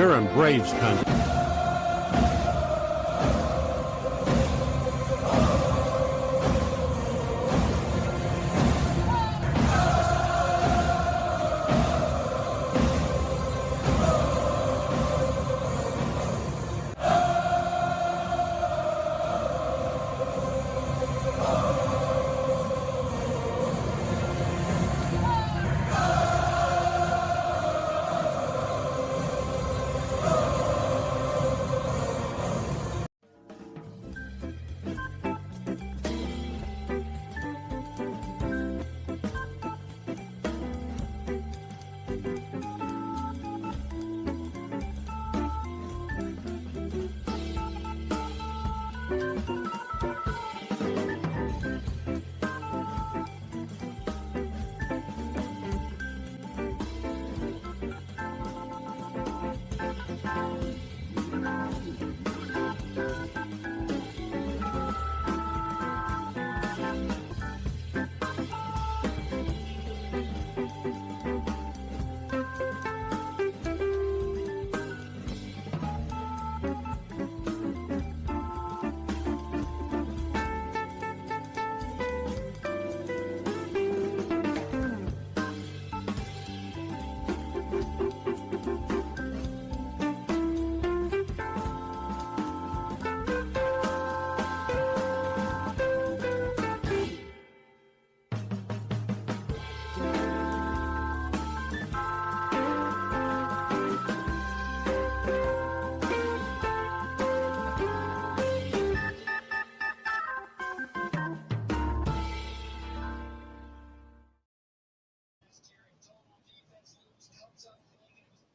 You're in Braves country.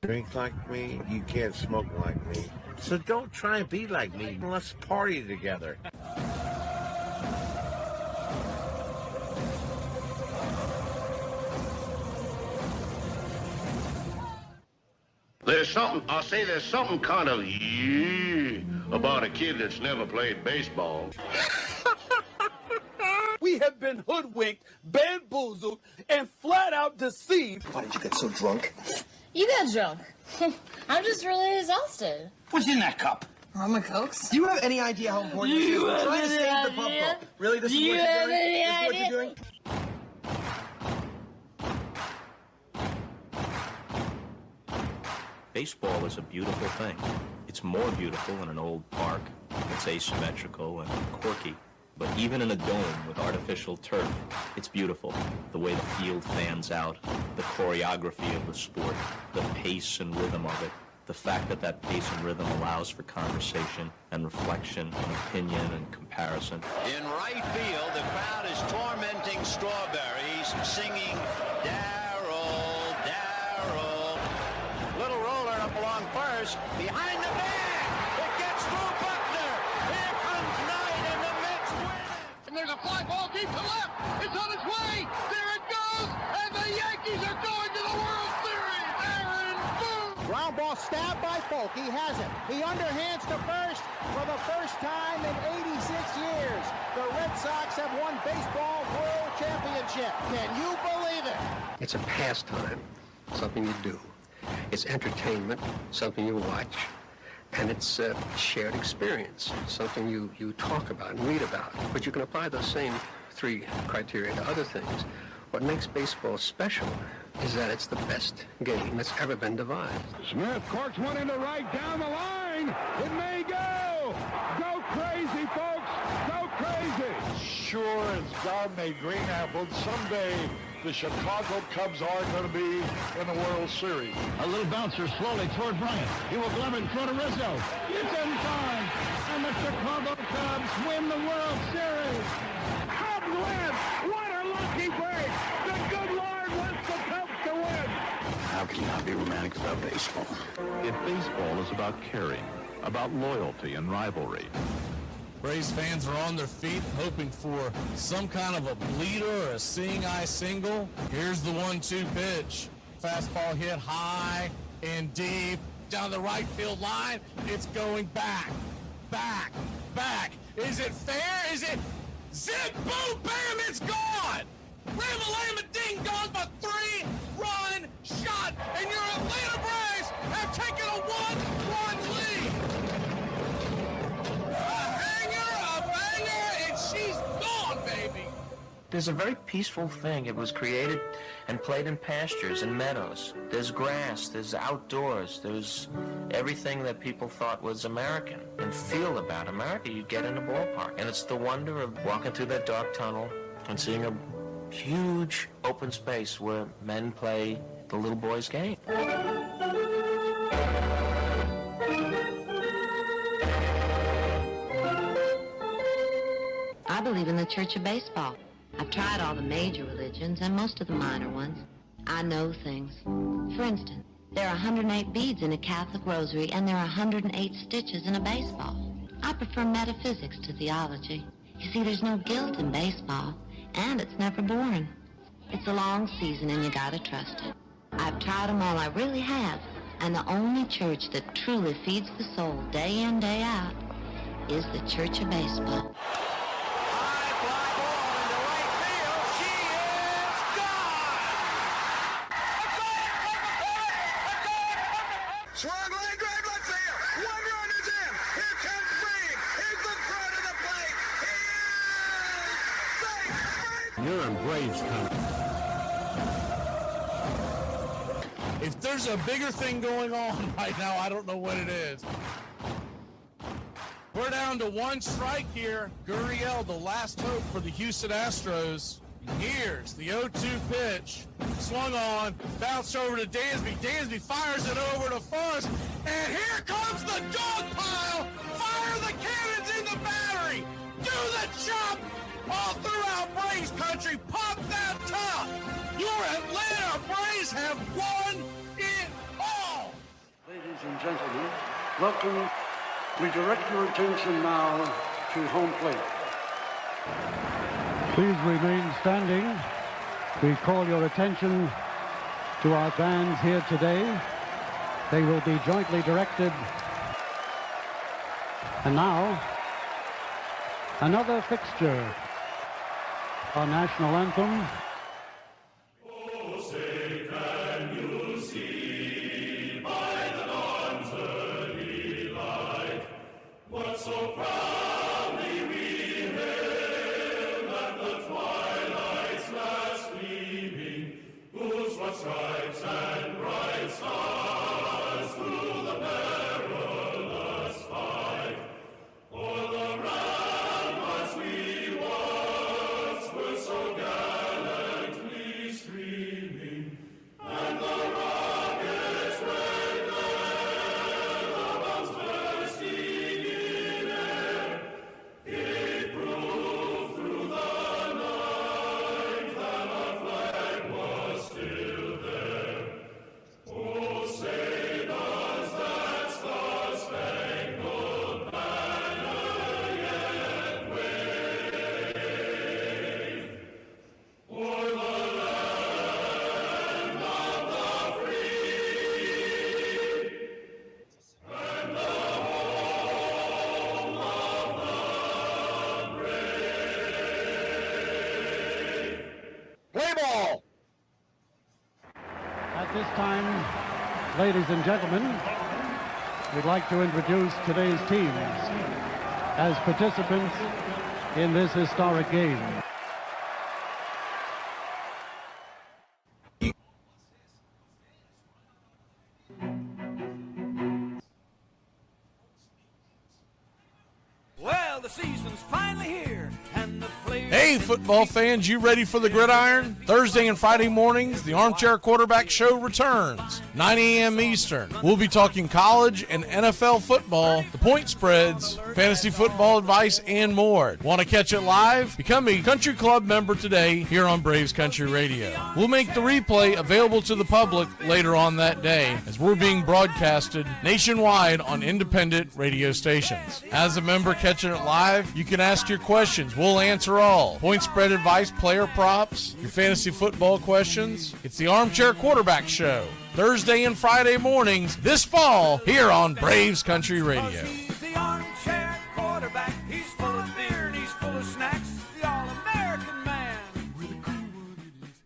Drink like me, you can't smoke like me. So don't try and be like me. Let's party together. There's something kind of about a kid that's never played baseball. We have been hoodwinked, bamboozled, and flat out deceived. Why did you get so drunk? You got drunk. I'm just really exhausted. What's in that cup? Rum and Cokes? Do you have any idea how important this is? We're trying to save the pub. Really? This is what you're doing? This is what you're doing? Baseball is a beautiful thing. It's more beautiful in an old park. It's asymmetrical and quirky. But even in a dome with artificial turf, it's beautiful. The way the field fans out, the choreography of the sport, the pace and rhythm of it, the fact that that pace and rhythm allows for conversation and reflection and opinion and comparison. In right field, the crowd is tormenting Strawberries, singing, Darryl, Darryl. Little roller up along first, behind the bag. It gets through Buckner. Here comes Knight, and the Mets win. And there's a fly ball deep to left. It's on its way. There it goes. And the Yankees are going to the World Series. Aaron Boone. Ground ball stabbed by Polk. He has it. He underhands to first for the first time in 86 years. The Red Sox have won baseball world championship. Can you believe it? It's a pastime, something you do. It's entertainment, something you watch. And it's a shared experience, something you talk about and read about. But you can apply those same three criteria to other things. What makes baseball special is that it's the best game that's ever been devised. Smith corks one into right down the line. It may go. Go crazy, folks. Go crazy. Sure as God made green apples, someday the Chicago Cubs are going to be in the World Series. A little bouncer slowly toward Bryant. He will glove it in front of Rizzo. It's in time. And the Chicago Cubs win the World Series. Cubs win. What a lucky break. The good Lord wants the Cubs to win. How can you not be romantic about baseball? If baseball is about caring, about loyalty and rivalry, Braves fans are on their feet hoping for some kind of a bleeder or a seeing-eye single. Here's the 1-2 pitch. Fastball hit high and deep down the right field line. It's going back, back, back. Is it fair? Is it zip, boom, bam, it's gone. Ram-a-lam-a-ding-dong, a 3-run shot, and your Atlanta Braves have taken a 1-1 lead. A banger, and she's gone, baby. There's a very peaceful thing. It was created and played in pastures and meadows. There's grass, there's outdoors, there's everything that people thought was American and feel about America you get in a ballpark. And it's the wonder of walking through that dark tunnel and seeing a huge open space where men play the little boy's game. I believe in the Church of Baseball. I've tried all the major religions and most of the minor ones. I know things. For instance, there are 108 beads in a Catholic rosary and there are 108 stitches in a baseball. I prefer metaphysics to theology. You see, there's no guilt in baseball, and it's never boring. It's a long season and you gotta trust it. I've tried them all, I really have. And the only church that truly feeds the soul day in, day out is the Church of Baseball. Swung line drive left field. 1 run is in. Here comes Breen. Here's the throw to the plate. He is safe. You're in Braves country. If there's a bigger thing going on right now, I don't know what it is. We're down to 1 strike here. Gurriel, the last hope for the Houston Astros. Here's the 0-2 pitch. Swung on, bounced over to Dansby. Dansby fires it over to first, and here comes the dog pile. Fire the cannons in the battery. Do the chop all throughout Braves country. Pop that top. Your Atlanta Braves have won it all. Ladies and gentlemen, welcome. We direct your attention now to home plate. Please remain standing. We call your attention to our bands here today. They will be jointly directed. And now, another fixture. Our national anthem. Oh, say can you see by the dawn's early light what so proudly we hailed at the twilight's last gleaming, whose what stripes and bright stars through the perilous fight o'er the ramparts we once were so gallantly streaming, and the rockets' red bombs bursting in air gave proof through the night that our flag was still there. Oh, say does that star-spangled banner yet wave o'er the land of the free and the home of the brave? Play ball! At this time, ladies and gentlemen, we'd like to introduce today's teams as participants in this historic game. Well, the season's finally here, and the players... Hey, football fans, you ready for the gridiron? Thursday and Friday mornings, the Armchair Quarterback Show returns, 9 a.m. Eastern. We'll be talking college and NFL football, the point spreads, fantasy football advice, and more. Want to catch it live? Become a Country Club member today here on Braves Country Radio. We'll make the replay available to the public later on that day, as we're being broadcasted nationwide on independent radio stations. As a member catching it live, you can ask your questions. We'll answer all. Point spread advice, player props, your fantasy football questions. It's the Armchair Quarterback Show, Thursday and Friday mornings this fall here on Braves Country Radio. He's the armchair quarterback. He's full of beer and he's full of snacks. The all-American man. With a cool one in his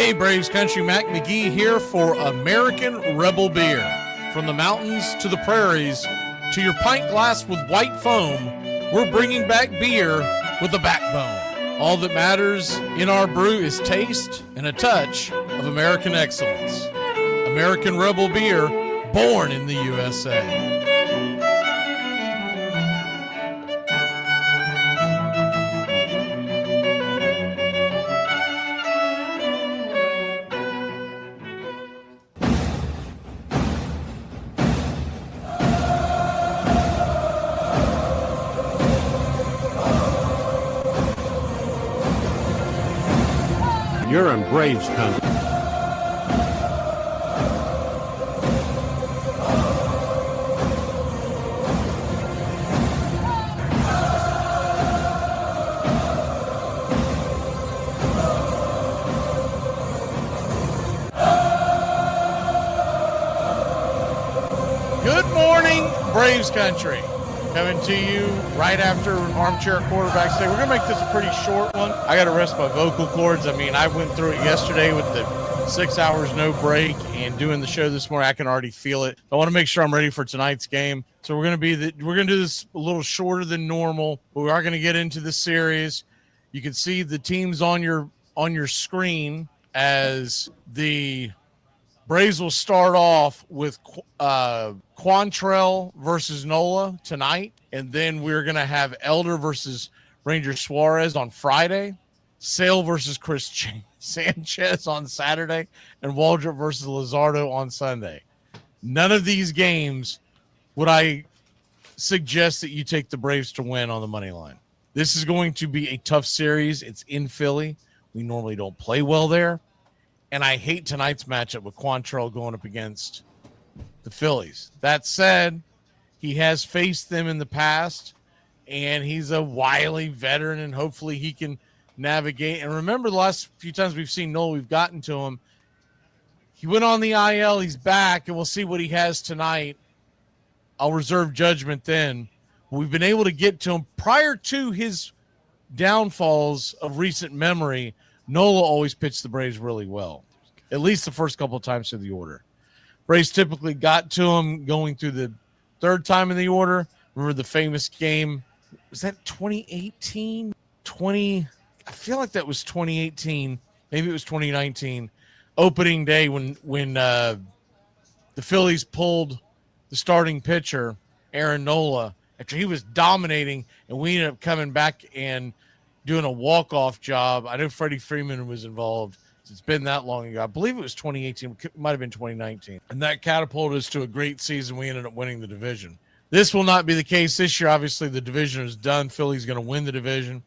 Hey, Braves Country, Mac McGee here for American Rebel Beer. From the mountains to the prairies to your pint glass with white foam, we're bringing back beer with a backbone. All that matters in our brew is taste and a touch of American excellence. American Rebel Beer, born in the USA. You're in Braves country. Good morning, Braves Country. Coming to you right after Armchair Quarterbacks Day. We're going to make this a pretty short one. I got to rest my vocal cords. I mean, I went through it yesterday with the 6 hours no break, and doing the show this morning, I can already feel it. I want to make sure I'm ready for tonight's game. So we're going to do this a little shorter than normal, but we are going to get into the series. You can see the teams on your screen as the Braves will start off with Quantrill versus Nola tonight, and then we're going to have Elder versus Ranger Suarez on Friday, Sale versus Chris Sanchez on Saturday, and Waldrop versus Luzardo on Sunday. None of these games would I suggest that you take the Braves to win on the money line. This is going to be a tough series. It's in Philly. We normally don't play well there. And I hate tonight's matchup with Quantrill going up against the Phillies. That said, he has faced them in the past, and he's a wily veteran, and hopefully he can navigate. And remember, the last few times we've seen Noel, we've gotten to him. He went on the IL. He's back, and we'll see what he has tonight. I'll reserve judgment then. We've been able to get to him prior to his downfalls of recent memory. Nola always pitched the Braves really well, at least the first couple of times through the order. Braves typically got to him going through the third time in the order. Remember the famous game? Was that 2018? I feel like that was 2018. Maybe it was 2019. Opening day when the Phillies pulled the starting pitcher, Aaron Nola, after he was dominating, and we ended up coming back and doing a walk-off job. I know Freddie Freeman was involved. It's been that long ago. I believe it was 2018. It might have been 2019. And that catapulted us to a great season. We ended up winning the division. This will not be the case this year. Obviously, the division is done. Philly's going to win the division.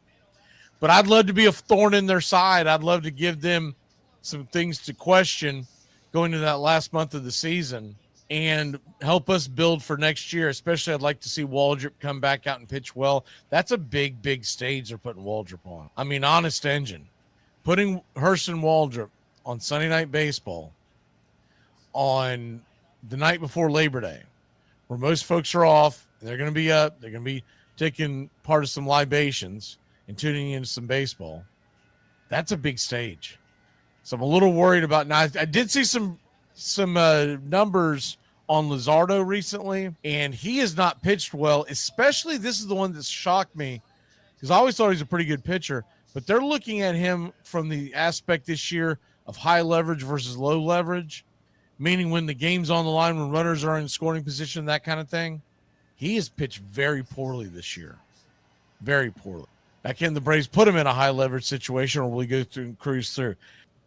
But I'd love to be a thorn in their side. I'd love to give them some things to question going into that last month of the season and help us build for next year. Especially, I'd like to see Waldrop come back out and pitch well. That's a big, big stage they're putting Waldrop on. I mean, honest engine. Putting Hurston Waldrop on Sunday Night Baseball on the night before Labor Day, where most folks are off, they're going to be up, they're going to be taking part of some libations and tuning into some baseball. That's a big stage. So I'm a little worried about now. I did see some numbers on Luzardo recently, and he has not pitched well. Especially, this is the one that shocked me because I always thought he was a pretty good pitcher, but they're looking at him from the aspect this year of high leverage versus low leverage, meaning when the game's on the line, when runners are in scoring position, that kind of thing. He has pitched very poorly this year, very poorly. Now, can the Braves put him in a high leverage situation, or will he go through and cruise through?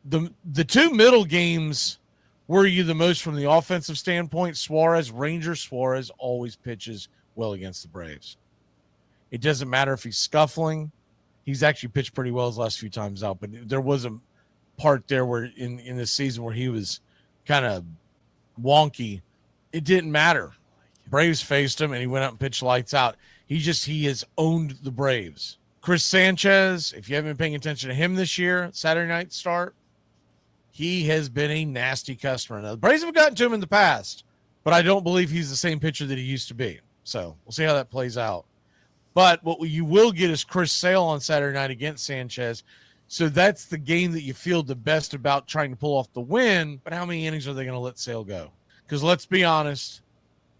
The two middle games worry you the most from the offensive standpoint. Ranger Suarez always pitches well against the Braves. It doesn't matter if he's scuffling. He's actually pitched pretty well his last few times out, but there was a part there where in this season where he was kind of wonky. It didn't matter. Braves faced him, and he went out and pitched lights out. He has owned the Braves. Chris Sanchez, if you haven't been paying attention to him this year, Saturday night start, he has been a nasty customer. Now, the Braves have gotten to him in the past, but I don't believe he's the same pitcher that he used to be. So we'll see how that plays out. But what you will get is Chris Sale on Saturday night against Sanchez. So that's the game that you feel the best about trying to pull off the win. But how many innings are they going to let Sale go? Because let's be honest,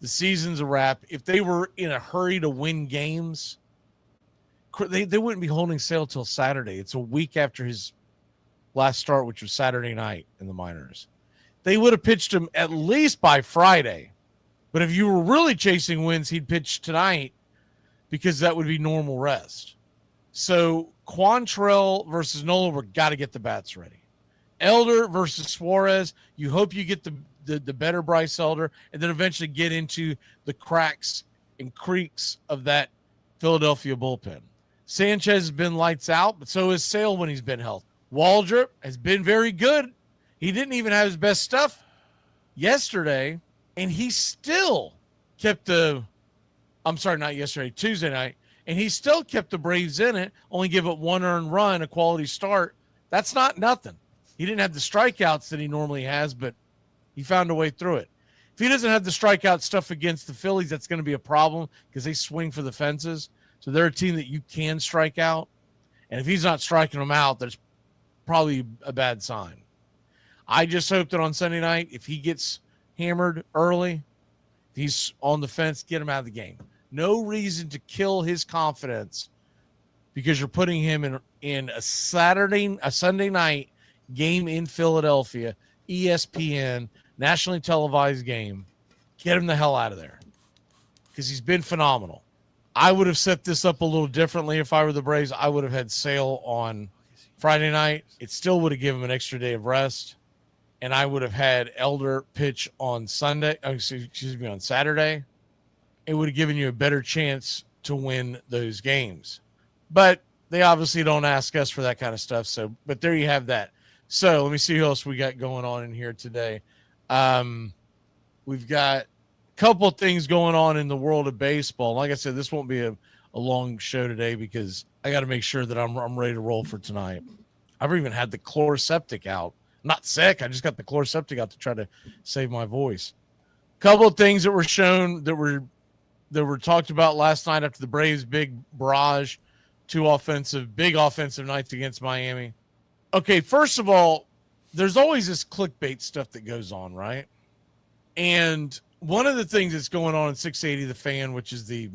the season's a wrap. If they were in a hurry to win games, they wouldn't be holding Sale till Saturday. It's a week after his last start, which was Saturday night in the minors. They would have pitched him at least by Friday. But if you were really chasing wins, he'd pitch tonight because that would be normal rest. So Quantrill versus Nola, we're got to get the bats ready. Elder versus Suarez, you hope you get the better Bryce Elder and then eventually get into the cracks and creaks of that Philadelphia bullpen. Sanchez has been lights out, but so is Sale when he's been healthy. Waldrop has been very good. He didn't even have his best stuff yesterday, and he still kept Tuesday night, and he still kept the Braves in it, only give up one earned run, a quality start. That's not nothing. He didn't have the strikeouts that he normally has, but he found a way through it. If he doesn't have the strikeout stuff against the Phillies, that's going to be a problem because they swing for the fences. So they're a team that you can strike out. And if he's not striking them out, that's probably a bad sign. I just hope that on Sunday night, if he gets hammered early, if he's on the fence, get him out of the game. No reason to kill his confidence because you're putting him in a Sunday night game in Philadelphia, ESPN, nationally televised game. Get him the hell out of there because he's been phenomenal. I would have set this up a little differently if I were the Braves. I would have had Sale on Friday night. It still would have given him an extra day of rest. And I would have had Elder pitch on Saturday. It would have given you a better chance to win those games. But they obviously don't ask us for that kind of stuff. But there you have that. So let me see who else we got going on in here today. We've got a couple of things going on in the world of baseball. Like I said, this won't be a long show today because I got to make sure that I'm ready to roll for tonight. I've even had the Chloraseptic out. I'm not sick. I just got the Chloraseptic out to try to save my voice. A couple of things that were shown that were talked about last night after the Braves' big barrage, big offensive nights against Miami. Okay, first of all, there's always this clickbait stuff that goes on, right? And one of the things that's going on in 680 The Fan, which is the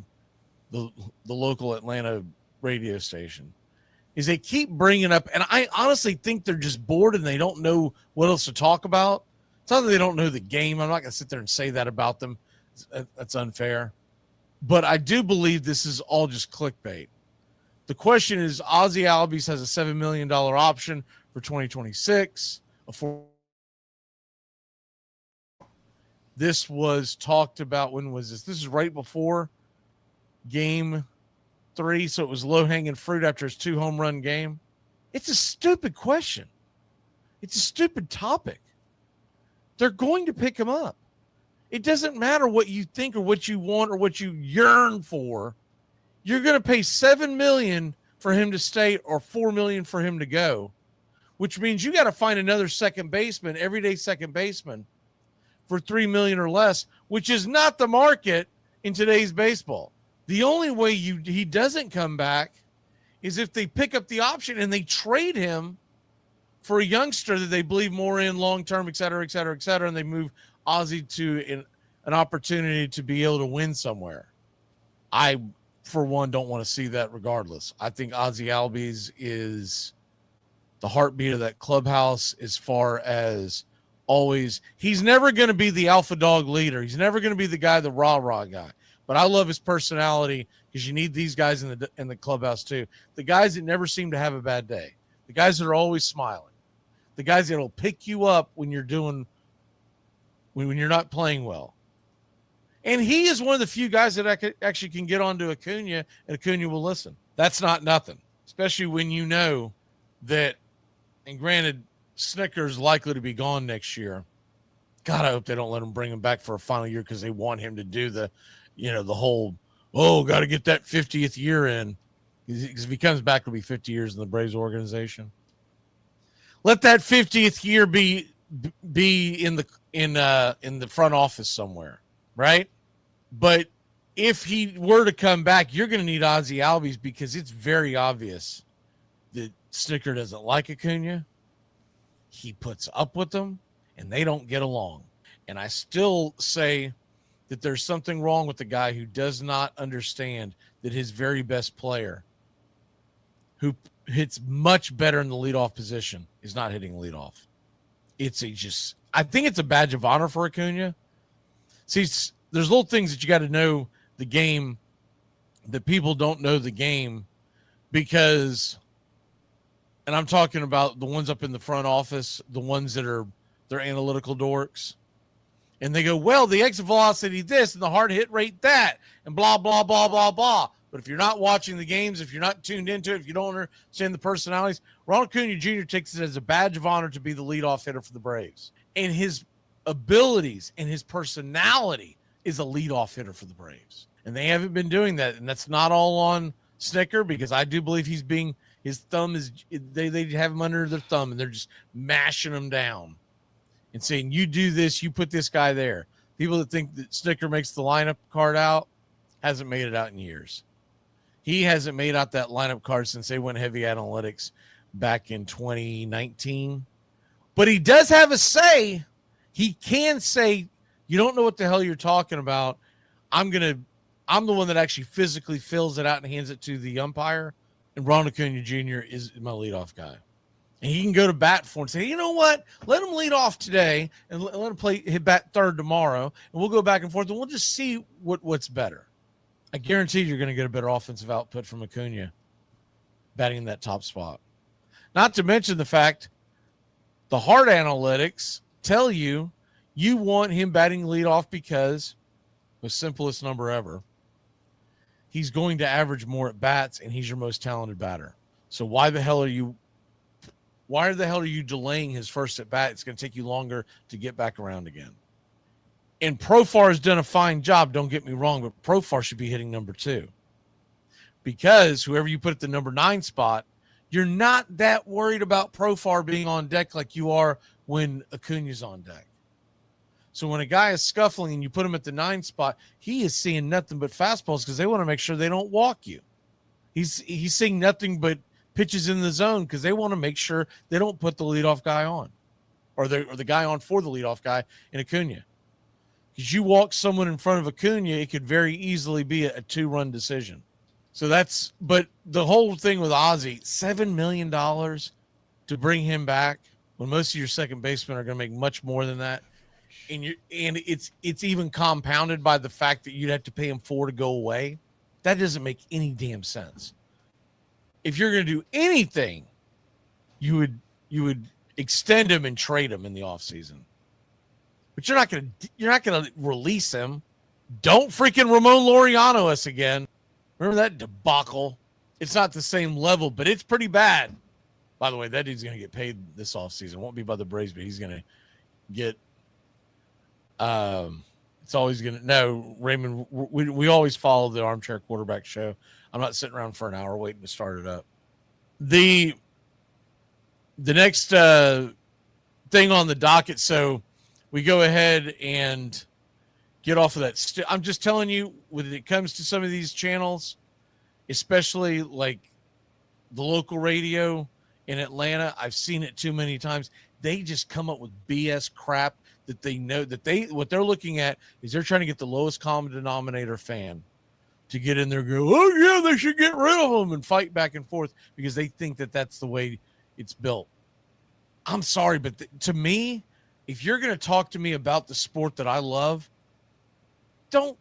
local Atlanta radio station, is they keep bringing up, and I honestly think they're just bored and they don't know what else to talk about. It's not that they don't know the game. I'm not going to sit there and say that about them. That's unfair. But I do believe this is all just clickbait. The question is, Ozzie Albies has a $7 million option for 2026. This was talked about. When was this? This is right before Game 3, so it was low-hanging fruit after his 2 home run game. It's a stupid question. It's a stupid topic. They're going to pick him up. It doesn't matter what you think or what you want or what you yearn for. You're going to pay $7 million for him to stay or $4 million for him to go, which means you got to find another second baseman, everyday second baseman, for $3 million or less, which is not the market in today's baseball. The only way he doesn't come back is if they pick up the option and they trade him for a youngster that they believe more in long-term, et cetera, et cetera, et cetera, and they move Ozzie to an opportunity to be able to win somewhere. I, for one, don't want to see that regardless. I think Ozzie Albies is the heartbeat of that clubhouse as far as always. He's never going to be the alpha dog leader. He's never going to be the guy, the rah-rah guy. But I love his personality because you need these guys in the clubhouse too. The guys that never seem to have a bad day. The guys that are always smiling. The guys that will pick you up when you're not playing well. And he is one of the few guys that actually can get onto Acuna, and Acuna will listen. That's not nothing, especially when you know that, and granted, Snicker's likely to be gone next year. God, I hope they don't let him bring him back for a final year because they want him to do the whole, got to get that 50th year in. Because if he comes back, it'll be 50 years in the Braves organization. Let that 50th year be in the front office somewhere, right? But if he were to come back, you're going to need Ozzie Albies because it's very obvious that Snicker doesn't like Acuna. He puts up with them, and they don't get along. And I still say that there's something wrong with the guy who does not understand that his very best player, who hits much better in the leadoff position, is not hitting leadoff. I think it's a badge of honor for Acuna. See, there's little things that you got to know the game that people don't know the game because, and I'm talking about the ones up in the front office, the ones they're analytical dorks. And they go, well, the exit velocity this and the hard hit rate that and blah, blah, blah, blah, blah. But if you're not watching the games, if you're not tuned into it, if you don't understand the personalities, Ronald Acuna Jr. takes it as a badge of honor to be the leadoff hitter for the Braves. And his abilities and his personality is a leadoff hitter for the Braves. And they haven't been doing that. And that's not all on Snicker because I do believe his thumb is, they have him under their thumb and they're just mashing him down and saying, you do this, you put this guy there. People that think that Snicker makes the lineup card out hasn't made it out in years. He hasn't made out that lineup card since they went heavy analytics back in 2019. But he does have a say. He can say, you don't know what the hell you're talking about. I'm the one that actually physically fills it out and hands it to the umpire. And Ronald Acuna Jr. is my leadoff guy. And he can go to bat for and say, you know what? Let him lead off today and let him hit bat third tomorrow. And we'll go back and forth and we'll just see what's better. I guarantee you're going to get a better offensive output from Acuna batting in that top spot. Not to mention the fact the hard analytics tell you want him batting leadoff because the simplest number ever. He's going to average more at bats and he's your most talented batter. So why the hell are you delaying his first at bat? It's going to take you longer to get back around again. And Profar has done a fine job, don't get me wrong, but Profar should be hitting number 2. Because whoever you put at the number 9 spot, you're not that worried about Profar being on deck like you are when Acuna's on deck. So when a guy is scuffling and you put him at the 9 spot, he is seeing nothing but fastballs because they want to make sure they don't walk you. He's seeing nothing but pitches in the zone because they want to make sure they don't put the leadoff guy on or the guy on for the leadoff guy in Acuna. Because you walk someone in front of Acuna, it could very easily be a 2-run decision. So but the whole thing with Ozzie, $7 million to bring him back when most of your second basemen are going to make much more than that. And it's even compounded by the fact that you'd have to pay him $4 to go away. That doesn't make any damn sense. If you're going to do anything, you would extend him and trade him in the offseason. But you're not going to release him. Don't freaking Ramon Laureano us again. Remember that debacle? It's not the same level, but it's pretty bad. By the way, that dude's going to get paid this offseason. Won't be by the Braves, but he's going to get it's always going to no, Raymond, we always follow the Armchair Quarterback show. I'm not sitting around for an hour waiting to start it up. The next thing on the docket, so we go ahead and get off of that. I'm just telling you, when it comes to some of these channels, especially like the local radio in Atlanta, I've seen it too many times. They just come up with BS crap that they know that what they're looking at is they're trying to get the lowest common denominator fan to get in there and go, oh yeah, they should get rid of them and fight back and forth because they think that that's the way it's built. I'm sorry, but to me, if you're going to talk to me about the sport that I love, don't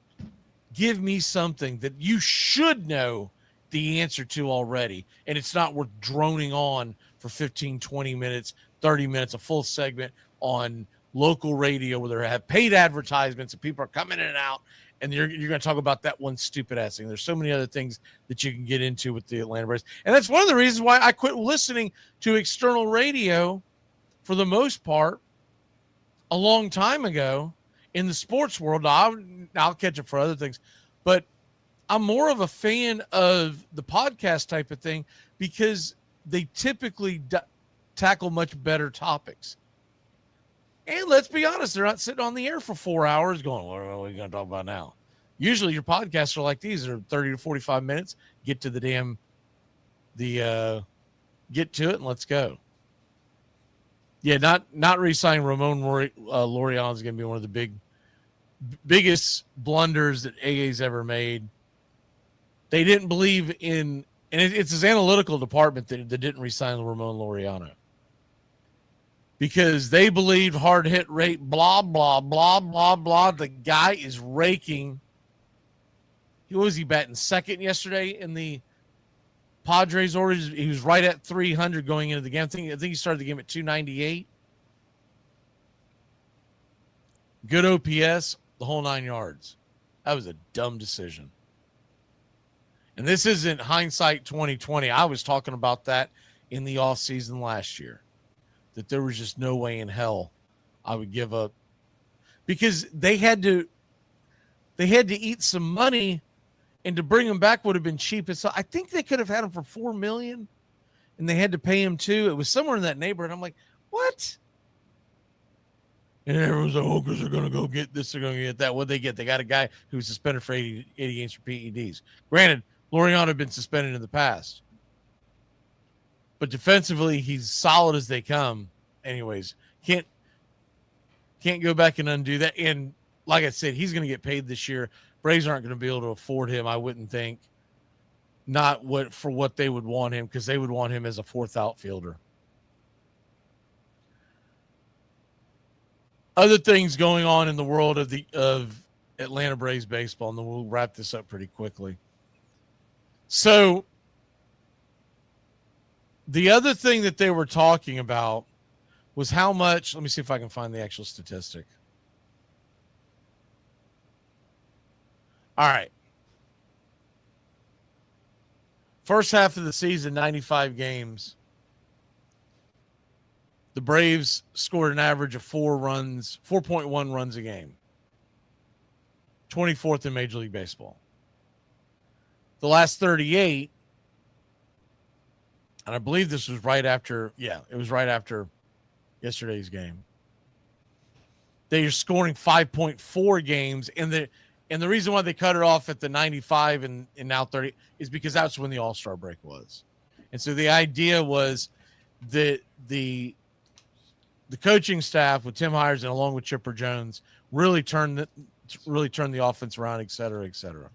give me something that you should know the answer to already. And it's not worth droning on for 15, 20 minutes, 30 minutes, a full segment on local radio where they have paid advertisements and people are coming in and out. And you're going to talk about that one stupid ass thing. There's so many other things that you can get into with the Atlanta Braves. And that's one of the reasons why I quit listening to external radio for the most part a long time ago in the sports world. I'll catch it for other things, but I'm more of a fan of the podcast type of thing because they typically tackle much better topics. And let's be honest, they're not sitting on the air for 4 hours going, what are we going to talk about now? Usually your podcasts are like these. They're 30 to 45 minutes. Get to the get to it and let's go. Yeah, not re-signing Ramon Laureano is going to be one of the biggest blunders that AA's ever made. They didn't believe in, and it's his analytical department that didn't re-sign Ramon Laureano because they believed hard hit rate, blah, blah, blah, blah, blah. The guy is raking. What was he batting second yesterday in the Padres orders? He was right at 300 going into the game. I think he started the game at 298. Good OPS, the whole 9 yards. That was a dumb decision. And this isn't hindsight 2020. I was talking about that in the offseason last year, that there was just no way in hell I would give up, because they had to eat some money, and to bring him back would have been cheap. So I think they could have had him for $4 million, and they had to pay him too. It was somewhere in that neighborhood. I'm like, what? And everyone's like, oh, because they're going to go get this, they're going to get that. What'd they get? They got a guy who was suspended for 80 games for PEDs. Granted, Laureano had been suspended in the past, but defensively, he's solid as they come. Anyways, can't go back and undo that. And like I said, he's going to get paid this year. Braves aren't going to be able to afford him, I wouldn't think. Not what they would want him, because they would want him as a fourth outfielder. Other things going on in the world of Atlanta Braves baseball, and then we'll wrap this up pretty quickly. So the other thing that they were talking about was how much, let me see if I can find the actual statistic. All right. First half of the season, 95 games. The Braves scored an average of 4.1 runs a game. 24th in Major League Baseball. The last 38, and I believe this was right after, it was right after yesterday's game. They are scoring 5.4 games, and the reason why they cut it off at the 95 and now 30 is because that's when the All-Star break was. And so the idea was that the coaching staff with Tim Hires and along with Chipper Jones really turned the offense around, et cetera, et cetera.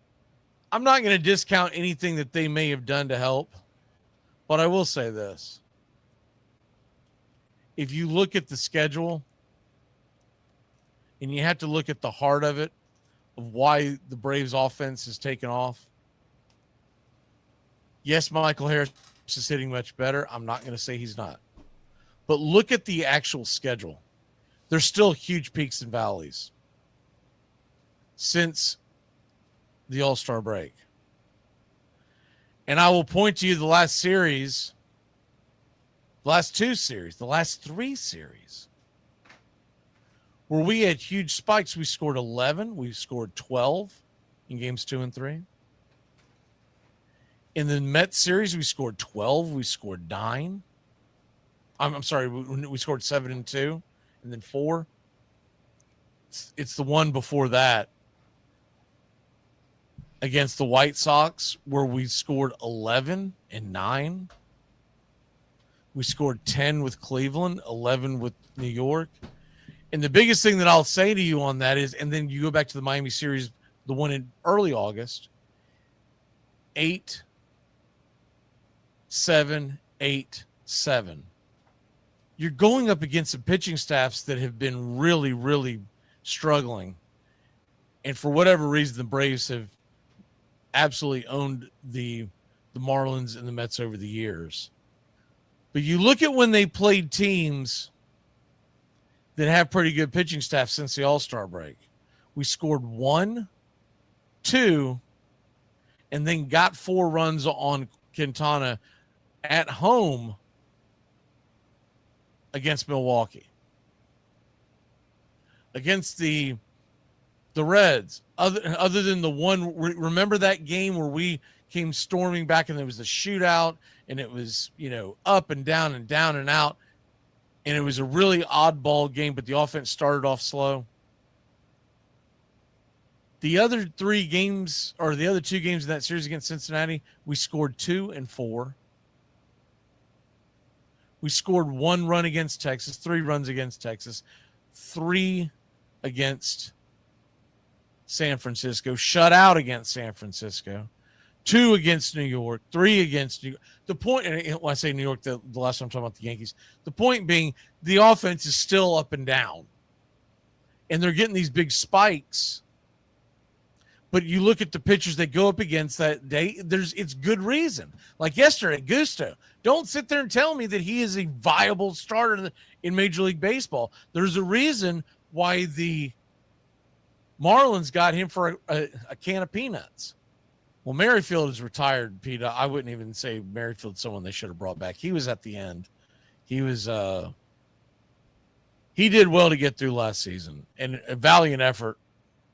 I'm not going to discount anything that they may have done to help, but I will say this. If you look at the schedule and you have to look at the heart of it, of why the Braves offense has taken off. Yes, Michael Harris is hitting much better. I'm not going to say he's not. But look at the actual schedule. There's still huge peaks and valleys since the All-Star break. And I will point to you the last series, the last 2 series, the last 3 series, where we had huge spikes. We scored 11. We scored 12 in games 2 and 3. In the Mets series, we scored 12. We scored 9. I'm sorry, we scored 7 and 2, and then 4. It's the one before that against the White Sox where we scored 11 and 9. We scored 10 with Cleveland, 11 with New York. And the biggest thing that I'll say to you on that is, and then you go back to the Miami series, the one in early August, 8, 7, 8, 7. You're going up against some pitching staffs that have been really, really struggling. And for whatever reason, the Braves have absolutely owned the Marlins and the Mets over the years. But you look at when they played teams that have pretty good pitching staff since the All-Star break. We scored 1, 2, and then got 4 runs on Quintana at home against Milwaukee. Against the Reds, other than the one, remember that game where we came storming back and there was a shootout and it was, up and down and down and out. And it was a really oddball game, but the offense started off slow. The other 3 games, or the other 2 games in that series against Cincinnati, we scored 2 and 4. We scored 1 run against Texas, 3 runs against Texas, 3 against San Francisco, shut out against San Francisco, 2 against New York, 3 against New York. The point, and when I say New York, the last time I'm talking about the Yankees, the point being the offense is still up and down. And they're getting these big spikes. But you look at the pitchers they go up against that day, it's good reason. Like yesterday, Gusto. Don't sit there and tell me that he is a viable starter in Major League Baseball. There's a reason why the Marlins got him for a can of peanuts. Well, Merrifield is retired, Pete. I wouldn't even say Merrifield's someone they should have brought back. He was at the end. He did well to get through last season, and a valiant effort.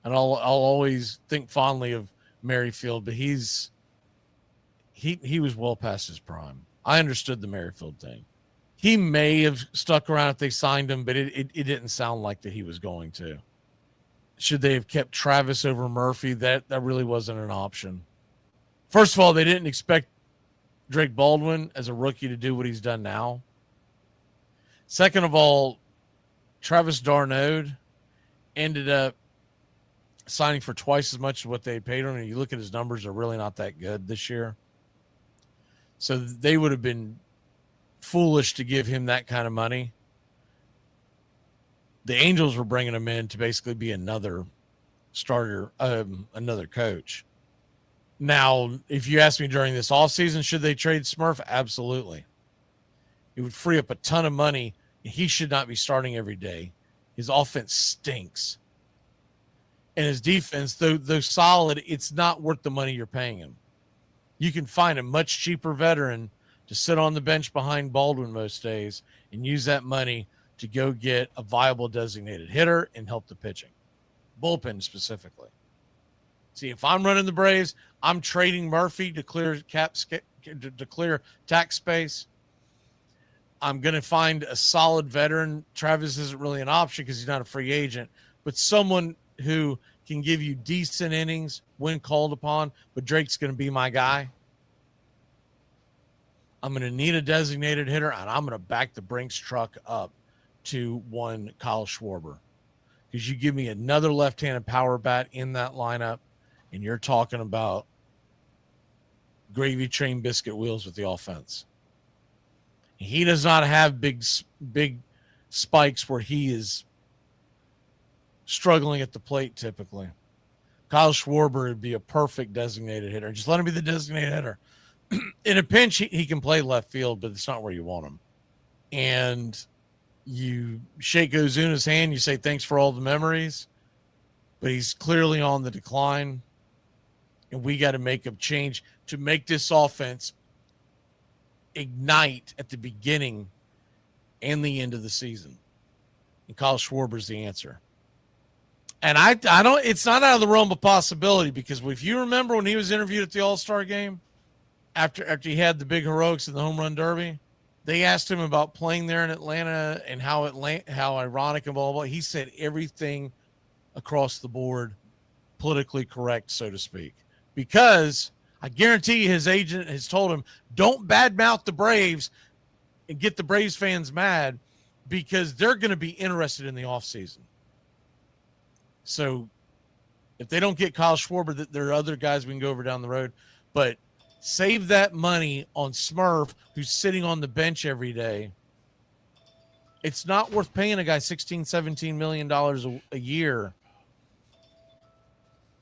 And I'll always think fondly of Merrifield, but he was well past his prime. I understood the Merrifield thing. He may have stuck around if they signed him, but it didn't sound like that he was going to. Should they have kept Travis over Murphy? That really wasn't an option. First of all, they didn't expect Drake Baldwin as a rookie to do what he's done now. Second of all, Travis d'Arnaud ended up signing for twice as much as what they paid him. And you look at his numbers, are really not that good this year. So they would have been foolish to give him that kind of money. The Angels were bringing him in to basically be another starter, another coach. Now, if you ask me during this offseason, should they trade Smurf? Absolutely. It would free up a ton of money. He should not be starting every day. His offense stinks. And his defense, though solid, it's not worth the money you're paying him. You can find a much cheaper veteran to sit on the bench behind Baldwin most days and use that money to go get a viable designated hitter and help the pitching. Bullpen specifically. See, if I'm running the Braves, I'm trading Murphy to clear to clear tax space. I'm going to find a solid veteran. Travis isn't really an option because he's not a free agent, but someone who can give you decent innings when called upon, but Drake's going to be my guy. I'm going to need a designated hitter, and I'm going to back the Brinks truck up to one Kyle Schwarber. Because you give me another left-handed power bat in that lineup, and you're talking about gravy train biscuit wheels with the offense. He does not have big spikes where he is struggling at the plate typically. Kyle Schwarber would be a perfect designated hitter. Just let him be the designated hitter. In a pinch, he can play left field, but it's not where you want him. And you shake Ozuna's hand, you say thanks for all the memories, but he's clearly on the decline. And we got to make a change to make this offense ignite at the beginning and the end of the season. And Kyle Schwarber's the answer. And I don't, it's not out of the realm of possibility, because if you remember when he was interviewed at the All-Star game, after he had the big heroics in the home run derby, they asked him about playing there in Atlanta and how ironic and blah, blah, blah. He said everything across the board politically correct, so to speak, because I guarantee you his agent has told him, don't badmouth the Braves and get the Braves fans mad, because they're going to be interested in the offseason. So if they don't get Kyle Schwarber, there are other guys we can go over down the road, but save that money on Smurf, who's sitting on the bench every day. It's not worth paying a guy $16, $17 million a year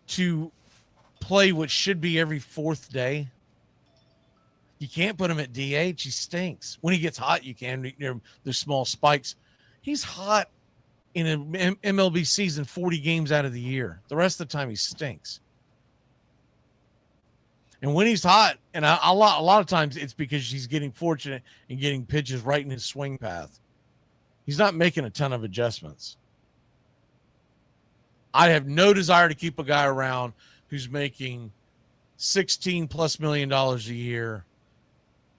to play what should be every fourth day. You can't put him at DH. He stinks. When he gets hot, you can. There's small spikes. He's hot in an MLB season 40 games out of the year. The rest of the time, he stinks. And when he's hot, and a lot of times it's because he's getting fortunate and getting pitches right in his swing path. He's not making a ton of adjustments. I have no desire to keep a guy around who's making $16+ million a year,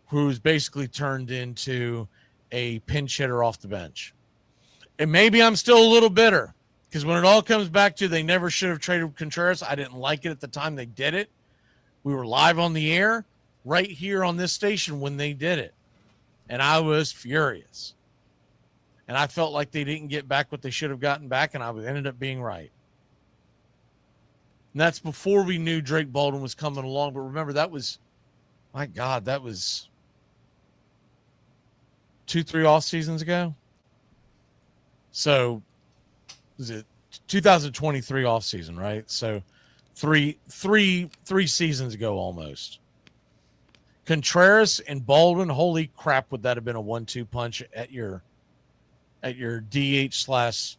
who's basically turned into a pinch hitter off the bench. And maybe I'm still a little bitter, because when it all comes back to they never should have traded Contreras, I didn't like it at the time they did it. We were live on the air right here on this station when they did it. And I was furious. And I felt like they didn't get back what they should have gotten back, and I ended up being right. And that's before we knew Drake Baldwin was coming along. But remember, that was, my God, that was 2-3 off seasons ago. So was it 2023 off season, right? So three seasons ago almost. Contreras and Baldwin, holy crap, would that have been a 1-2 punch at your DH slash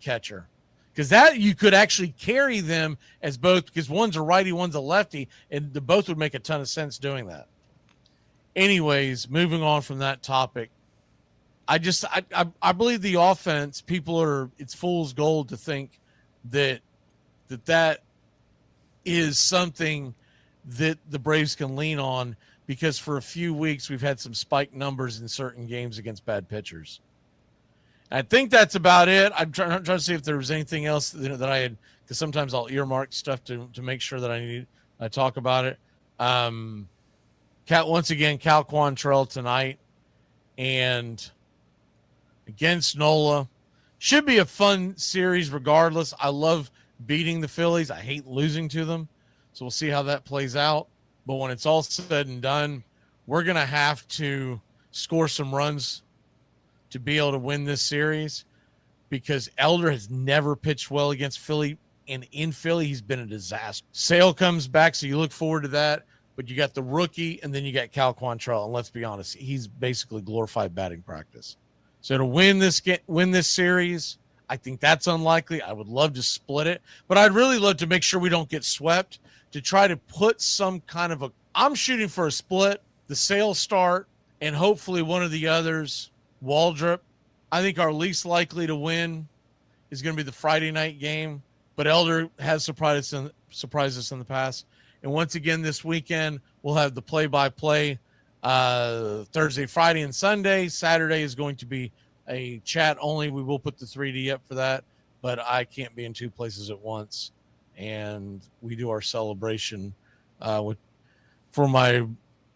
catcher? Because that you could actually carry them as both, because one's a righty, one's a lefty, and the both would make a ton of sense doing that. Anyways, moving on from that topic, I believe the offense, it's fool's gold to think that is something that the Braves can lean on, because for a few weeks we've had some spiked numbers in certain games against bad pitchers. I think that's about it. I'm trying to see if there was anything else that I had, because sometimes I'll earmark stuff to make sure that I talk about it. Once again, Cal Quantrill tonight and against Nola. Should be a fun series regardless. I love beating the Phillies. I hate losing to them. So we'll see how that plays out. But when it's all said and done, we're going to have to score some runs to be able to win this series, because Elder has never pitched well against Philly. And in Philly, he's been a disaster. Sale comes back, so you look forward to that. But you got the rookie, and then you got Cal Quantrill. And let's be honest, he's basically glorified batting practice. So to win this series, I think that's unlikely. I would love to split it, but I'd really love to make sure we don't get swept, to try to put some kind of I'm shooting for a split, the Sale start, and hopefully one of the others, Waldrop. I think our least likely to win is going to be the Friday night game, but Elder has surprised us in the past. And once again, this weekend, we'll have the play-by-play Thursday, Friday, and Sunday. Saturday is going to be a chat only. We will put the 3D up for that, but I can't be in two places at once. And we do our celebration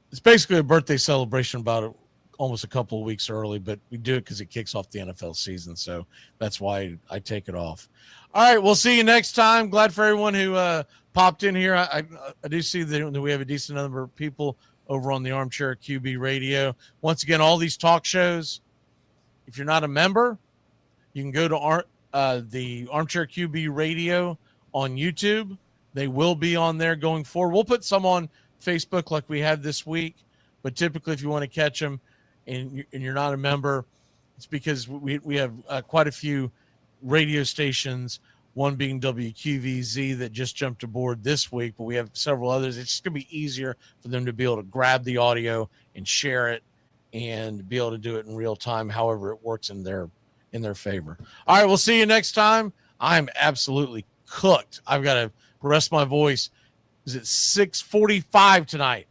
it's basically a birthday celebration about almost a couple of weeks early, but we do it because it kicks off the NFL season. So that's why I take it off. All right, we'll see you next time. Glad for everyone who popped in here. I do see that we have a decent number of people over on the Armchair QB Radio. Once again, all these talk shows, if you're not a member, you can go to the Armchair QB Radio on YouTube. They will be on there going forward. We'll put some on Facebook like we had this week, but typically if you want to catch them and you're not a member, it's because we have quite a few radio stations, one being WQVZ that just jumped aboard this week, but we have several others. It's just going to be easier for them to be able to grab the audio and share it and be able to do it in real time, however it works in their favor. All right, we'll see you next time. I'm absolutely cooked. I've got to rest my voice. Is it 6:45 tonight?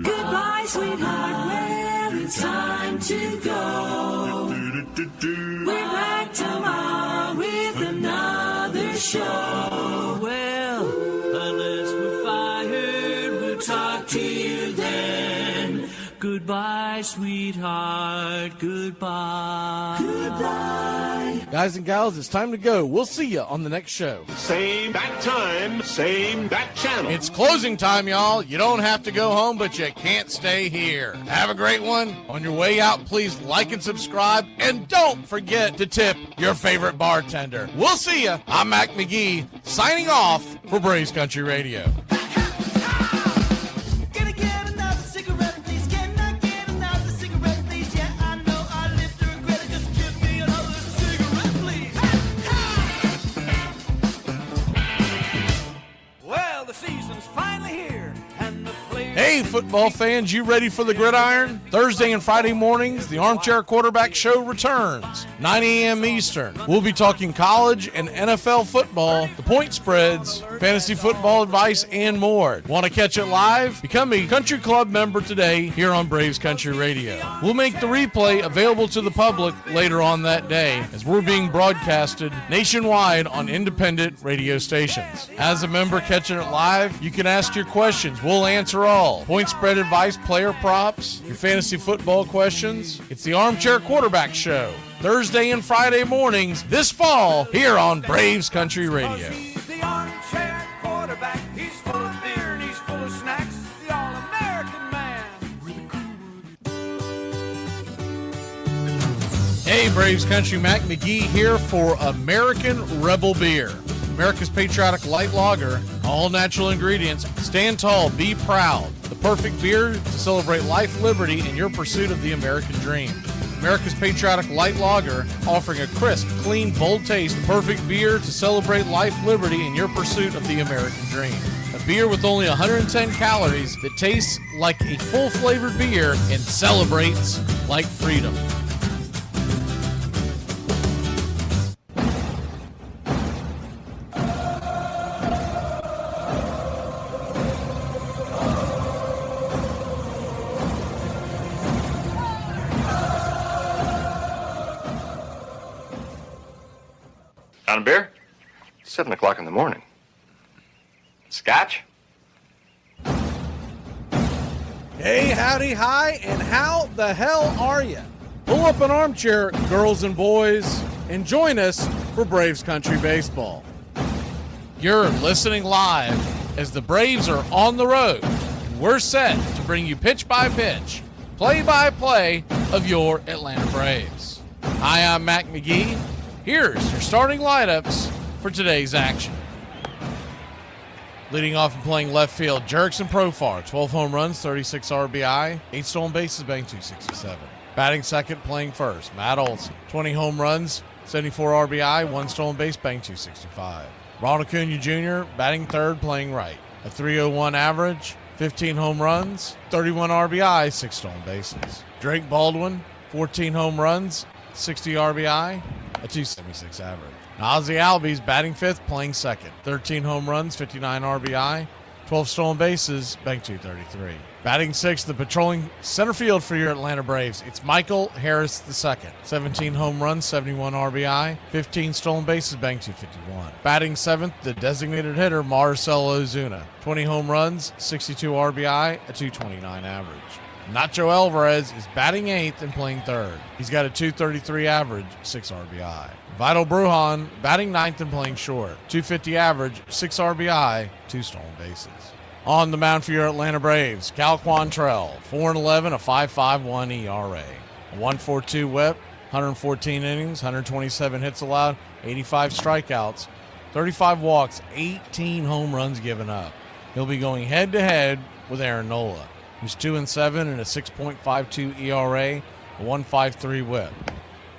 Goodbye, sweetheart. Well, it's time to go. We're back tomorrow with another show. Well, unless we're fired, we'll talk to you then. Goodbye, sweetheart. Goodbye. Goodbye. Guys and gals, it's time to go. We'll see you on the next show. Same bat time, same bat channel. It's closing time, y'all. You don't have to go home, but you can't stay here. Have a great one. On your way out, please like and subscribe. And don't forget to tip your favorite bartender. We'll see you. I'm Mac McGee, signing off for Braves Country Radio. Well, the season's finally here, and the players Hey, football fans, you ready for the gridiron? Thursday and Friday mornings, the Armchair Quarterback Show returns, 9 a.m. Eastern. We'll be talking college and NFL football, the point spreads, fantasy football advice, and more. Want to catch it live? Become a Country Club member today here on Braves Country Radio. We'll make the replay available to the public later on that day, as we're being broadcasted nationwide on independent radio stations. As a member catching it live, you can ask your questions. We'll answer all. Point spread advice, player props, your fantasy football questions. It's the Armchair Quarterback Show, Thursday and Friday mornings this fall here on Braves Country Radio. He's the armchair quarterback. He's full of beer and he's full of snacks. The all-American man. Hey, Braves Country, Mac McGee here for American Rebel Beer. America's patriotic light lager, all natural ingredients. Stand tall, be proud. The perfect beer to celebrate life, liberty, and your pursuit of the American dream. America's patriotic light lager, offering a crisp, clean, bold taste. Perfect beer to celebrate life, liberty, and your pursuit of the American dream. A beer with only 110 calories that tastes like a full-flavored beer and celebrates like freedom. On a beer? 7 o'clock in the morning. Scotch? Hey, howdy, hi, and how the hell are you? Pull up an armchair, girls and boys, and join us for Braves Country Baseball. You're listening live as the Braves are on the road. We're set to bring you pitch by pitch, play by play of your Atlanta Braves. Hi, I'm Mac McGee. Here's your starting lineups for today's action. Leading off and playing left field, Jerickson Profar, 12 home runs, 36 RBI, 8 stolen bases, batting .267. Batting second, playing first, Matt Olson, 20 home runs, 74 RBI, 1 stolen base, batting .265. Ronald Acuna Jr., batting third, playing right, a .301 average, 15 home runs, 31 RBI, 6 stolen bases. Drake Baldwin, 14 home runs, 60 RBI, a .276 average. Ozzie Albies batting fifth, playing second. 13 home runs, 59 RBI, 12 stolen bases, batting .233. Batting sixth, the patrolling center field for your Atlanta Braves, it's Michael Harris II. 17 home runs, 71 RBI, 15 stolen bases, batting .251. Batting seventh, the designated hitter, Marcell Ozuna. 20 home runs, 62 RBI, a .229 average. Nacho Alvarez is batting eighth and playing third. He's got a .233 average, 6 RBI. Vital Brujan batting ninth and playing short. .250 average, 6 RBI, 2 stolen bases. On the mound for your Atlanta Braves, Cal Quantrill, 4-11, a 5.51 ERA. A 1.42 whip, 114 innings, 127 hits allowed, 85 strikeouts, 35 walks, 18 home runs given up. He'll be going head-to-head with Aaron Nola, who's 2-7 and a 6.52 ERA, a 1.53 whip.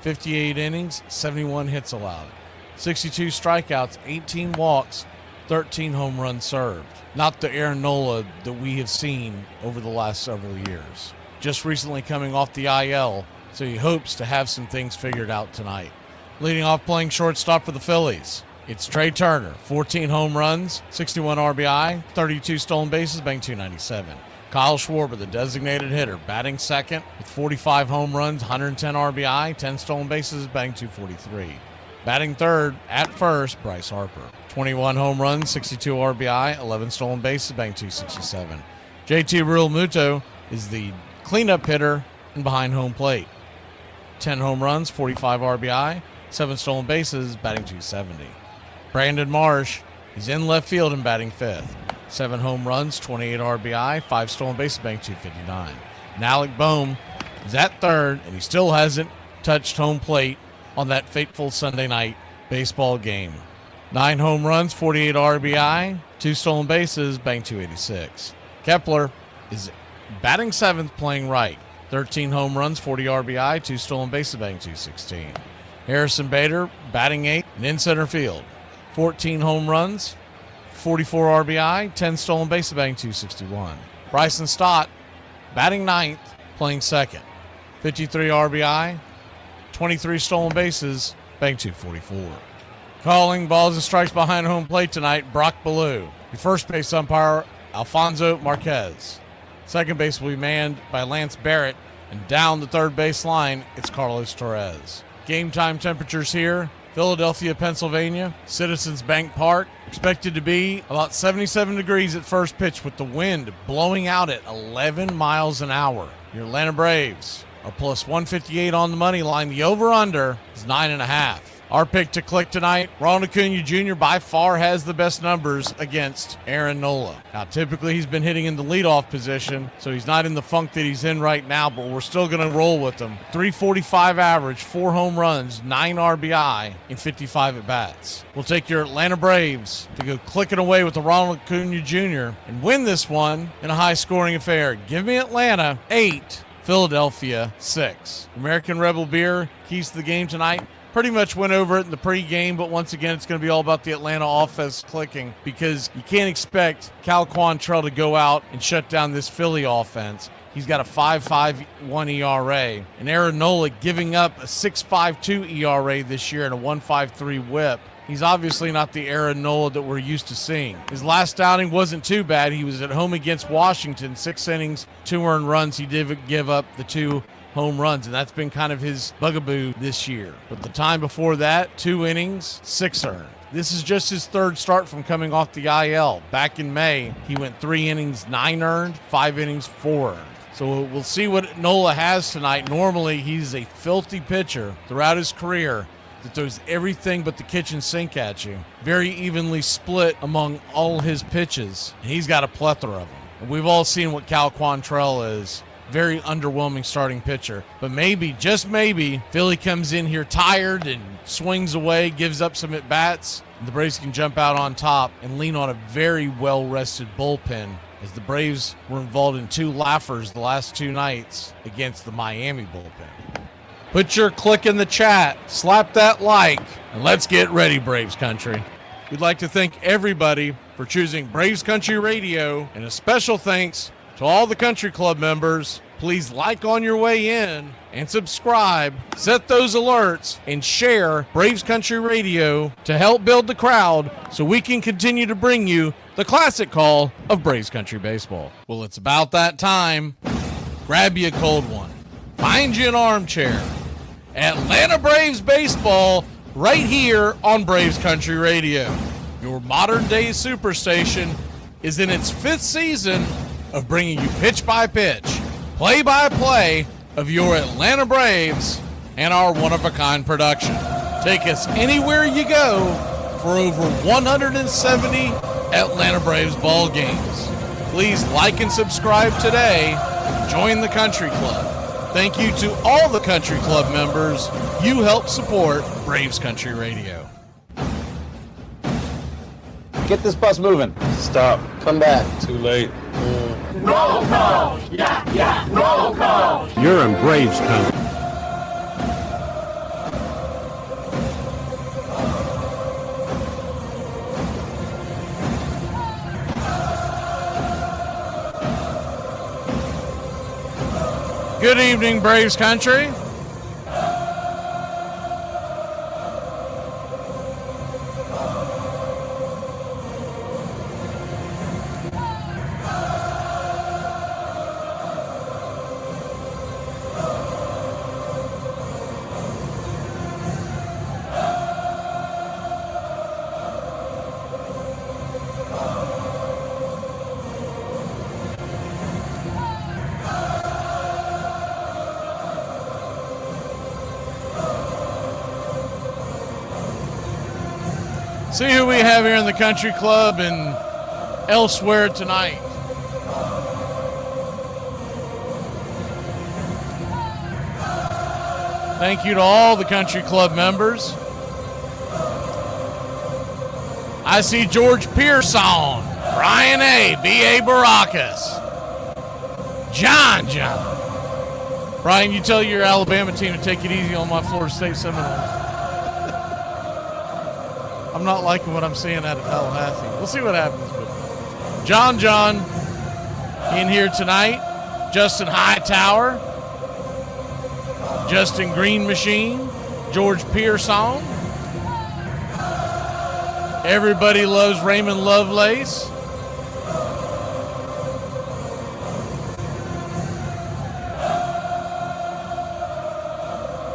58 innings, 71 hits allowed, 62 strikeouts, 18 walks, 13 home runs served. Not the Aaron Nola that we have seen over the last several years. Just recently coming off the IL, so he hopes to have some things figured out tonight. Leading off playing shortstop for the Phillies, it's Trey Turner, 14 home runs, 61 RBI, 32 stolen bases, batting .297. Kyle Schwarber, the designated hitter, batting second with 45 home runs, 110 RBI, 10 stolen bases, batting .243. Batting third at first, Bryce Harper. 21 home runs, 62 RBI, 11 stolen bases, batting .267. JT Realmuto is the cleanup hitter and behind home plate. 10 home runs, 45 RBI, 7 stolen bases, batting .270. Brandon Marsh is in left field and batting fifth. 7 home runs, 28 RBI, 5 stolen bases, batting .259. And Alec Boehm is at third, and he still hasn't touched home plate on that fateful Sunday night baseball game. 9 home runs, 48 RBI, 2 stolen bases, batting .286. Kepler is batting seventh, playing right. 13 home runs, 40 RBI, 2 stolen bases, batting .216. Harrison Bader batting eighth and in center field. 14 home runs, 44 RBI, 10 stolen bases, batting .261. Bryson Stott, batting ninth, playing second. 53 RBI, 23 stolen bases, batting .244. Calling balls and strikes behind home plate tonight, Brock Ballou. The first base umpire, Alfonso Marquez. Second base will be manned by Lance Barrett, and down the third base line, it's Carlos Torres. Game time temperatures here, Philadelphia, Pennsylvania, Citizens Bank Park, expected to be about 77 degrees at first pitch with the wind blowing out at 11 miles an hour. Your Atlanta Braves are plus 158 on the money line. The over-under is 9.5. Our pick to click tonight, Ronald Acuna Jr. by far has the best numbers against Aaron Nola. Now, typically he's been hitting in the leadoff position, so he's not in the funk that he's in right now, but we're still going to roll with him. 345 average, 4 home runs, 9 RBI, and 55 at-bats. We'll take your Atlanta Braves to go clicking away with the Ronald Acuna Jr. and win this one in a high-scoring affair. Give me Atlanta 8, Philadelphia 6. American Rebel Beer keys to the game tonight. Pretty much went over it in the pregame, but once again, it's going to be all about the Atlanta offense clicking because you can't expect Cal Quantrell to go out and shut down this Philly offense. He's got a 5.51 ERA, and Aaron Nola giving up a 6.52 ERA this year and a 1.53 WHIP. He's obviously not the Aaron Nola that we're used to seeing. His last outing wasn't too bad. He was at home against Washington, 6 innings, 2 earned runs. He did give up the 2 home runs, and that's been kind of his bugaboo this year. But the time before that, 2 innings, 6 earned. This is just his third start from coming off the IL. Back in May, he went 3 innings, 9 earned, 5 innings, 4 earned. So we'll see what Nola has tonight. Normally, he's a filthy pitcher throughout his career that throws everything but the kitchen sink at you. Very evenly split among all his pitches, and he's got a plethora of them. And we've all seen what Cal Quantrell is. Very underwhelming starting pitcher. But maybe, just maybe, Philly comes in here tired and swings away, gives up some at-bats, and the Braves can jump out on top and lean on a very well-rested bullpen, as the Braves were involved in 2 laughers the last 2 nights against the Miami bullpen. Put your click in the chat, slap that like, and let's get ready, Braves country. We'd like to thank everybody for choosing Braves Country Radio, and a special thanks to all the country club members. Please like on your way in and subscribe, set those alerts, and share Braves Country Radio to help build the crowd so we can continue to bring you the classic call of Braves Country Baseball. Well, it's about that time. Grab you a cold one. Find you an armchair. Atlanta Braves Baseball right here on Braves Country Radio. Your modern-day superstation is in its 5th season of bringing you pitch-by-pitch, play-by-play of your Atlanta Braves and our one-of-a-kind production. Take us anywhere you go for over 170 Atlanta Braves ball games. Please like and subscribe today. Join the Country Club. Thank you to all the Country Club members. You help support Braves Country Radio. Get this bus moving. Stop. Come back. Too late. Roll call! Yeah! Roll call! You're in Braves country. Good evening, Braves country. See who we have here in the Country Club and elsewhere tonight. Thank you to all the Country Club members. I see George Pearson, Brian A., B.A. Baracus, John. Brian, you tell your Alabama team to take it easy on my Florida State Seminoles. I'm not liking what I'm seeing out of Tallahassee. We'll see what happens. But John, in here tonight. Justin Hightower, Justin Green Machine, George Pearson. Everybody loves Raymond Lovelace.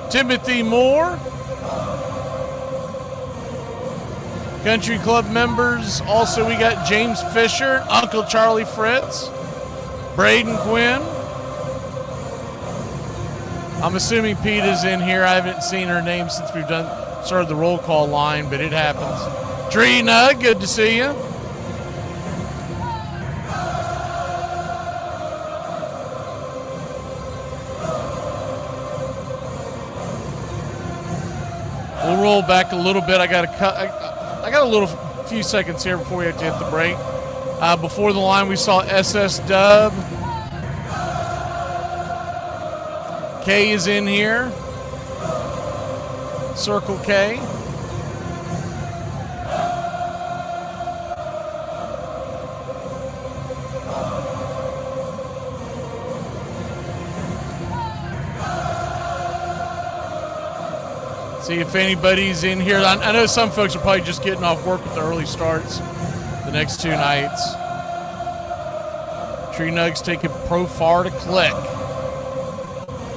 Timothy Moore. Country Club members. Also, we got James Fisher, Uncle Charlie Fritz, Braden Quinn. I'm assuming Pete is in here. I haven't seen her name since we've started the roll call line, but it happens. Tree Nug, good to see you. We'll roll back a little bit. I got a few seconds here before we have to hit the break. Before the line, we saw SS Dub. K is in here. Circle K. See if anybody's in here. I know some folks are probably just getting off work with the early starts the next two nights. Tree Nugs taking pro far to click.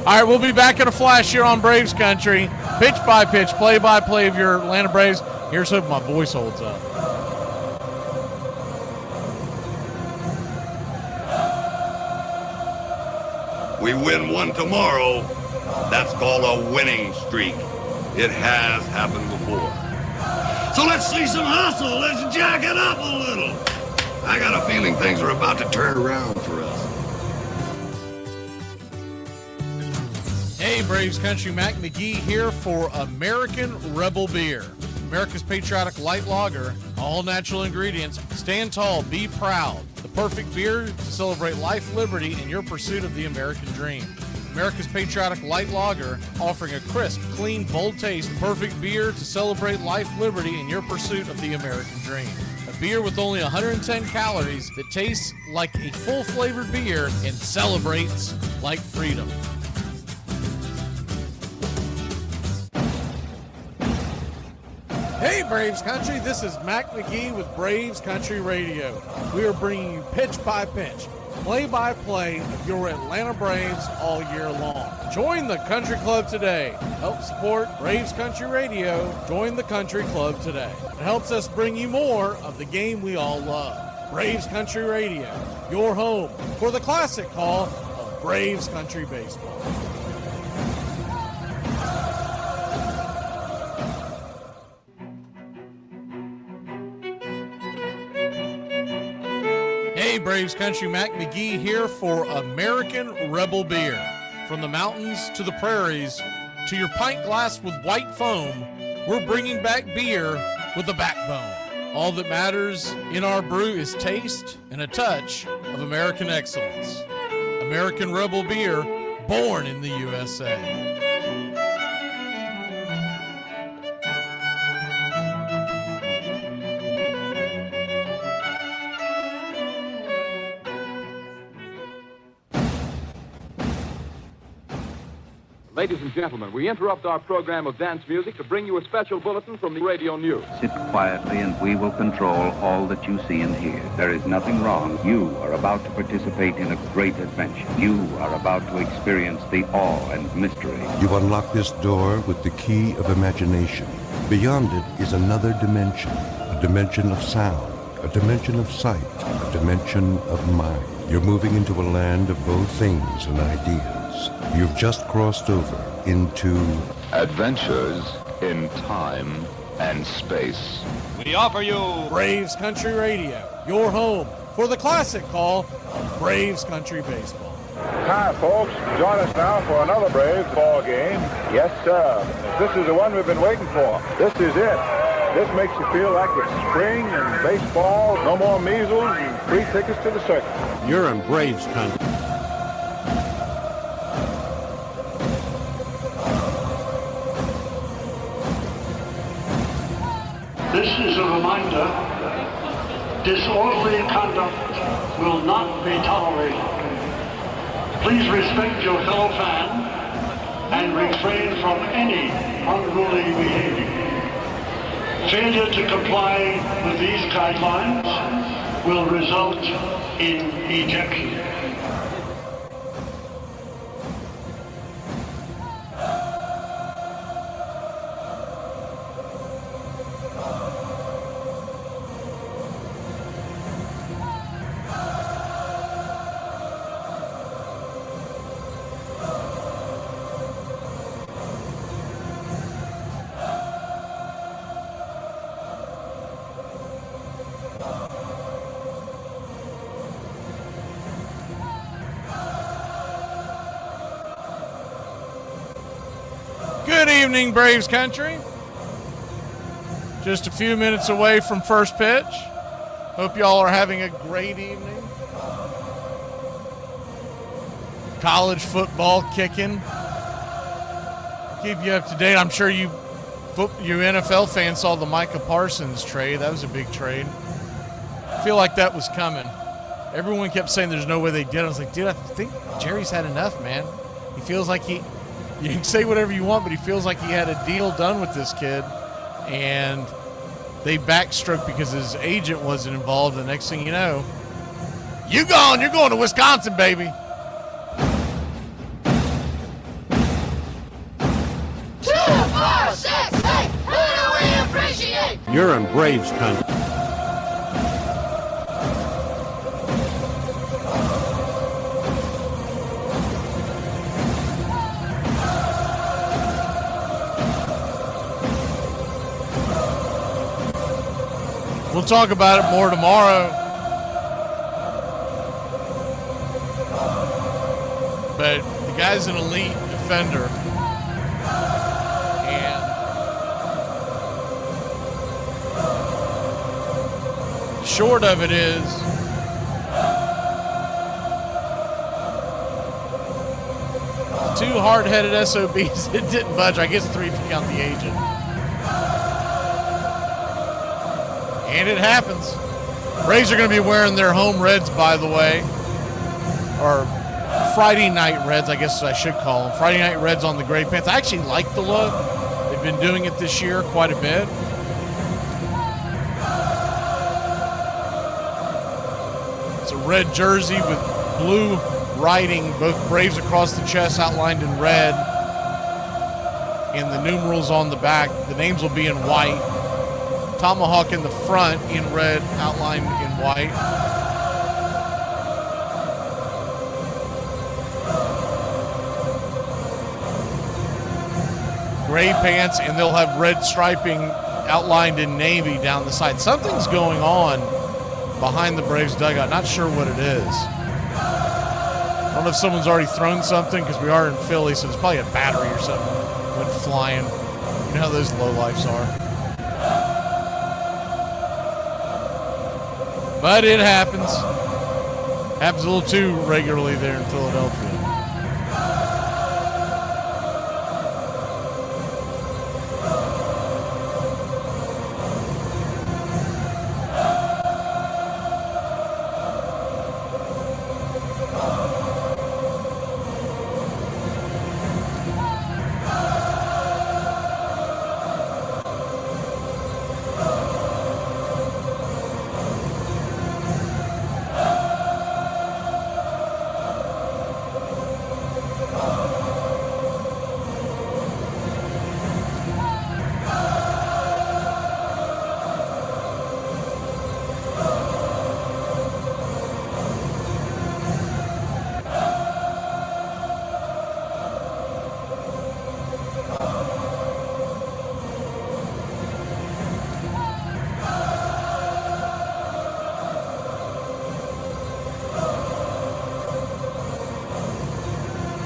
All right, we'll be back in a flash here on Braves Country. Pitch by pitch, play by play of your Atlanta Braves. Here's hoping my voice holds up. We win one tomorrow. That's called a winning streak. It has happened before. So let's see some hustle. Let's jack it up a little. I got a feeling things are about to turn around for us. Hey, Braves Country, Mac McGee here for American Rebel Beer. America's patriotic light lager, all natural ingredients. Stand tall, be proud. The perfect beer to celebrate life, liberty, and your pursuit of the American dream. America's patriotic light lager, offering a crisp, clean, bold taste. Perfect beer to celebrate life, liberty, and your pursuit of the American dream. A beer with only 110 calories that tastes like a full-flavored beer and celebrates like freedom. Hey, Braves Country, this is Mac McGee with Braves Country Radio. We are bringing you pitch by pitch, play-by-play of your Atlanta Braves all year long. Join the Country Club today. Help support Braves Country Radio. Join the Country Club today. It helps us bring you more of the game we all love. Braves Country Radio, your home for the classic call of Braves Country Baseball. Hey, Braves Country, Mac McGee here for American Rebel Beer. From the mountains to the prairies to your pint glass with white foam, we're bringing back beer with a backbone. All that matters in our brew is taste and a touch of American excellence. American Rebel Beer, born in the USA. Ladies and gentlemen, we interrupt our program of dance music to bring you a special bulletin from the radio news. Sit quietly and we will control all that you see and hear. There is nothing wrong. You are about to participate in a great adventure. You are about to experience the awe and mystery. You unlock this door with the key of imagination. Beyond it is another dimension, a dimension of sound, a dimension of sight, a dimension of mind. You're moving into a land of both things and ideas. You've just crossed over into Adventures in Time and Space. We offer you Braves Country Radio, your home for the classic call of Braves Country Baseball. Hi, folks. Join us now for another Braves ball game. Yes, sir. This is the one we've been waiting for. This is it. This makes you feel like it's spring and baseball. No more measles and free tickets to the circus. You're in Braves Country. This is a reminder Disorderly conduct will not be tolerated. Please respect your fellow fan and refrain from any unruly behavior. Failure to comply with these guidelines will result in ejection. Good evening, Braves country. Just a few minutes away from first pitch. Hope y'all are having a great evening. College football kicking. Keep you up to date. I'm sure you NFL fans saw the Micah Parsons trade. That was a big trade. I feel like that was coming. Everyone kept saying there's no way they did. I was like, dude, I think Jerry's had enough, man. He feels like you can say whatever you want, but he feels like he had a deal done with this kid, and they backstroked because his agent wasn't involved. The next thing you know, you're going to Wisconsin, baby. 2, 4, 6, 8, who do we appreciate? You're in Braves country. We'll talk about it more tomorrow. But the guy's an elite defender. And short of it is, two hard-headed SOBs that didn't budge. I guess 3 if you count the agent. And it happens. Braves are going to be wearing their home reds, by the way. Or Friday night reds, I guess I should call them. Friday night reds on the gray pants. I actually like the look. They've been doing it this year quite a bit. It's a red jersey with blue writing, both Braves across the chest outlined in red. And the numerals on the back. The names will be in white. Tomahawk in the front in red, outlined in white. Gray pants, and they'll have red striping outlined in navy down the side. Something's going on behind the Braves dugout. Not sure what it is. I don't know if someone's already thrown something because we are in Philly, so it's probably a battery or something went flying. You know how those lowlifes are. But it happens. Happens a little too regularly there in Philadelphia.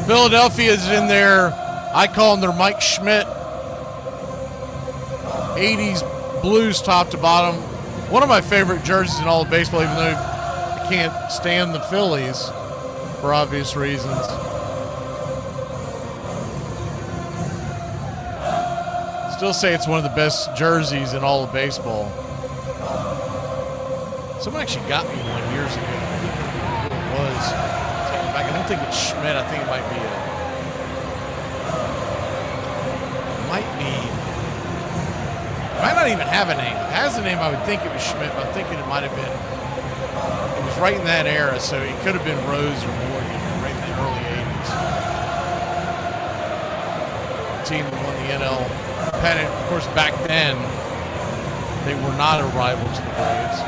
Philadelphia is in there. I call them their Mike Schmidt 80s blues top to bottom. One of my favorite jerseys in all of baseball, even though I can't stand the Phillies for obvious reasons. Still say it's one of the best jerseys in all of baseball. Someone actually got me one years ago. Who it was? Taking it back. I don't think it's Schmidt. I think it might be it might not even have a name. If it has a name, I would think it was Schmidt, but I'm thinking it might have been, it was right in that era, so it could have been Rose or Morgan, right in the early 80s. The team that won the NL pennant. Of course, back then, they were not a rival to the Braves.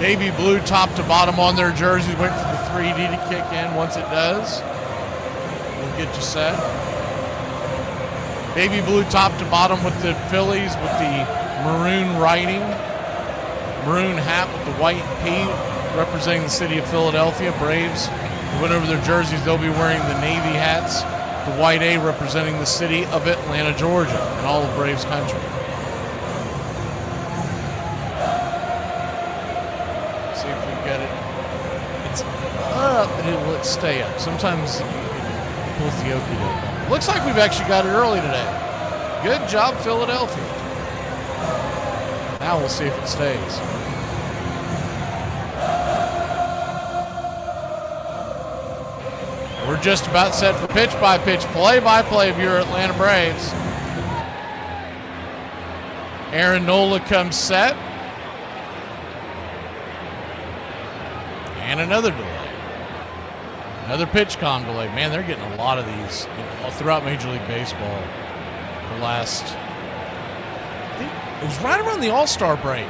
Navy blue top to bottom on their jerseys. Wait for the 3D to kick in. Once it does, we'll get you set. Baby blue top to bottom with the Phillies with the maroon writing. Maroon hat with the white P representing the city of Philadelphia. Braves, went over their jerseys. They'll be wearing the Navy hats. The white A representing the city of Atlanta, Georgia, and all of Braves country. See if we get it. It's up, and it will stay up. Sometimes it pulls the okie doke. Looks like we've actually got it early today. Good job, Philadelphia. Now we'll see if it stays. We're just about set for pitch-by-pitch, play-by-play of your Atlanta Braves. Aaron Nola comes set. And another delay. Another pitch comm delay. Man, they're getting a lot of these throughout Major League Baseball. The last, I think it was right around the All-Star break.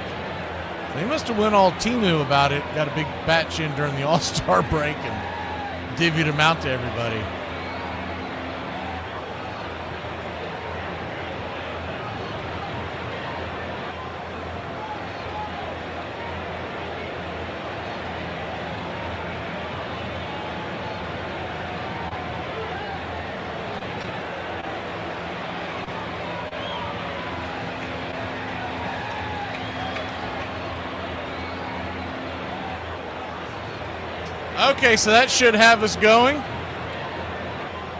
They must have went all Timu about it. Got a big batch in during the All-Star break and divvied them out to everybody. Okay, so that should have us going.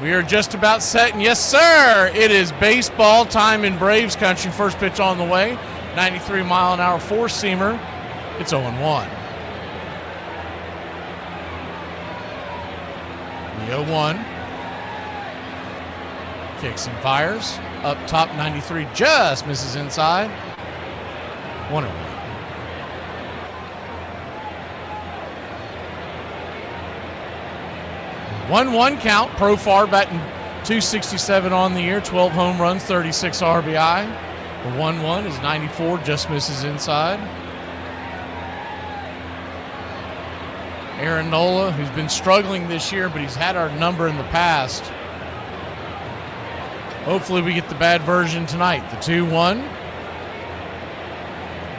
We are just about set, and yes, sir, it is baseball time in Braves country. First pitch on the way, 93-mile-an-hour four-seamer. It's 0-1. The 0-1. Kicks and fires. Up top, 93, just misses inside. 1-1. 1-1 count. Profar batting .267 on the year, 12 home runs, 36 RBI. The 1-1 is 94, just misses inside. Aaron Nola, who's been struggling this year, but he's had our number in the past. Hopefully we get the bad version tonight. The 2-1.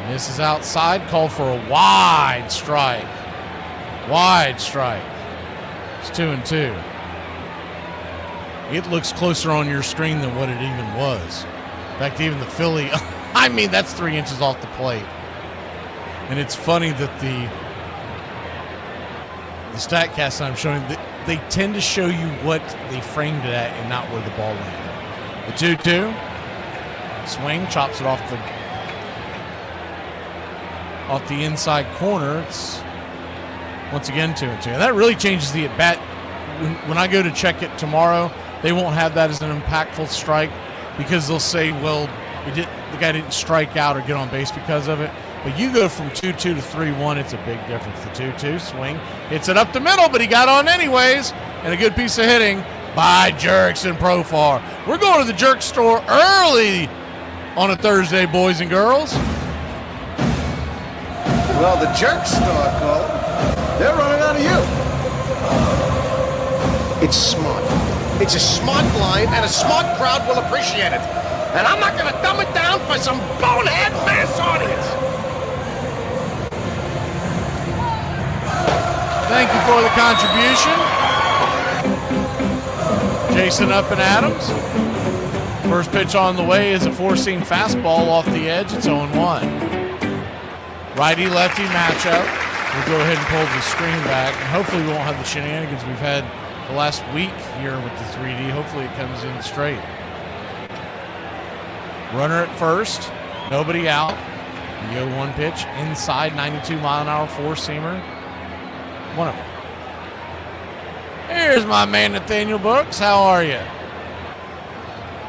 Misses outside, called for a wide strike. Wide strike. It's 2-2. It looks closer on your screen than what it even was. In fact, even the Philly, I mean, that's 3 inches off the plate. And it's funny that the StatCast I'm showing, they tend to show you what they framed it at and not where the ball landed. The 2-2. Swing, chops it off the inside corner. It's once again 2-2. And that really changes the at-bat. When I go to check it tomorrow, they won't have that as an impactful strike because they'll say, well, the guy didn't strike out or get on base because of it. But you go from 2-2 to 3-1, it's a big difference. The 2-2 swing, hits it up the middle, but he got on anyways. And a good piece of hitting by Jurickson Profar. We're going to the Jerk store early on a Thursday, boys and girls. Well, the Jerk store, Cole. They're running out of you. It's smart. It's a smart line, and a smart crowd will appreciate it. And I'm not going to dumb it down for some bonehead mass audience. Thank you for the contribution. Jason Up and Adams. First pitch on the way is a four-seam fastball off the edge. It's 0-1. Righty-lefty matchup. We'll go ahead and pull the screen back. And hopefully we won't have the shenanigans we've had the last week here with the 3D. Hopefully it comes in straight. Runner at first. Nobody out. The 0-1 pitch inside, 92-mile-an-hour four-seamer. One of them. Here's my man Nathaniel Brooks. How are you?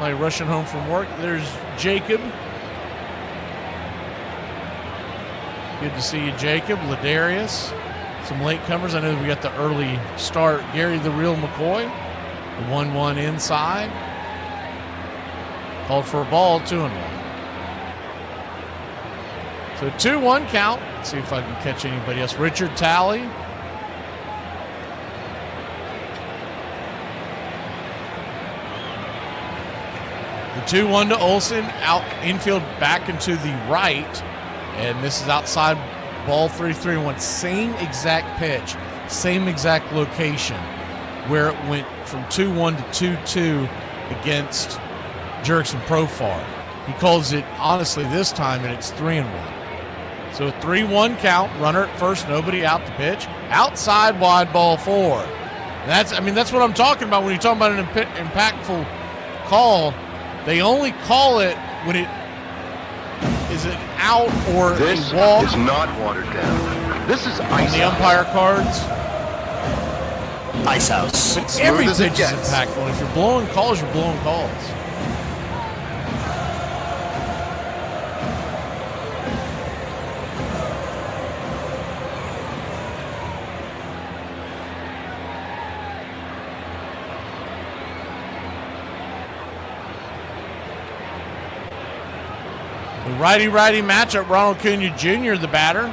Like rushing home from work. There's Jacob. Good to see you, Jacob. Ladarius. Some latecomers. I know we got the early start. Gary the Real McCoy. The 1-1 inside. Called for a ball, 2-1. So 2-1 count. Let's see if I can catch anybody else. Richard Talley. The 2-1 to Olsen. Out infield back into the right. And this is outside, ball 3-3-1. Same exact pitch. Same exact location. Where it went from 2-1 to 2-2 against Jerickson Profar. He calls it, honestly, this time, and it's 3-1. So a 3-1 count, runner at first, nobody out the pitch. Outside wide, ball 4. That's what I'm talking about when you're talking about an impactful call. They only call it when it is an out or This a walk. is not watered down. This is On ice the out. umpire cards. Ice house. But Smooth every as it pitch is gets. impactful. And if you're blowing calls, you're blowing calls. The righty-righty matchup, Ronald Acuna Jr., the batter.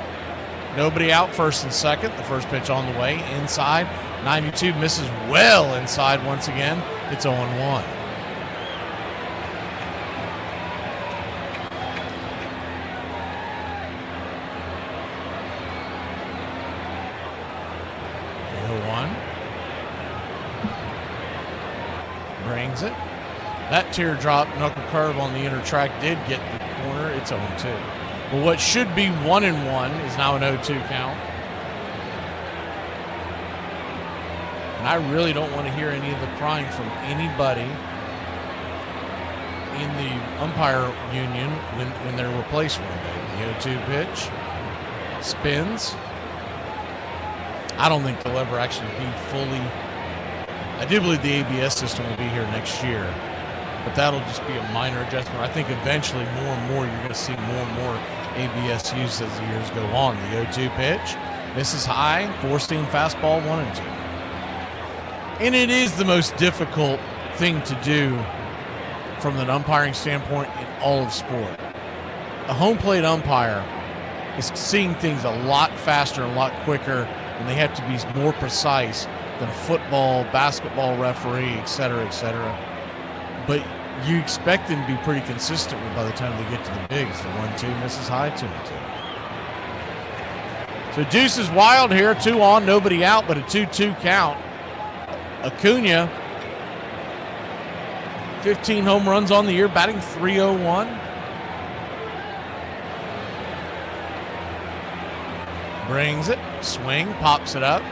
Nobody out, first and second. The first pitch on the way, inside. 92 misses well inside once again. It's 0-1. Brings it. That teardrop knuckle curve on the inner track did get the corner. It's 0-2. But what should be 1-1 is now an 0-2 count. And I really don't want to hear any of the crying from anybody in the umpire union when they're replaced one day. The 0-2 pitch spins. I don't think they'll ever actually be fully. I do believe the ABS system will be here next year, but that'll just be a minor adjustment. I think eventually more and more you're going to see more and more ABS used as the years go on. The 0-2 pitch misses high, 4-seam fastball, 1-2. And it is the most difficult thing to do from an umpiring standpoint in all of sport. A home plate umpire is seeing things a lot faster and a lot quicker, and they have to be more precise than a football, basketball referee, et cetera, et cetera. But you expect them to be pretty consistent by the time they get to the bigs. The 1-2 misses high, 2-2. So Deuce is wild here, 2 on, nobody out, but a 2-2 count. Acuna, 15 home runs on the year, batting .301. Brings it, swing, pops it up.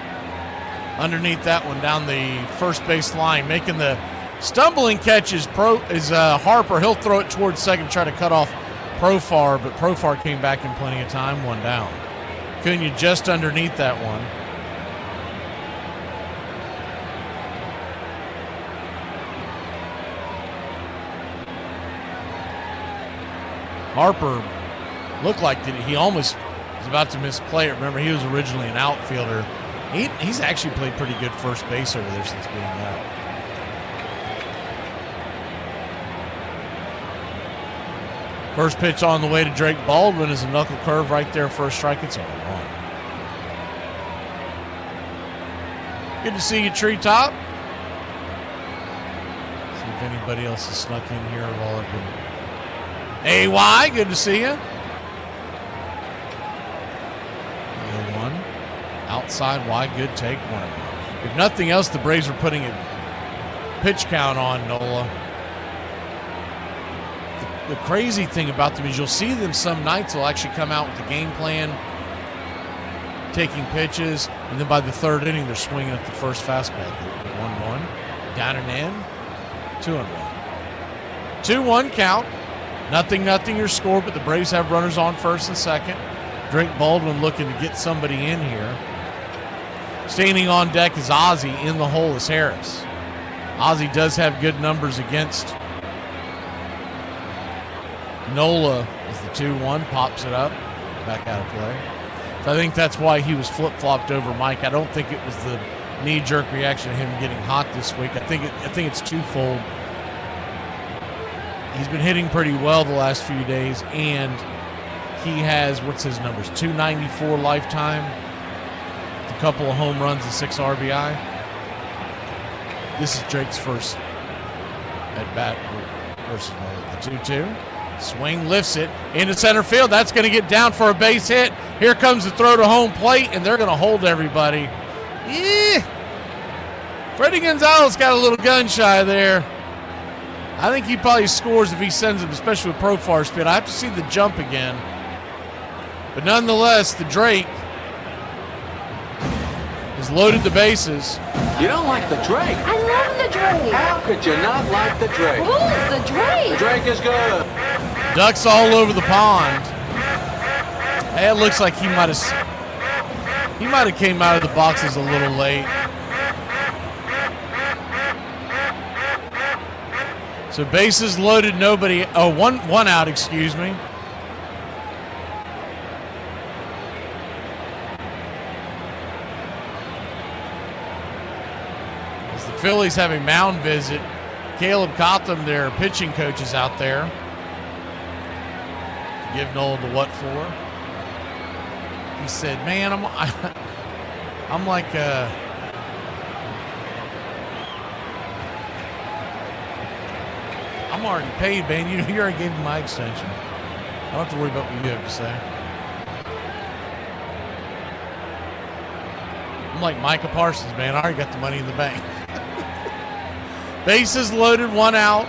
Underneath that one down the first base line, making the stumbling catch is Harper. He'll throw it towards second, try to cut off Profar, but Profar came back in plenty of time, 1 down. Acuna just underneath that one. Harper looked like he almost was about to misplay it. Remember, he was originally an outfielder. He's actually played pretty good first base over there since being out. First pitch on the way to Drake Baldwin is a knuckle curve right there, first strike. It's 0-1. Good to see you, Treetop. See if anybody else has snuck in here while I've been. AY, good to see you. 0-1. Outside wide, good take, 1. If nothing else, the Braves are putting a pitch count on Nola. The crazy thing about them is you'll see them some nights will actually come out with the game plan, taking pitches, and then by the third inning, they're swinging at the first fastball. 1-1, down and in, 2-1. 2-1 count. 0-0 your score, but the Braves have runners on first and second. Drake Baldwin looking to get somebody in here. Standing on deck is Ozzie. In the hole is Harris. Ozzie does have good numbers against Nola as the 2-1, pops it up, back out of play. So I think that's why he was flip-flopped over Mike. I don't think it was the knee-jerk reaction of him getting hot this week. I think it's twofold. He's been hitting pretty well the last few days, and he has, what's his numbers, 294 lifetime, a couple of home runs and 6 RBI. This is Drake's first at-bat versus the 2-2. Swing, lifts it into center field. That's going to get down for a base hit. Here comes the throw to home plate, and they're going to hold everybody. Freddie Gonzalez got a little gun shy there. I think he probably scores if he sends him, especially with Profar speed. I have to see the jump again. But nonetheless, the Drake has loaded the bases. You don't like the Drake? I love the Drake. How could you not like the Drake? Who's the Drake? The Drake is good. Ducks all over the pond. Hey, it looks like he might have came out of the boxes a little late. So bases loaded, nobody. Oh, one out, excuse me. As the Phillies have a mound visit, Caleb Cotham, their pitching coach, is out there to give Nola the what for. He said, "Man, I'm like." I'm already paid, man. You already gave me my extension. I don't have to worry about what you have to say. I'm like Micah Parsons, man. I already got the money in the bank. Bases loaded, 1 out.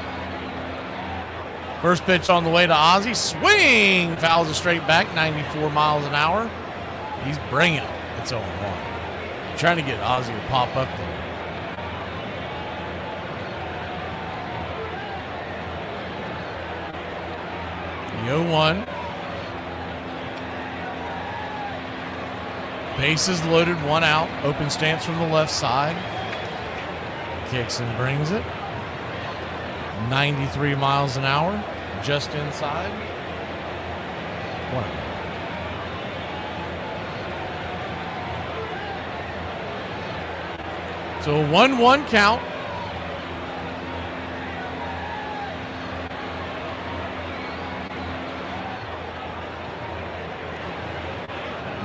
First pitch on the way to Ozzie. Swing! Fouls it straight back, 94 miles an hour. He's bringing it. It's 0-1. Trying to get Ozzie to pop up there. The 0-1. Bases loaded, 1 out. Open stance from the left side. Kicks and brings it. 93 miles an hour. Just inside. 1 out. So a 1-1 count.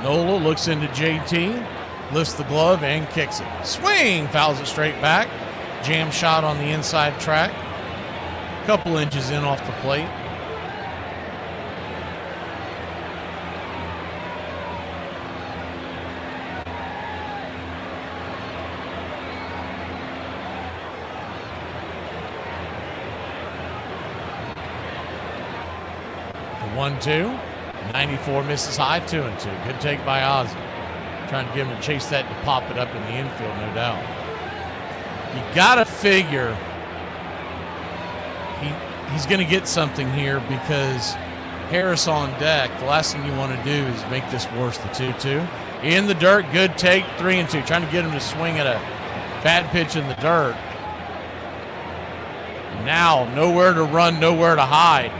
Nola looks into JT, lifts the glove and kicks it. Swing, fouls it straight back. Jam shot on the inside track. Couple inches in off the plate. The 1-2. 94 misses high, 2-2. Good take by Ozzie. Trying to get him to chase that to pop it up in the infield, no doubt. You got to figure he's going to get something here because Harris on deck. The last thing you want to do is make this worse, the 2-2. In the dirt, good take, 3-2. Trying to get him to swing at a bad pitch in the dirt. Now, nowhere to run, nowhere to hide.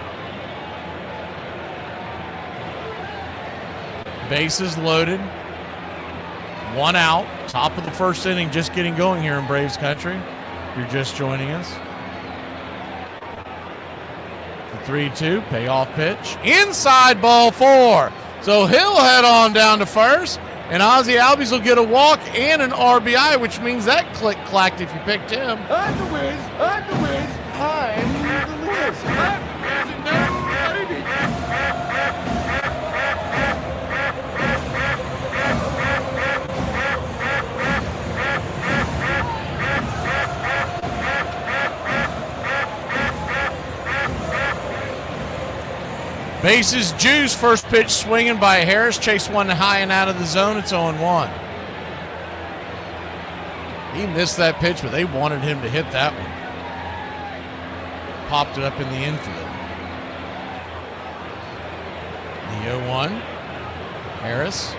Bases loaded. 1 out. Top of the first inning, just getting going here in Braves country. If you're just joining us. The 3-2, payoff pitch. Inside, ball 4. So he'll head on down to first. And Ozzie Albies will get a walk and an RBI, which means that click-clacked if you picked him. I'm the Wiz. I'm the Wiz. I'm the Wiz. I'm the baby. Bases juice. First pitch swinging by Harris. Chase one high and out of the zone. It's 0-1. He missed that pitch, but they wanted him to hit that one. Popped it up in the infield. The 0-1. Harris.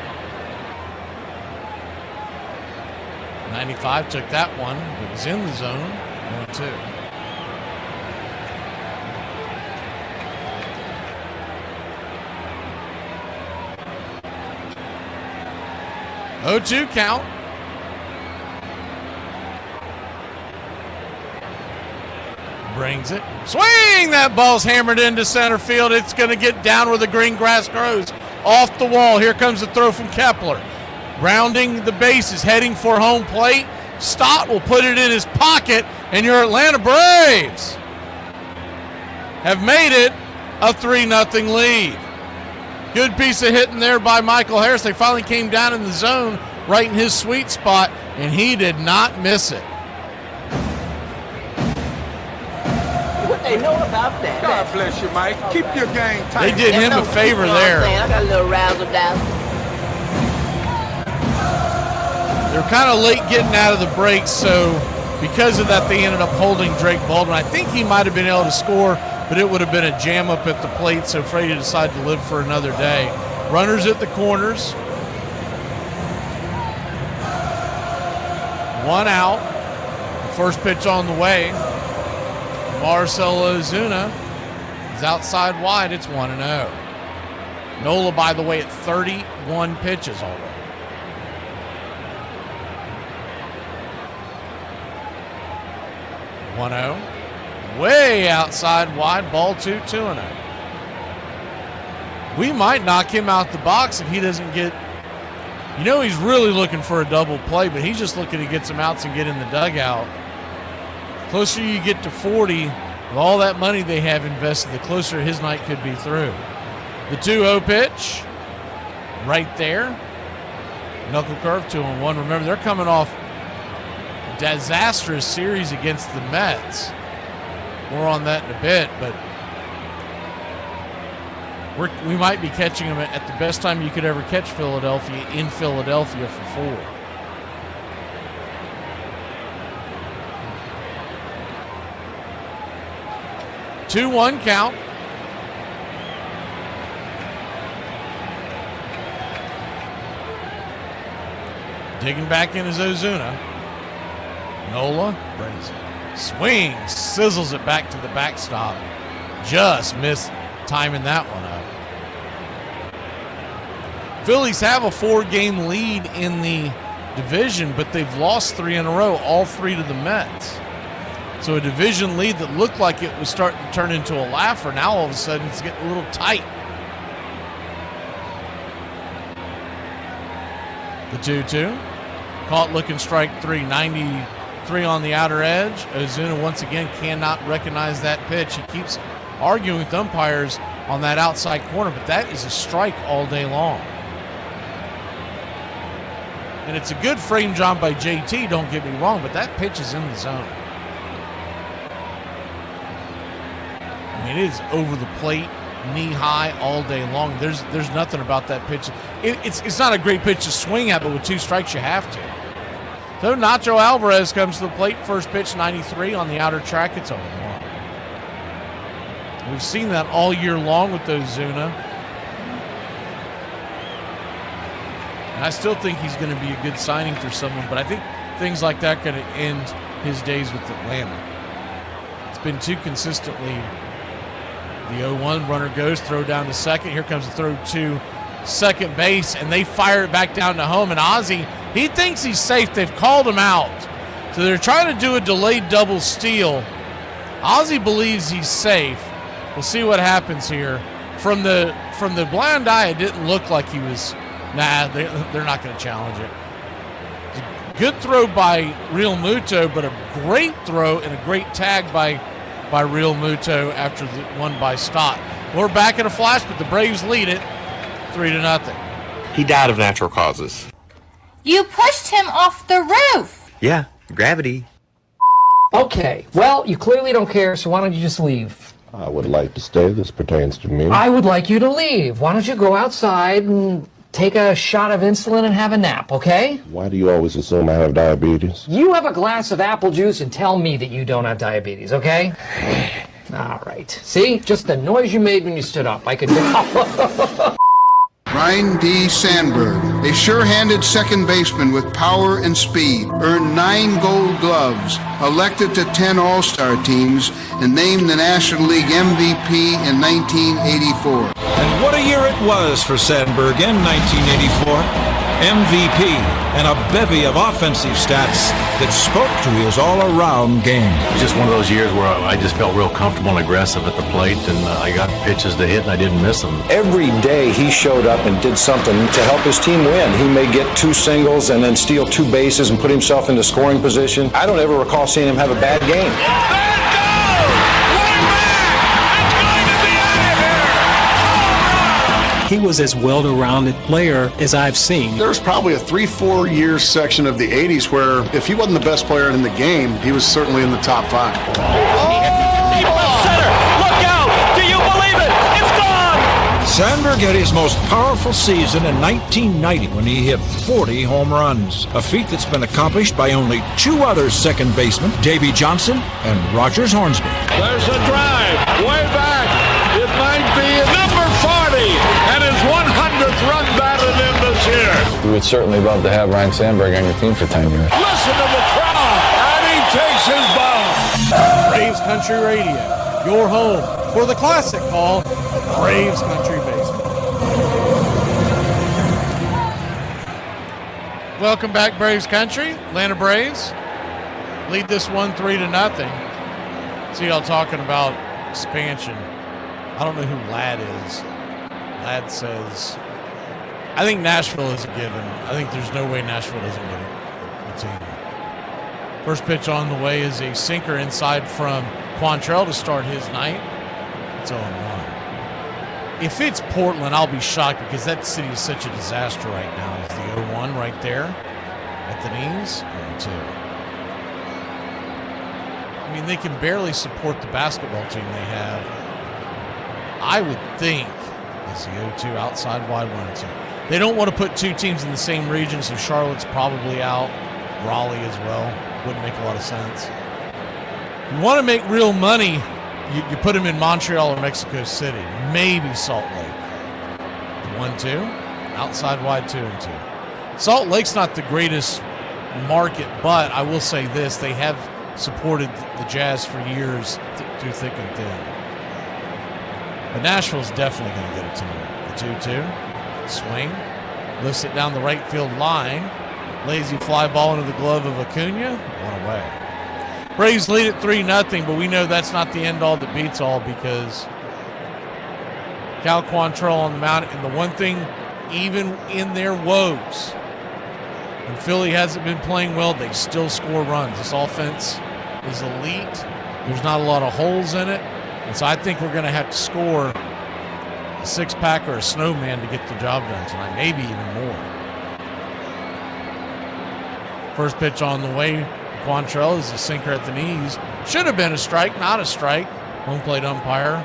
95 took that one. It was in the zone. 1-2. Oh, 2 count. Brings it. Swing! That ball's hammered into center field. It's going to get down where the green grass grows. Off the wall. Here comes the throw from Kepler. Rounding the bases, heading for home plate. Stott will put it in his pocket, and your Atlanta Braves have made it a 3-0 lead. Good piece of hitting there by Michael Harris. They finally came down in the zone, right in his sweet spot, and he did not miss it. What they know about that? God bless you, Mike. Keep your game tight. They did him a favor there. I got a little razzle-dazzle. They were kind of late getting out of the break, so because of that, they ended up holding Drake Baldwin. I think he might have been able to score, but it would have been a jam up at the plate, so Freddie decided to live for another day. Runners at the corners. 1 out. The first pitch on the way. Marcell Ozuna is outside wide. It's 1-0. Nola, by the way, at 31 pitches already. 1-0. Way outside wide. Ball 2-0. We might knock him out the box if he doesn't get... You know he's really looking for a double play, but he's just looking to get some outs and get in the dugout. Closer you get to 40, with all that money they have invested, the closer his night could be through. The 2-0 pitch. Right there. Knuckle curve, 2-1. Remember, they're coming off a disastrous series against the Mets. More on that in a bit, but we might be catching them at the best time you could ever catch Philadelphia in Philadelphia for 4. Two-one count. Digging back in is Ozuna. Nola brings it. Swing, sizzles it back to the backstop. Just missed timing that one up. Phillies have a 4-game lead in the division, but they've lost 3 in a row, all 3 to the Mets. So a division lead that looked like it was starting to turn into a laugher, now all of a sudden it's getting a little tight. The 2-2. Caught looking strike 3, 93 on the outer edge. Ozuna once again cannot recognize that pitch. He keeps arguing with umpires on that outside corner, but that is a strike all day long. And it's a good frame job by JT, don't get me wrong, but that pitch is in the zone. I mean, it is over the plate, knee high all day long. There's nothing about that pitch. It's not a great pitch to swing at, but with 2 strikes you have to. So Nacho Alvarez comes to the plate. First pitch, 93 on the outer track. It's 0-1. We've seen that all year long with Ozuna. And I still think he's going to be a good signing for someone, but I think things like that are going to end his days with Atlanta. It's been too consistently. The 0-1 runner goes, throw down to second. Here comes the throw to second base, and they fire it back down to home. And Ozzy, he thinks he's safe. They've called him out. So they're trying to do a delayed double steal. Ozzy believes he's safe. We'll see what happens here. From the blind eye, it didn't look like he was. Nah, they're not going to challenge it. Good throw by Real Muto, but a great throw and a great tag by Real Muto after the one by Stott. We're back in a flash, but the Braves lead it 3-0. He died of natural causes. You pushed him off the roof. Yeah, gravity. Okay, well, you clearly don't care, so why don't you just leave? I would like to stay. This pertains to me. I would like you to leave. Why don't you go outside and take a shot of insulin and have a nap, okay? Why do you always assume I have diabetes? You have a glass of apple juice and tell me that you don't have diabetes, okay? All right. See? Just the noise you made when you stood up. I could... Ryan D. Sandberg, a sure-handed second baseman with power and speed, earned 9 Gold Gloves, elected to 10 All-Star teams, and named the National League MVP in 1984. And what a year it was for Sandberg in 1984. MVP and a bevy of offensive stats that spoke to his all-around game. It was just one of those years where I just felt real comfortable and aggressive at the plate, and I got pitches to hit and I didn't miss them. Every day he showed up and did something to help his team win. He may get 2 singles and then steal 2 bases and put himself into scoring position. I don't ever recall seeing him have a bad game. He was as well-rounded player as I've seen. There's probably a 3-4 year section of the 80s where if he wasn't the best player in the game, he was certainly in the top 5. Deep left center. Look out! Do you believe it? It's gone! Sandberg had his most powerful season in 1990 when he hit 40 home runs, a feat that's been accomplished by only 2 other second basemen, Davy Johnson and Rogers Hornsby. There's a drive. Way back. It might be number 40 and his 100th run batted in this year. We would certainly love to have Ryan Sandberg on your team for 10 years. Listen to the crowd, and he takes his bow. Braves Country Radio, your home for the classic call of Braves Country Baseball. Welcome back, Braves Country. Atlanta Braves lead this one 3-0. See y'all talking about expansion. I don't know who Ladd is. Ladd says, I think Nashville is a given. I think there's no way Nashville doesn't get a team. First pitch on the way is a sinker inside from Quantrell to start his night. It's 0-1. If it's Portland, I'll be shocked because that city is such a disaster right now. It's the 0-1 right there at the knees. 0-2. I mean, they can barely support the basketball team they have. I would think it's the 0-2 outside wide 1-2. They don't want to put 2 teams in the same region, so Charlotte's probably out. Raleigh as well. Wouldn't make a lot of sense. You want to make real money, you put them in Montreal or Mexico City. Maybe Salt Lake. 1-2. Outside wide 2-2. Salt Lake's not the greatest market, but I will say this. They have supported the Jazz for years through thick and thin. But Nashville's definitely going to get a team. The 2-2. Swing. Lifts it down the right field line. Lazy fly ball into the glove of Acuna. 1 away. Braves lead at 3-0, but we know that's not the end all that beats all because Cal Quantrell on the mound. And the one thing, even in their woes, when Philly hasn't been playing well, they still score runs. This offense is elite. There's not a lot of holes in it. And so I think we're going to have to score a 6-pack or a snowman to get the job done tonight, maybe even more. First pitch on the way, Quantrell is a sinker at the knees. Should have been a strike, not a strike. Home plate umpire.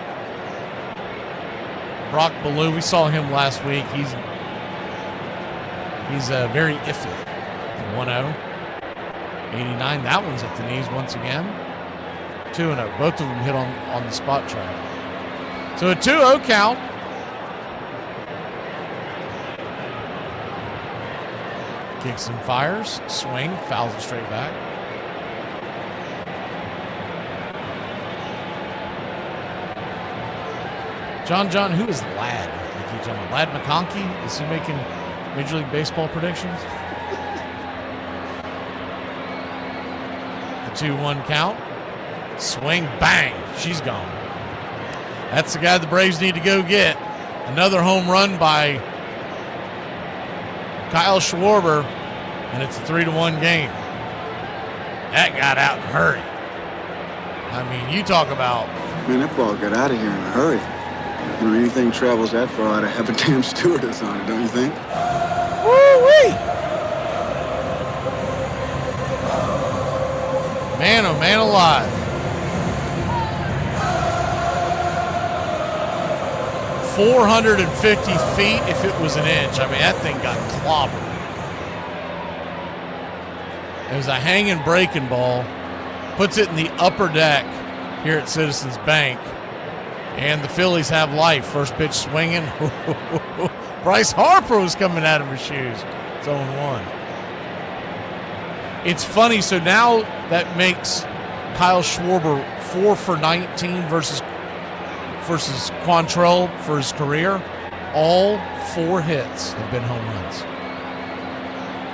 Brock Ballou, we saw him last week. He's very iffy. 1-0. 89, that one's at the knees once again. 2-0. Both of them hit on the spot track. So a 2-0 count. Kicks and fires. Swing. Fouls it straight back. John, who is Ladd? I keep telling him. Ladd McConkey? Is he making Major League Baseball predictions? The 2-1 count. Swing, bang, she's gone. That's the guy the Braves need to go get. Another home run by Kyle Schwarber, and it's a 3-1 game. That got out in a hurry. I mean, you talk about... Man, that ball got out of here in a hurry. You know, anything travels that far, ought to have a damn stewardess on it, don't you think? Woo-wee! Man, oh man alive. 450 feet if it was an inch. I mean, that thing got clobbered. It was a hanging breaking ball. Puts it in the upper deck here at Citizens Bank. And the Phillies have life. First pitch swinging. Bryce Harper was coming out of his shoes. It's 0-1. It's funny. So now that makes Kyle Schwarber 4 for 19 versus Quantrill for his career. All 4 hits have been home runs.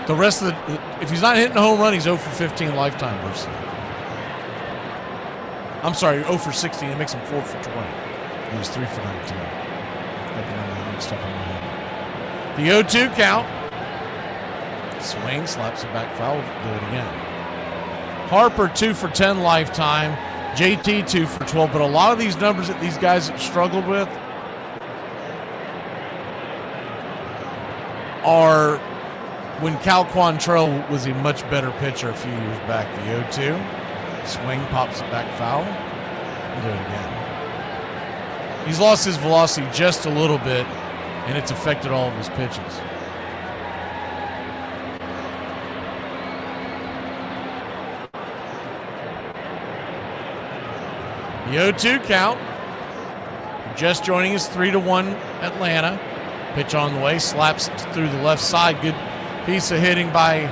The rest of if he's not hitting a home run, he's 0 for 15 lifetime versus. I'm sorry, 0 for 16. It makes him 4 for 20. He was 3 for 19. Got the number mixed up in my head. The 0-2 count. Swing, slaps it back foul. Do it again. Harper 2 for 10 lifetime. JT 2 for 12. But a lot of these numbers that these guys have struggled with are when Cal Quantrill was a much better pitcher a few years back. The 0-2. Swing, pops it back foul. Do it again. He's lost his velocity just a little bit, and it's affected all of his pitches. The 0-2 count. Just joining us, 3-1 Atlanta. Pitch on the way, slaps through the left side. Good piece of hitting by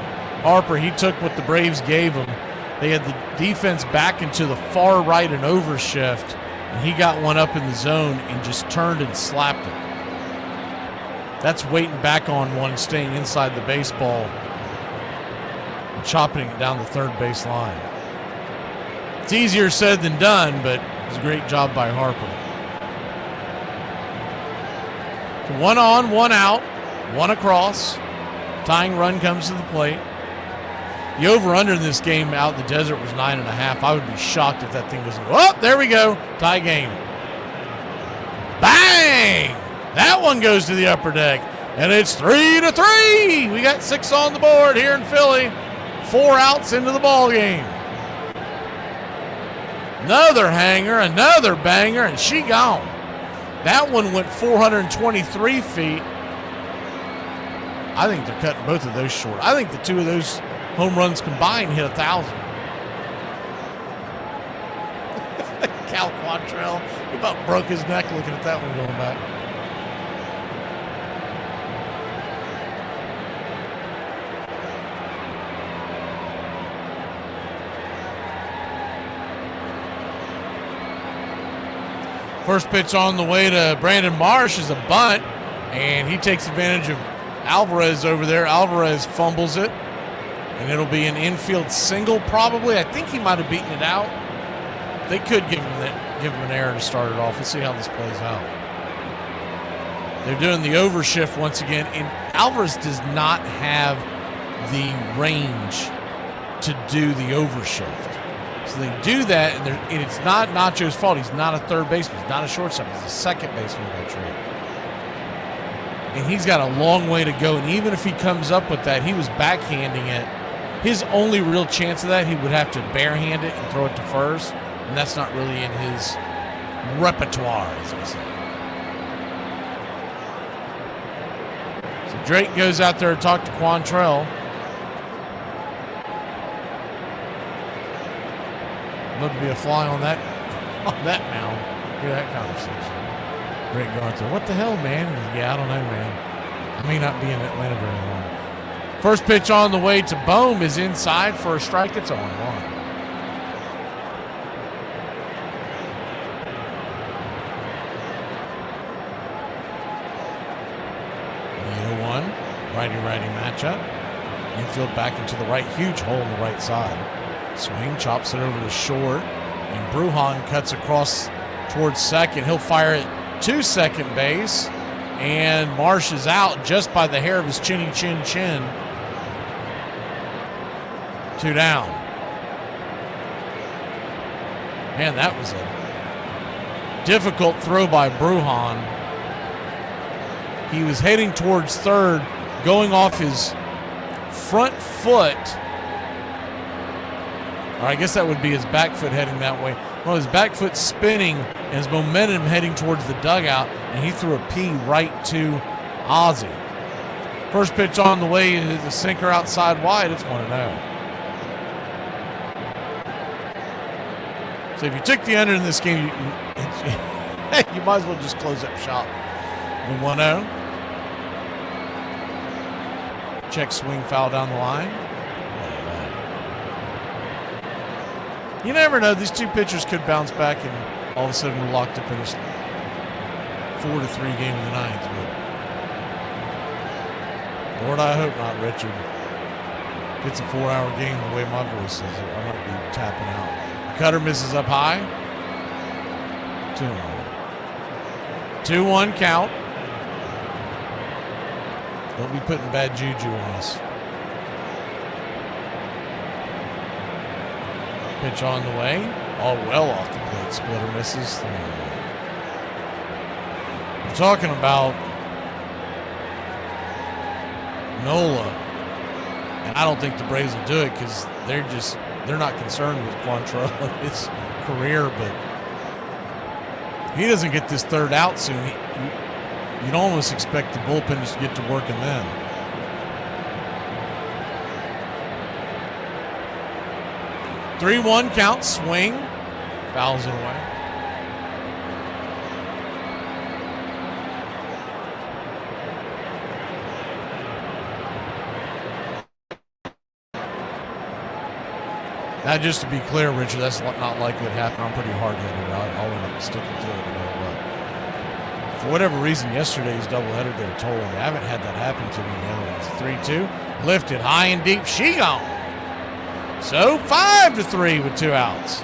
Harper. He took what the Braves gave him. They had the defense back into the far right and overshift, and he got one up in the zone and just turned and slapped it. That's waiting back on one, staying inside the baseball, and chopping it down the third base line. It's easier said than done, but it was a great job by Harper. So 1 on, 1 out, 1 across. Tying run comes to the plate. The over-under in this game out in the desert was 9.5. I would be shocked if that thing doesn't go. Oh, there we go. Tie game. Bang! That one goes to the upper deck. And it's 3-3. We got 6 on the board here in Philly. 4 outs into the ball game. Another hanger, another banger, and she gone. That one went 423 feet. I think they're cutting both of those short. I think the 2 of those home runs combined hit 1,000. Cal Quantrill, he about broke his neck looking at that one going back. First pitch on the way to Brandon Marsh is a bunt, and he takes advantage of Alvarez over there. Alvarez fumbles it, and it'll be an infield single probably. I think he might have beaten it out. They could give him an error to start it off. Let's see how this plays out. They're doing the overshift once again, and Alvarez does not have the range to do the overshift. So they do that, and it's not Nacho's fault. He's not a third baseman. He's not a shortstop. He's a second baseman by trade. And he's got a long way to go. And even if he comes up with that, he was backhanding it. His only real chance of that, he would have to barehand it and throw it to first. And that's not really in his repertoire, as they say. So Drake goes out there to talk to Quantrill. Love to be a fly on that mound. Hear that conversation. Drake going through, what the hell, man? Yeah, I don't know, man. I may not be in Atlanta very long. First pitch on the way to Bohm is inside for a strike. It's 0-1. The 0-1, righty-righty matchup. Infield back into the right, huge hole in the right side. Swing, chops it over to short, and Brujan cuts across towards second. He'll fire it to second base, and Marsh is out just by the hair of his chinny chin chin. 2 down. Man, that was a difficult throw by Brujan. He was heading towards third, going off his front foot. Or I guess that would be his back foot heading that way. Well, his back foot spinning and his momentum heading towards the dugout, and he threw a P right to Ozzie. First pitch on the way is a sinker outside wide. It's 1-0. So if you took the under in this game, you might as well just close up shop. The 1-0. Check swing foul down the line. You never know. These two pitchers could bounce back and all of a sudden we're locked up in this 4-3 game in the ninth. But Lord, I hope not, Richard. If it's a 4-hour game the way my voice says it, I might be tapping out. The cutter misses up high. 2-1 count. Don't be putting bad juju on us. Pitch on the way. All well off the plate. Splitter misses. 3-1. We're talking about Nola. And I don't think the Braves will do it because they're not concerned with Quantrill and his career, but he doesn't get this third out soon. You'd almost expect the bullpen to get to working then. (3-1) count, swing, fouls it away. Now, just to be clear, Richard, that's not likely to happen. I'm pretty hard-headed. I'll end up sticking to it no matter what. For whatever reason, yesterday's doubleheader did a toll on me. I haven't had that happen to me in the other ones. 3-2, lifted high and deep. She gone. So 5-3 with 2 outs.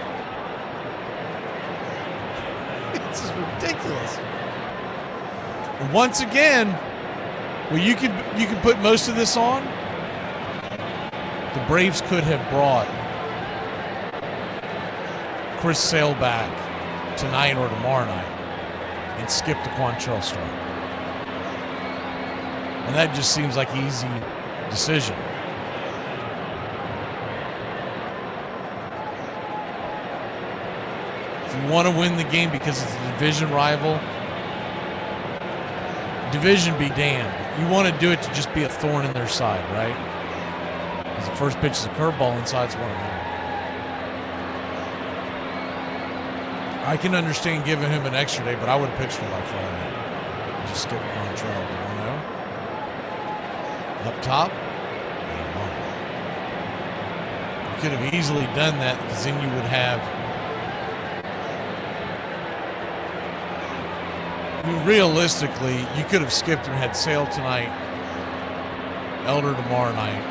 This is ridiculous. And once again, well, you could put most of this on. The Braves could have brought Chris Sale back tonight or tomorrow night and skip the Quantrill start. And that just seems like an easy decision. If you want to win the game because it's a division rival, division be damned. You want to do it to just be a thorn in their side, right? Because the first pitch is a curveball, inside's 1-0. I can understand giving him an extra day, but I would have pitched him by Friday. Just skip Quantrill. 1-0. Up top. You could have easily done that because then you would have. I mean, realistically, you could have skipped and had Sale tonight, Elder tomorrow night.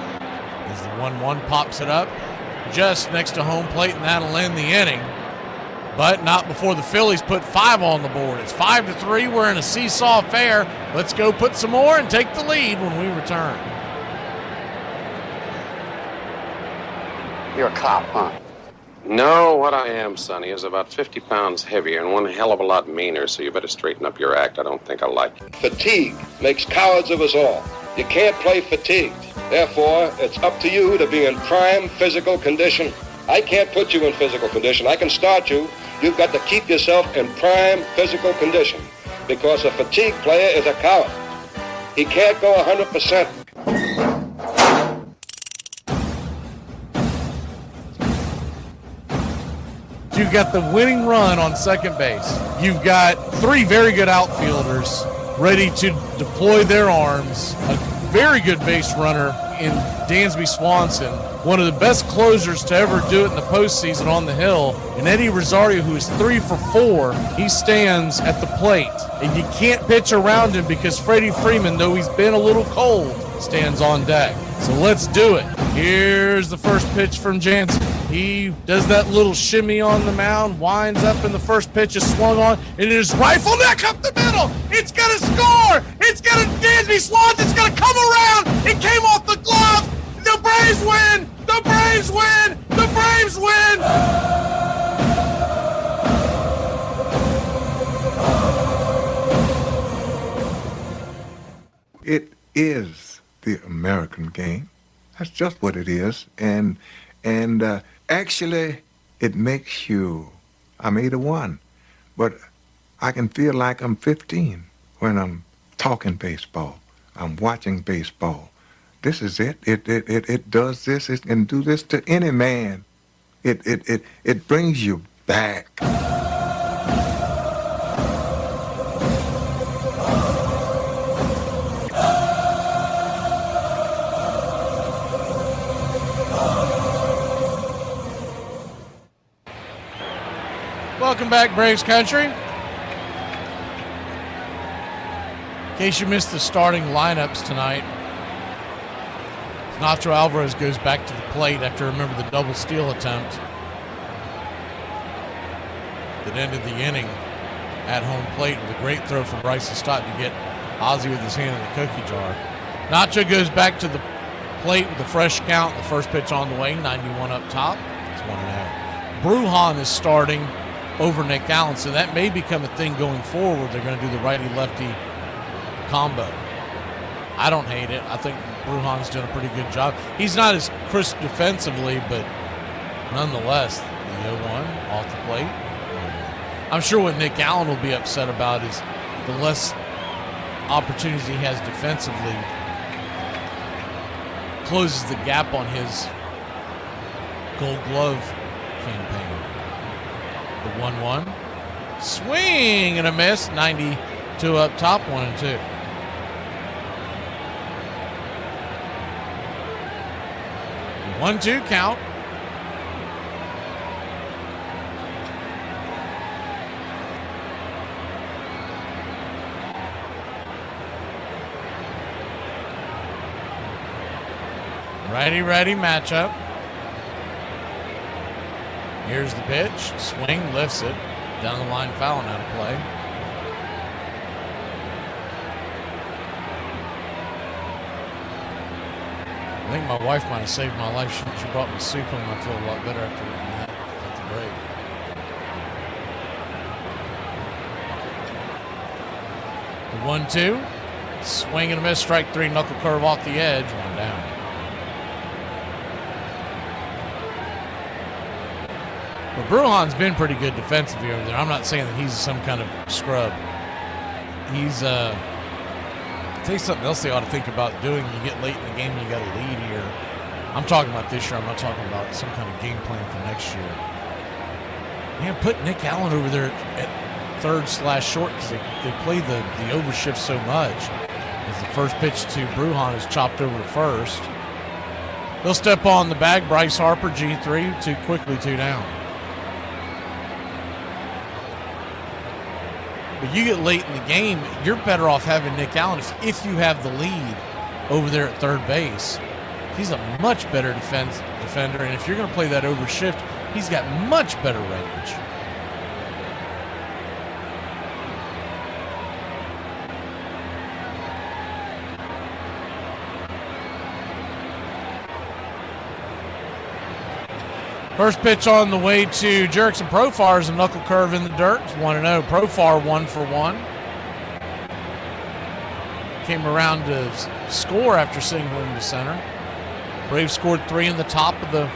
As the 1-1 pops it up just next to home plate, and that'll end the inning. But not before the Phillies put 5 on the board. It's 5-3. We're in a seesaw affair. Let's go put some more and take the lead when we return. You're a cop, huh? No, what I am, Sonny, is about 50 pounds heavier and one hell of a lot meaner, so you better straighten up your act. I don't think I like it. Fatigue makes cowards of us all. You can't play fatigued. Therefore, it's up to you to be in prime physical condition. I can't put you in physical condition. I can start you. You've got to keep yourself in prime physical condition because a fatigued player is a coward. He can't go 100%. You've got the winning run on second base. You've got 3 very good outfielders ready to deploy their arms. A very good base runner in Dansby Swanson, one of the best closers to ever do it in the postseason on the hill, and Eddie Rosario, who is 3 for 4. He stands at the plate, and you can't pitch around him because Freddie Freeman, though he's been a little cold, stands on deck. So let's do it. Here's the first pitch from Jansen. He does that little shimmy on the mound, winds up, and the first pitch is swung on, and it is rifle neck up the middle. It's going to score. It's going to Dansby Swanson's going to come around. It came off the glove. The Braves win. The Braves win. The Braves win. It is the American game. That's just what it is. And actually, it makes you, I'm 81, but I can feel like I'm 15 when I'm talking baseball. I'm watching baseball. This is it. It does this. It can do this to any man. It brings you back. Welcome back, Braves country. In case you missed the starting lineups tonight, Nacho Alvarez goes back to the plate after, remember, the double steal attempt that ended the inning at home plate with a great throw from Bryson Stott to get Ozzie with his hand in the cookie jar. Nacho goes back to the plate with a fresh count. The first pitch on the way, 91 up top. It's 1-0. Brujan is starting over Nick Allen, so that may become a thing going forward. They're going to do the righty-lefty combo. I don't hate it. I think Brujan's doing a pretty good job. He's not as crisp defensively, but nonetheless, the 0-1 off the plate. I'm sure what Nick Allen will be upset about is the less opportunities he has defensively closes the gap on his Gold Glove campaign. The 1-1. Swing and a miss. 92 up top, 1-2. The 1-2 count. Righty-righty matchup. Here's the pitch. Swing, lifts it. Down the line, foul and out of play. I think my wife might have saved my life. She brought me soup home. I feel a lot better after eating that at the break. The 1-2. Swing and a miss. Strike three. Knuckle curve off the edge. One down. But Brujan's been pretty good defensively over there. I'm not saying that he's some kind of scrub. He's, I'll tell you something else they ought to think about doing. You get late in the game and you got a lead here. I'm talking about this year. I'm not talking about some kind of game plan for next year. Man, put Nick Allen over there at third/short because they play the overshift so much. As the first pitch to Brujan is chopped over to first. They'll step on the bag. Bryce Harper, G3, too quickly, 2 down. But you get late in the game, you're better off having Nick Allen if you have the lead over there at third base. He's a much better defender, and if you're going to play that overshift, he's got much better range. First pitch on the way to Jurickson Profar is a knuckle curve in the dirt. It's 1-0. Profar 1 for 1. Came around to score after singling to center. Braves scored 3 in the top of the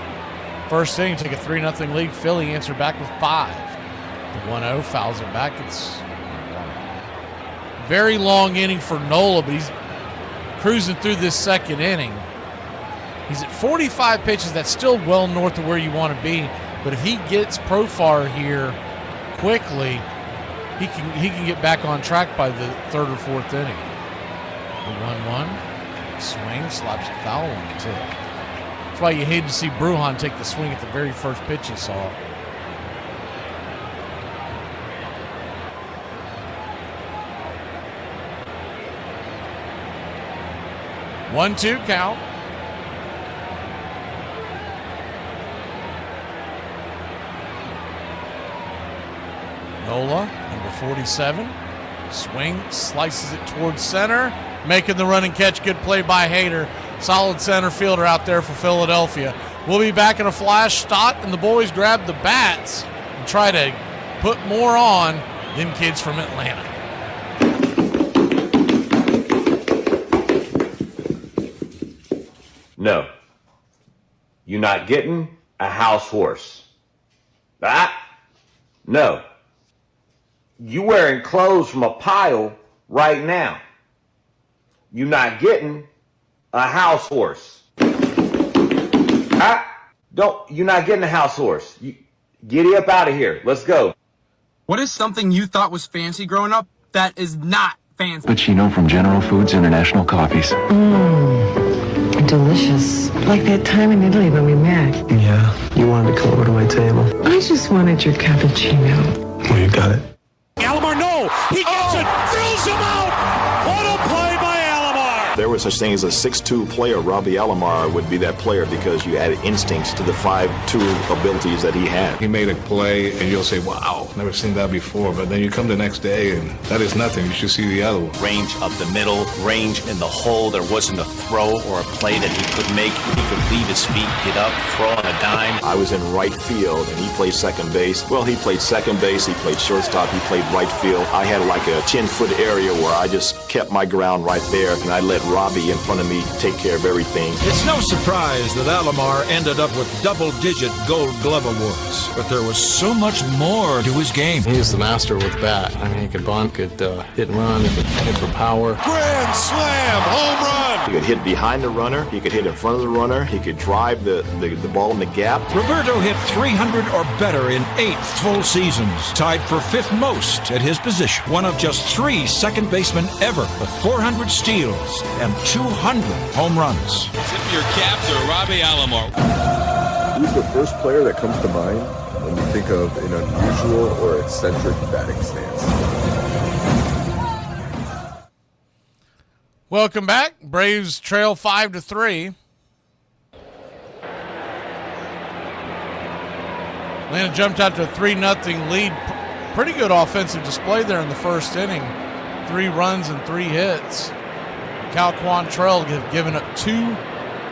first inning. Take a 3-0 lead. Philly answered back with 5. The 1-0 fouls it back. It's very long inning for Nola, but he's cruising through this second inning. He's at 45 pitches. That's still well north of where you want to be. But if he gets Profar here quickly, he can get back on track by the third or fourth inning. The 1-1. Swing, slaps a foul 1-2. That's why you hate to see Brujan take the swing at the very first pitch he saw. One-two count. Nola, number 47. Swing, slices it towards center. Making the run and catch. Good play by Hader. Solid center fielder out there for Philadelphia. We'll be back in a flash. Stott and the boys grab the bats and try to put more on them kids from Atlanta. No. You're not getting a house horse. No. You wearing clothes from a pile right now. You're not getting a house horse. You're not getting a house horse. Giddy up out of here. Let's go. What is something you thought was fancy growing up that is not fancy? Cappuccino from General Foods International Coffees. Delicious. Like that time in Italy when we met. Yeah, you wanted to come over to my table. I just wanted your cappuccino. Well, you got it. Alomar, no! He gets it! Thrills him out! What a play by Alomar! There was such thing as a 6'2 player. Robbie Alomar would be that player because you added instincts to the 5'2 abilities that he had. He made a play, and you'll say, wow, never seen that before. But then you come the next day, and that is nothing. You should see the other one. Range up the middle, range in the hole. There wasn't a throw or a play that he could make. He could leave his feet, get up, throw on a dime. I was in right field, and he played second base. Well, he played second base, he played shortstop, he played right field. I had like a 10-foot area where I just kept my ground right there, and I let Robbie in front of me take care of everything. It's no surprise that Alomar ended up with double-digit Gold Glove awards, but there was so much more to his game. He's the master with bat. I mean, he could bunt, could hit and run, he could hit for power. Grand slam, home run! He could hit behind the runner, he could hit in front of the runner, he could drive the ball in the gap. Roberto hit 300 or better in 8 full seasons, tied for 5th most at his position. One of just 3 second basemen ever with 400 steals and 200 home runs. Tip your cap to Robbie Alomar. Who's the first player that comes to mind when you think of an unusual or eccentric batting stance? Welcome back. Braves trail 5-3. Atlanta jumped out to a 3-0 lead. Pretty good offensive display there in the first inning. 3 runs and 3 hits. Cal Quantrell have given up 2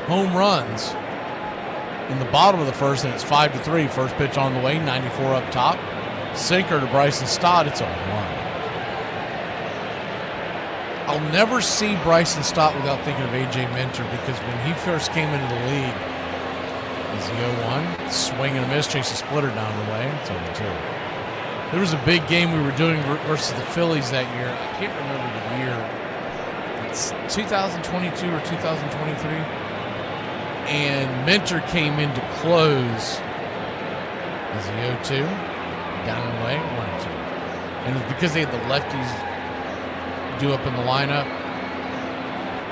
home runs in the bottom of the first, and it's 5-3. First pitch on the way, 94 up top. Sinker to Bryson Stott. It's a run. I'll never see Bryson Stott without thinking of A.J. Minter, because when he first came into the league, is he 0-1? Swing and a miss, chase a splitter down the way. It's 0-2. There was a big game we were doing versus the Phillies that year. I can't remember the year. It's 2022 or 2023. And Minter came in to close. Is he 0-2? Down and away, 1-2. And it was because they had the lefties due up in the lineup.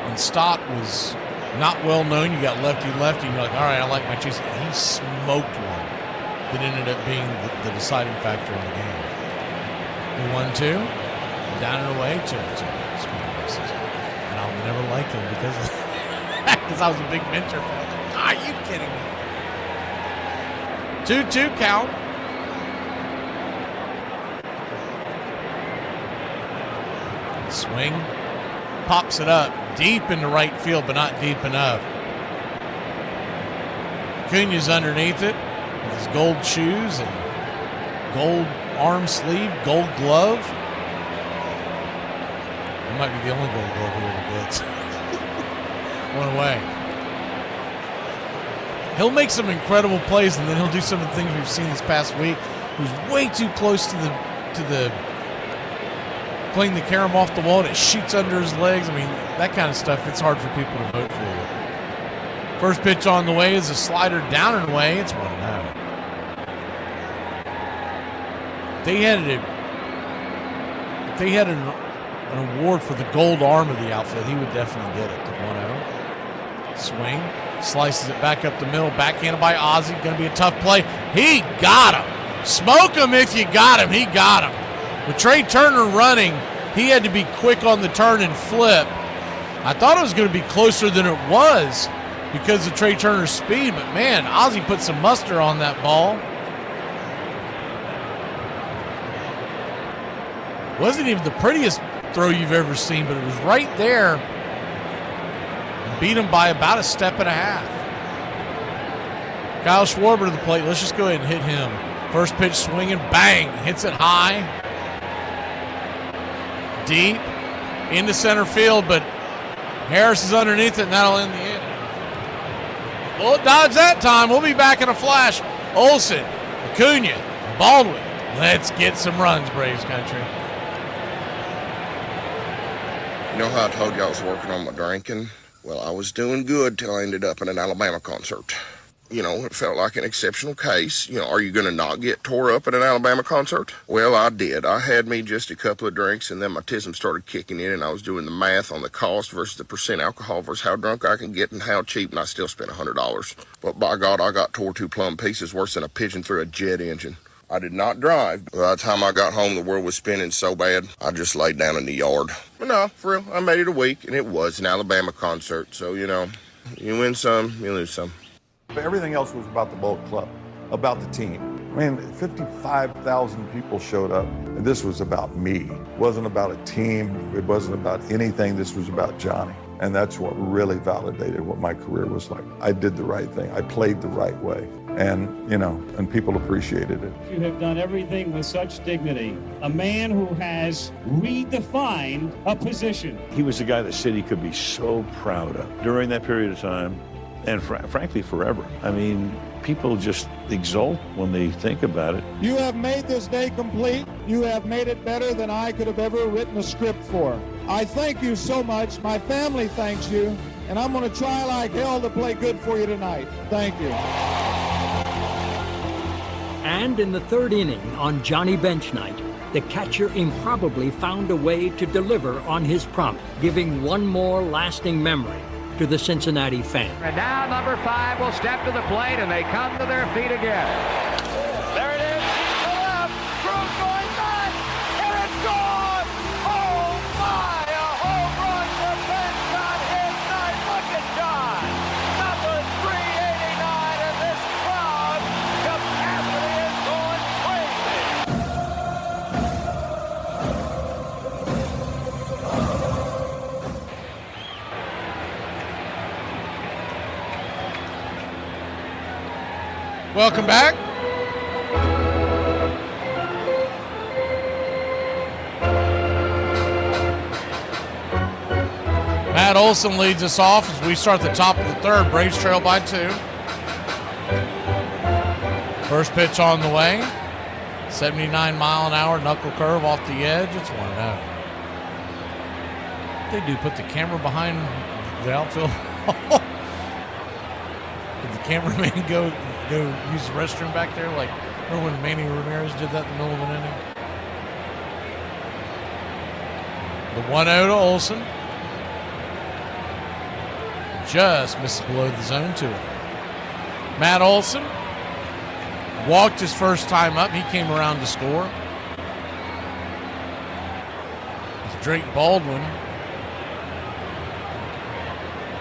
And Stott was not well known. You got lefty, and you're like, all right, I like my chase. And he smoked one that ended up being the deciding factor in the game. The 1-2, down and away, 2-2. And I'll never like him because I was a big Minter fan. Are you kidding me? 2-2 count. Swing, pops it up deep into right field, but not deep enough. Acuña's underneath it with his gold shoes and gold arm sleeve, gold glove. It might be the only gold glove he ever gets. One away. He'll make some incredible plays, and then he'll do some of the things we've seen this past week. He's way too close to the playing the carom off the wall, and it shoots under his legs. I mean, that kind of stuff, it's hard for people to vote for you. First pitch on the way is a slider down and away. It's 1-0. If they had an award for the gold arm of the outfield, he would definitely get it. The 1-0. Swing. Slices it back up the middle. Backhanded by Ozzie. Going to be a tough play. He got him. Smoke him if you got him. He got him. With Trey Turner running, he had to be quick on the turn and flip. I thought it was going to be closer than it was because of Trey Turner's speed, but man, Ozzie put some muster on that ball. Wasn't even the prettiest throw you've ever seen, but it was right there. Beat him by about a step and a half. Kyle Schwarber to the plate. Let's just go ahead and hit him. First pitch swinging, bang, hits it high. Deep into center field, but Harris is underneath it, and that'll end the inning. Well, dodge that time. We'll be back in a flash. Olsen, Acuña, Baldwin. Let's get some runs, Braves country. You know how I told you I was working on my drinking? Well, I was doing good till I ended up at an Alabama concert. You know, it felt like an exceptional case. You know, are you going to not get tore up at an Alabama concert? Well, I did. I had me just a couple of drinks, and then my tism started kicking in, and I was doing the math on the cost versus the percent alcohol versus how drunk I can get and how cheap, and I still spent $100. But by God, I got tore to plumb pieces worse than a pigeon through a jet engine. I did not drive. By the time I got home, the world was spinning so bad, I just laid down in the yard. But no, for real, I made it a week, and it was an Alabama concert. So, you know, you win some, you lose some. Everything else was about the Bolt Club, about the team. I mean, 55,000 people showed up, and this was about me. It wasn't about a team. It wasn't about anything. This was about Johnny. And that's what really validated what my career was like. I did the right thing. I played the right way. And, you know, and people appreciated it. You have done everything with such dignity. A man who has redefined a position. He was a guy the city could be so proud of during that period of time, and frankly, forever. I mean, people just exult when they think about it. You have made this day complete. You have made it better than I could have ever written a script for. I thank you so much. My family thanks you. And I'm going to try like hell to play good for you tonight. Thank you. And in the third inning on Johnny Bench Night, the catcher improbably found a way to deliver on his promise, giving one more lasting memory to the Cincinnati fan. And now number 5 will step to the plate, and they come to their feet again. There it is. He's to left. Cruz going back, and it's gone. Oh my! A home run for Ben John his night. Look at John. Number 389, and this crowd capacity is going Welcome back. Matt Olson leads us off as we start the top of the third. Braves trail by 2. First pitch on the way. 79-mile-an-hour knuckle curve off the edge. It's 1-0. They do put the camera behind the outfield. Did the cameraman go use the restroom back there? Like, remember when Manny Ramirez did that in the middle of an inning? The 1-0 to Olson. Just misses below the zone 2. Matt Olson walked his first time up. He came around to score. With Drake Baldwin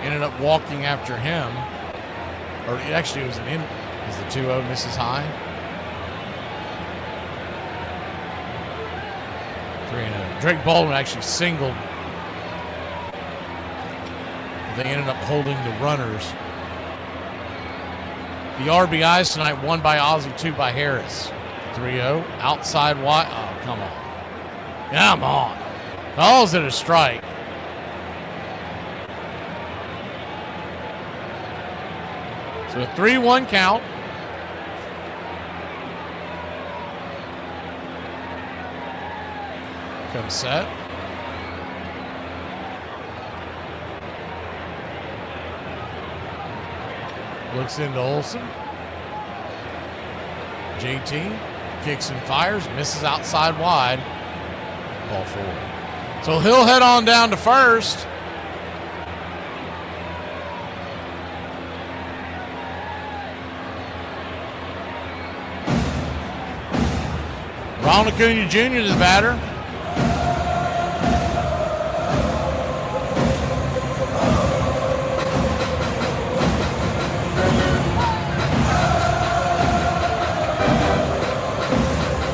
ended up walking after him. Or actually, it was an in. As the 2-0 misses high. 3-0. Drake Baldwin actually singled. They ended up holding the runners. The RBIs tonight, 1 by Ozzie, 2 by Harris. 3-0. Outside wide. Oh, come on. Come on. Calls it a strike. So a 3-1 count. Comes set. Looks into Olson. JT kicks and fires, misses outside wide. Ball 4. So he'll head on down to first. Ronald Acuna Jr. is the batter.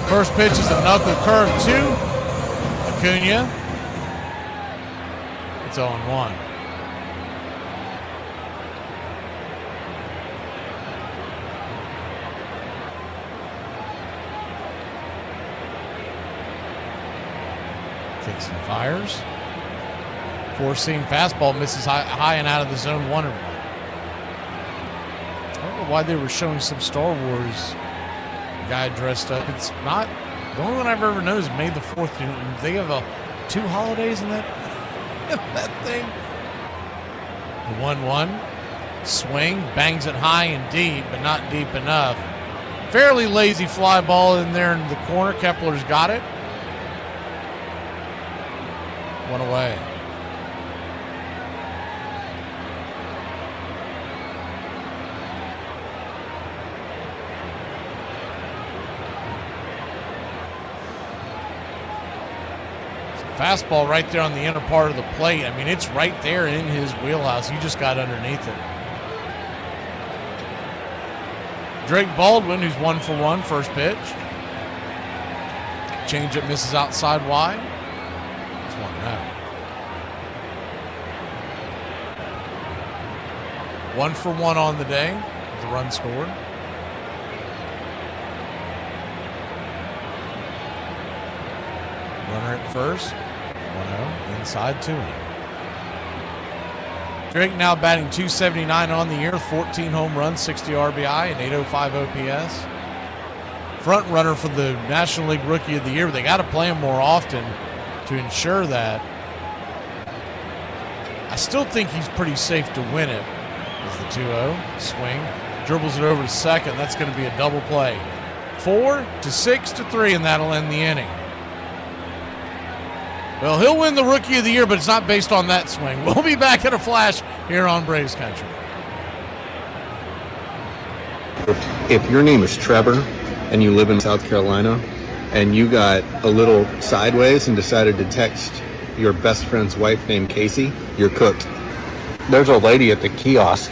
First pitch is a knuckle curve to Acuna. It's 0-1. Kicks and fires. Four-seam fastball misses high and out of the zone 1-1. I don't know why they were showing some Star Wars guy dressed up. It's not the only one I've ever known is May the 4th. They have 2 holidays in that thing. The 1-1 swing, bangs it high and deep, but not deep enough. Fairly lazy fly ball in there in the corner. Kepler's got it. 1 away. Fastball right there on the inner part of the plate. I mean, it's right there in his wheelhouse. He just got underneath it. Drake Baldwin, who's 1 for 1, first pitch. Changeup misses outside wide. It's 1-0. 1 for 1 on the day with the run scored. Runner at first. 1-0. Inside 2-0. Drake now batting .279 on the year, 14 home runs, 60 RBI, and .805 OPS. Front runner for the National League Rookie of the Year. But they got to play him more often to ensure that. I still think he's pretty safe to win it. As the 2-0 swing, dribbles it over to second. That's going to be a double play. 4-6-3, and that'll end the inning. Well, he'll win the Rookie of the Year, but it's not based on that swing. We'll be back in a flash here on Braves Country. If your name is Trevor and you live in South Carolina and you got a little sideways and decided to text your best friend's wife named Casey, you're cooked. There's a lady at the kiosk.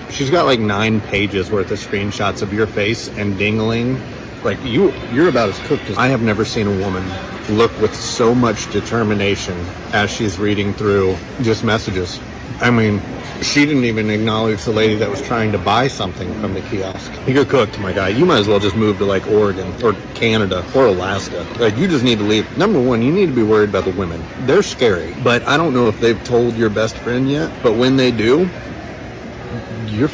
She's got like 9 pages worth of screenshots of your face and dingling. Like you're about as cooked as I have never seen a woman look with so much determination as she's reading through just messages. I mean, she didn't even acknowledge the lady that was trying to buy something from the kiosk. You're cooked, my guy. You might as well just move to like Oregon or Canada or Alaska. Like, you just need to leave. Number one, you need to be worried about the women. They're scary, but I don't know if they've told your best friend yet, but when they do, you're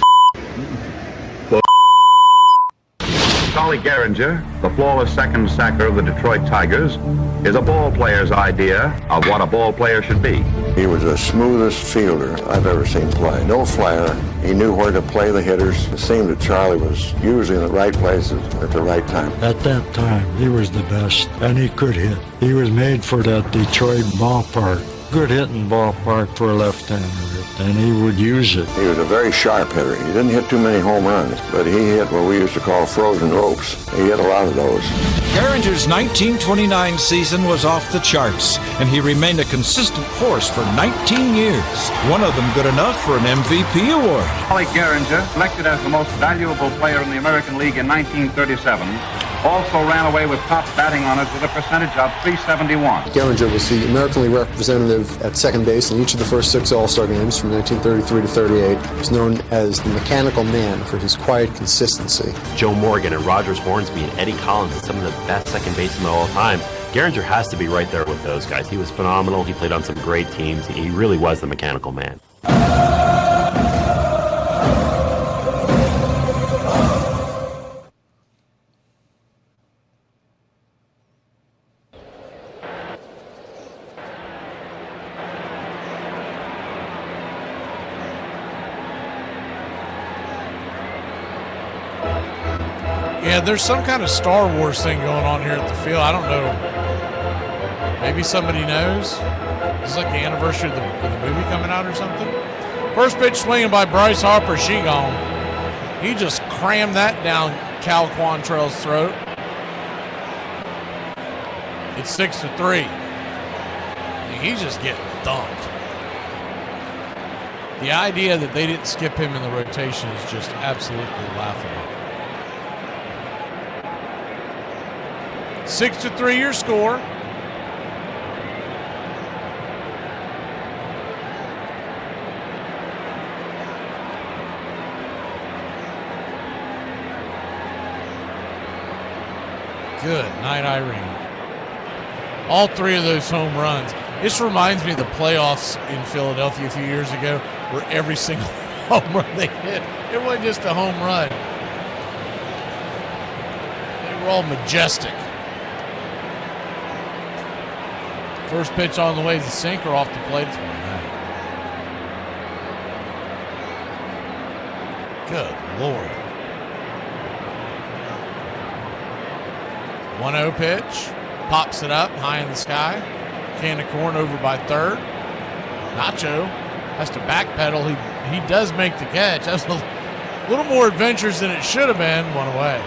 Solly Gehringer, the flawless second sacker of the Detroit Tigers, is a ball player's idea of what a ball player should be. He was the smoothest fielder I've ever seen play. No flare. He knew where to play the hitters. It seemed that Charlie was usually in the right places at the right time. At that time, he was the best, and he could hit. He was made for that Detroit ballpark. Good hitting ballpark for a left-hander, and he would use it. He was a very sharp hitter. He didn't hit too many home runs, but he hit what we used to call frozen ropes. He hit a lot of those. Gehringer's 1929 season was off the charts, and he remained a consistent force for 19 years. One of them good enough for an MVP award. Solly Gehringer, elected as the most valuable player in the American League in 1937, also ran away with top batting honors with a percentage of .371. Gehringer was the American League representative at second base in each of the first 6 All-Star games from 1933 to 38. He was known as the mechanical man for his quiet consistency. Joe Morgan and Rogers Hornsby and Eddie Collins and some of the best second basemen of all time. Gehringer has to be right there with those guys. He was phenomenal. He played on some great teams. He really was the mechanical man. Yeah, there's some kind of Star Wars thing going on here at the field. I don't know. Maybe somebody knows. It's like the anniversary of the movie coming out or something. First pitch swinging by Bryce Harper. She gone. He just crammed that down Cal Quantrell's throat. It's 6-3. He's just getting dumped. The idea that they didn't skip him in the rotation is just absolutely laughable. 6-3 your score. Good night, Irene. All 3 of those home runs. This reminds me of the playoffs in Philadelphia a few years ago where every single home run they hit, it wasn't just a home run. They were all majestic. First pitch on the way to the sinker off the plate. It's 1-0. Good Lord. 1-0 pitch. Pops it up high in the sky. Can of corn over by third. Nacho has to backpedal. He does make the catch. That's a little more adventurous than it should have been. 1 away.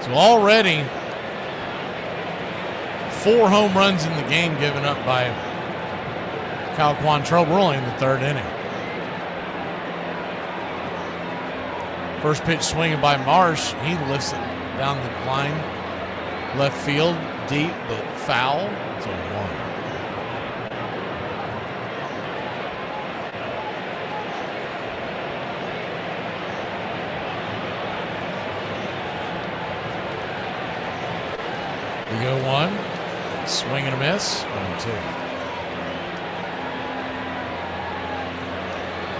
So already 4 home runs in the game given up by Cal Quantrill. We're only in the 3rd inning. First pitch swinging by Marsh. He lifts it down the line. Left field, deep, but foul. It's on 1. We go 1. Swing and a miss. 0-2.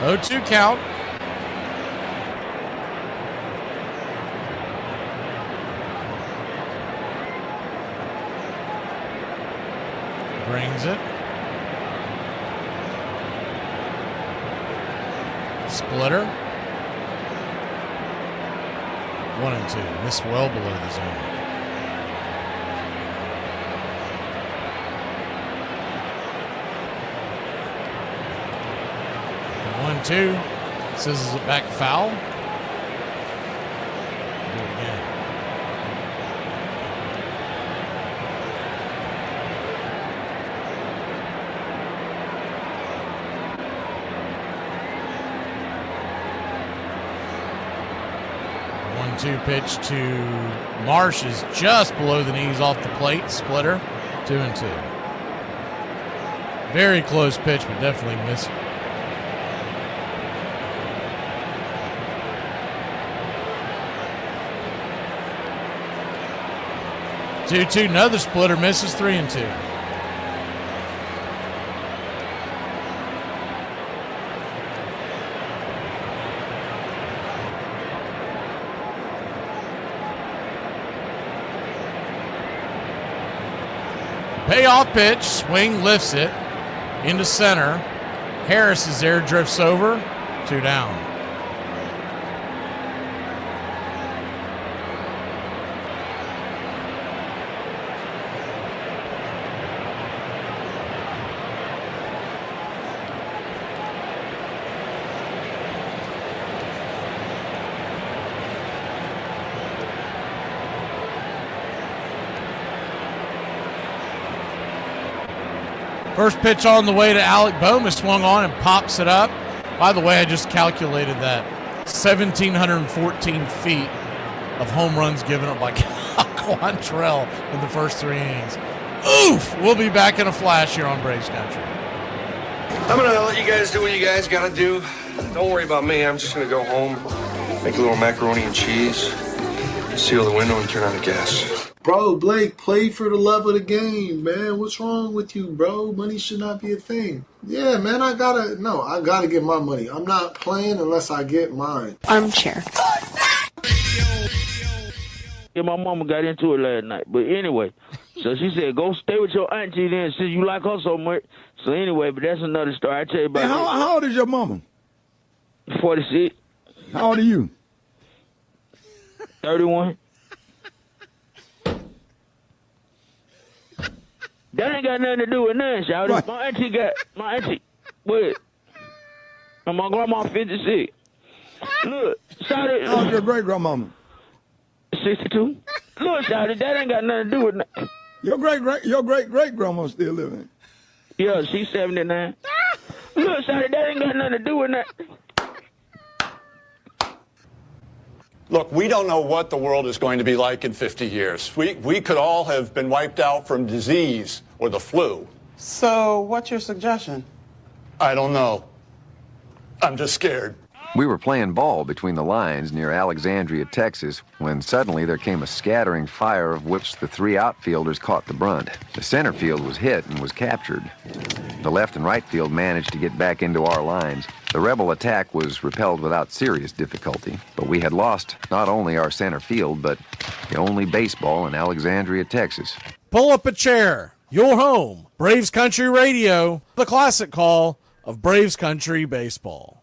0-2 count. Brings it. Splitter. 1-2. Missed well below the zone. 1-2. Sizzles it back foul. Do it again. One-two pitch to Marsh is just below the knees off the plate. Splitter. 2-2. Very close pitch, but definitely missed. 2-2, another splitter, misses. 3-2. Payoff pitch, swing, lifts it into center. Harris is there, drifts over, 2 down. First pitch on the way to Alec Bowman, swung on and pops it up. By the way, I just calculated that 1,714 feet of home runs given up by Quantrill in the first 3 innings. Oof! We'll be back in a flash here on Braves Country. I'm going to let you guys do what you guys got to do. Don't worry about me. I'm just going to go home, make a little macaroni and cheese, seal the window, and turn on the gas. Bro, Blake, play for the love of the game, man. What's wrong with you, bro? Money should not be a thing. Yeah, man, I gotta get my money. I'm not playing unless I get mine. Armchair. Yeah, my mama got into it last night. But anyway, so she said, go stay with your auntie then since you like her so much. So anyway, but that's another story. I tell you about it. How old is your mama? 46. How old are you? 31. That ain't got nothing to do with nothing, shawty. Right. My auntie, what? And my grandma 56. Look, shawty. How old your great-grandmama? 62. Look, shawty, that ain't got nothing to do with nothing. Your great-great-grandma still living? Yeah, she's 79. Look, shawty, that ain't got nothing to do with nothing. Look, we don't know what the world is going to be like in 50 years. We could all have been wiped out from disease or the flu. So what's your suggestion? I don't know. I'm just scared. We were playing ball between the lines near Alexandria, Texas, when suddenly there came a scattering fire of which the 3 outfielders caught the brunt. The center field was hit and was captured. The left and right field managed to get back into our lines. The rebel attack was repelled without serious difficulty, but we had lost not only our center field, but the only baseball in Alexandria, Texas. Pull up a chair. Your home. Braves Country Radio. The classic call of Braves Country Baseball.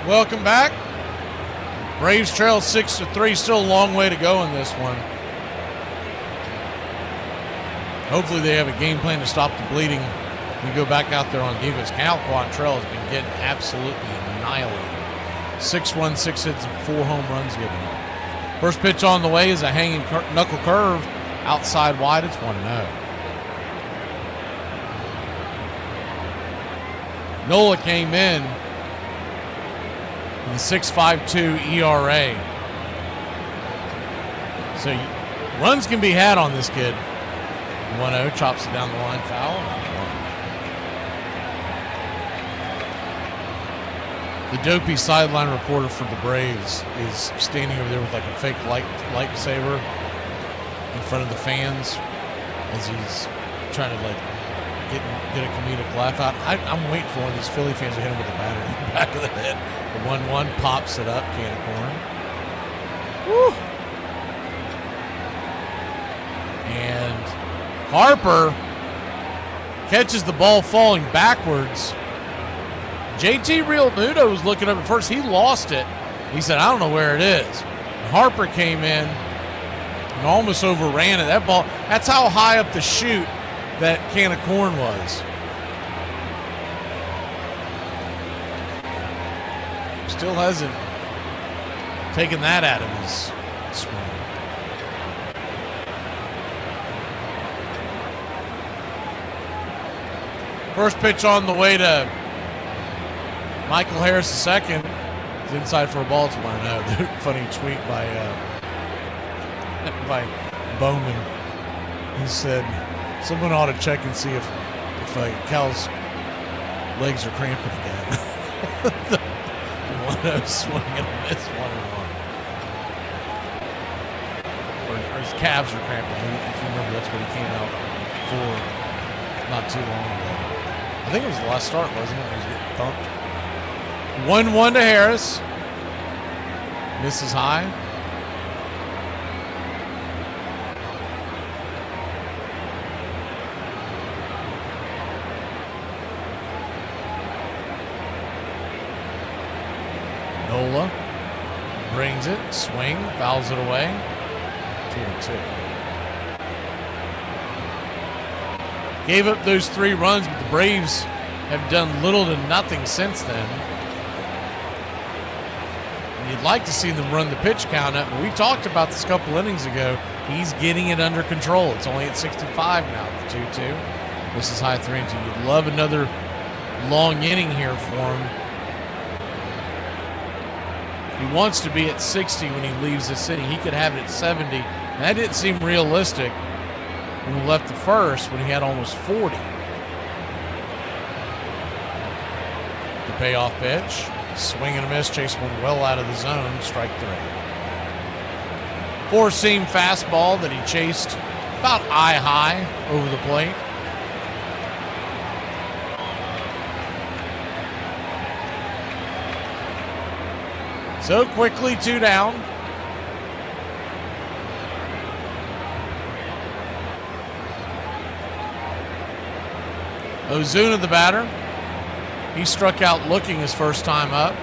Welcome back. Braves trail 6-3. Still a long way to go in this one. Hopefully they have a game plan to stop the bleeding. We go back out there on defense. Cal Quantrell has been getting absolutely annihilated. 6 runs, 6 hits, and 4 home runs given up. First pitch on the way is a hanging knuckle curve. Outside wide, it's 1-0. Nola came in with a 6.52 ERA. So runs can be had on this kid. 1-0, chops it down the line, foul. The dopey sideline reporter for the Braves is standing over there with like a fake lightsaber in front of the fans as he's trying to like get a comedic laugh out. I'm waiting for one of these Philly fans to hit him with a batter in the back of the head. The 1-1 pops it up, can of corn. Woo! And Harper catches the ball falling backwards. JT Realmuto was looking up at first. He lost it. He said, I don't know where it is. And Harper came in and almost overran it. That ball, that's how high up the chute that can of corn was. Still hasn't taken that out of his swing. First pitch on the way to Michael Harris II. He's inside for a ball. It's 1-0. Funny tweet by Bowman. He said, someone ought to check and see if Cal's legs are cramping again. 1-0 swing and a miss, 1-1. Or his calves are cramping. If you remember, that's what he came out for not too long ago. I think it was the last start, wasn't it? He was getting thumped. 1-1 to Harris. Misses high. Nola brings it, swing, fouls it away. 2-2. Gave up those 3 runs, but the Braves have done little to nothing since then. And you'd like to see them run the pitch count up, but we talked about this a couple innings ago. He's getting it under control. It's only at 65 now, the 2-2. This is high 3-2. You'd love another long inning here for him. He wants to be at 60 when he leaves the city. He could have it at 70. And that didn't seem realistic when we left the first, when he had almost 40. The payoff pitch. Swing and a miss. Chase one well out of the zone. Strike 3. Four-seam fastball that he chased about eye high over the plate. So quickly, 2 down. Ozuna, the batter. He struck out looking his first time up.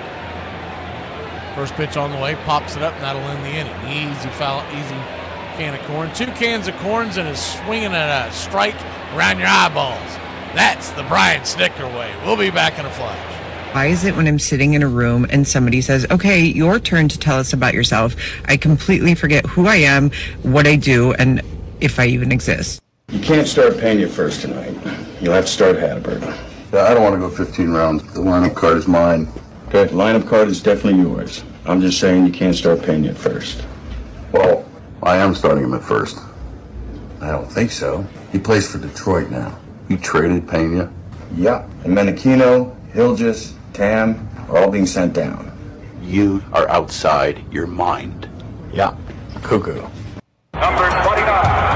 First pitch on the way, pops it up, and that'll end the inning. Easy foul, easy can of corn. 2 cans of corns and is swinging at a strike around your eyeballs. That's the Brian Snicker way. We'll be back in a flash. Why is it when I'm sitting in a room and somebody says, okay, your turn to tell us about yourself, I completely forget who I am, what I do, and if I even exist? You can't start Pena first tonight. You'll have to start Hatterberg. Yeah, I don't want to go 15 rounds. The lineup card is mine. Okay, the lineup card is definitely yours. I'm just saying you can't start Pena at first. Well, I am starting him at first. I don't think so. He plays for Detroit now. You traded Pena? Yeah, and Menachino, Hilgis, Tam are all being sent down. You are outside your mind. Yeah, cuckoo. Number 29.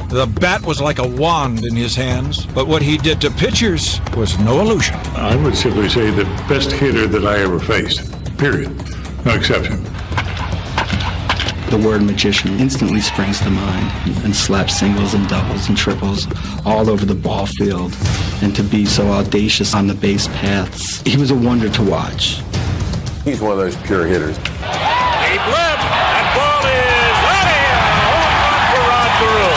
The bat was like a wand in his hands, but what he did to pitchers was no illusion. I would simply say the best hitter that I ever faced. Period. No exception. The word magician instantly springs to mind, and slaps singles and doubles and triples all over the ball field, and to be so audacious on the base paths. He was a wonder to watch. He's one of those pure hitters. Deep left, and ball is out of here. Home run for Rod Carew.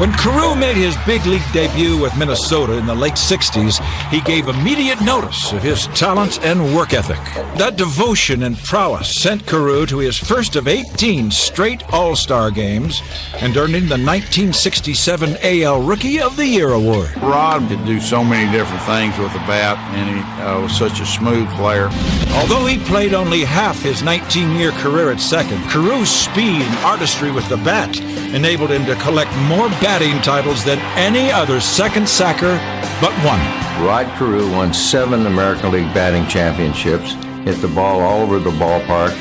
When Carew made his big league debut with Minnesota in the late 60s, he gave immediate notice of his talent and work ethic. That devotion and prowess sent Carew to his first of 18 straight All-Star games and earned him the 1967 AL Rookie of the Year award. Rod could do so many different things with the bat, and he was such a smooth player. Although he played only half his 19-year career at second, Carew's speed and artistry with the bat enabled him to collect more batting titles than any other second sacker but one. Rod Carew won 7 American League batting championships, hit the ball all over the ballpark,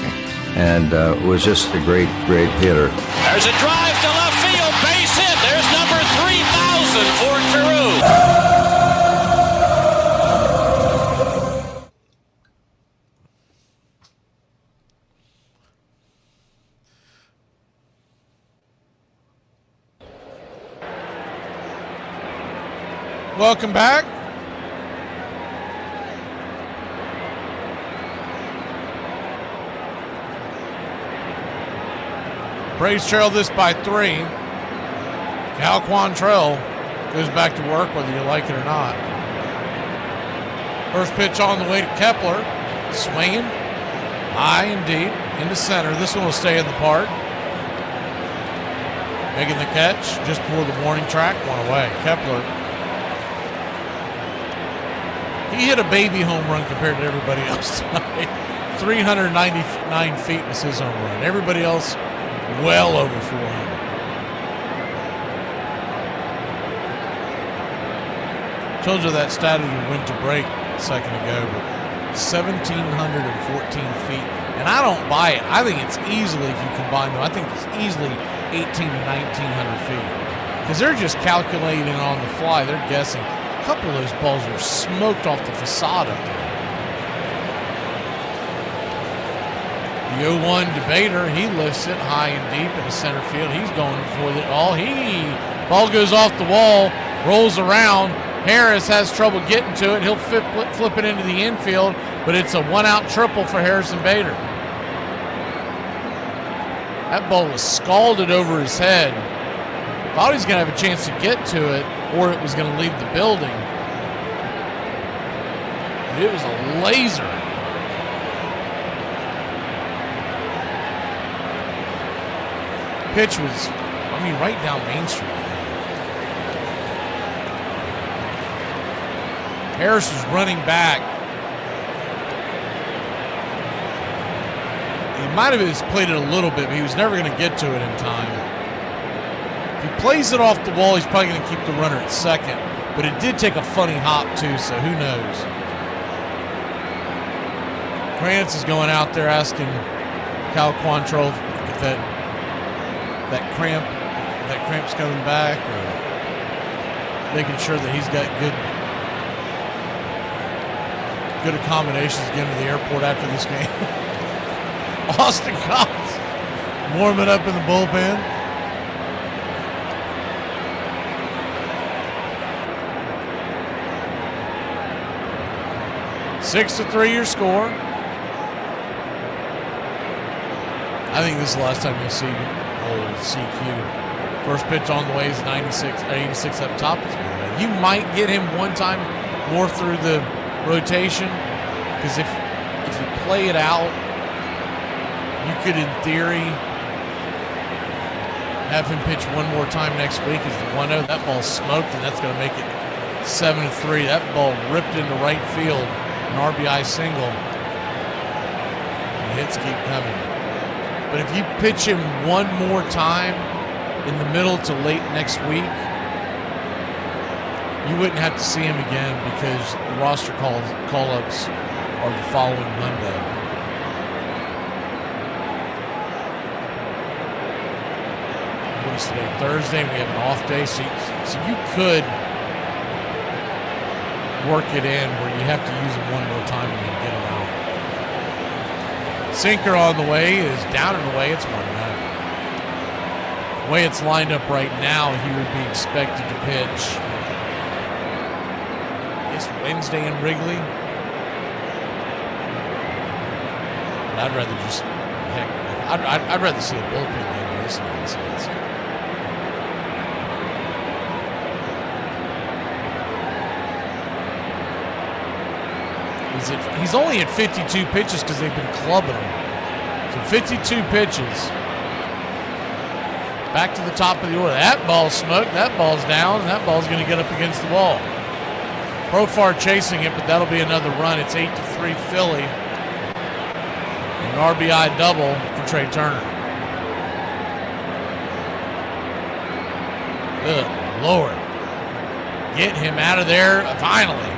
and was just a great, great hitter. There's a drive to left field, base hit. There's number 3,000 for Carew. Welcome back. Braves trail this by 3. Cal Quantrill goes back to work whether you like it or not. First pitch on the way to Kepler. Swinging. High and deep into center. This one will stay in the park. Making the catch just before the warning track. One away. Kepler. He hit a baby home run compared to everybody else tonight. 399 feet was his home run. Everybody else well over 400. Told you that stat as we went to break a second ago, but 1,714 feet. And I don't buy it. I think it's easily, if you combine them, I think it's easily 1,800 to 1,900 feet. Because they're just calculating on the fly. They're guessing. A couple of those balls were smoked off the facade up there. The 0-1 debater, he lifts it high and deep into center field. He's going for the ball goes off the wall, rolls around. Harris has trouble getting to it. He'll flip it into the infield, but it's a 1-out triple for Harrison Bader. That ball was scalded over his head. Thought he was going to have a chance to get to it, or it was going to leave the building. It was a laser. Pitch was, right down Main Street. Harris was running back. He might have played it a little bit, but he was never going to get to it in time. If he plays it off the wall, he's probably going to keep the runner at second. But it did take a funny hop, too, so who knows. Krantz is going out there asking Cal Quantrill if that cramp's coming back, or making sure that he's got good accommodations to get him to the airport after this game. Austin Collins warming up in the bullpen. Six to 3 your score. I think this is the last time you'll see old CQ. First pitch on the way is 86 up top. You might get him one time more through the rotation, because if you play it out, you could, in theory, have him pitch one more time next week as the 1-0. That ball's smoked, and that's going to make it 7-3. That ball ripped into right field, an RBI single. And the hits keep coming. But if you pitch him one more time in the middle to late next week, you wouldn't have to see him again, because the roster call-ups are the following Monday. What is today? Thursday, and we have an off day, so you could work it in where you have to use him one more time and then get him out. Sinker on the way is down and away. It's 1-0. The way it's lined up right now, he would be expected to pitch. It's Wednesday in Wrigley. But I'd rather just, heck, I'd rather see a bullpen than this nonsense. He's only at 52 pitches because they've been clubbing him. So 52 pitches. Back to the top of the order. That ball's smoked. That ball's down. And that ball's going to get up against the wall. Profar chasing it, but that'll be another run. It's 8-3 Philly. An RBI double for Trey Turner. Good Lord. Get him out of there finally.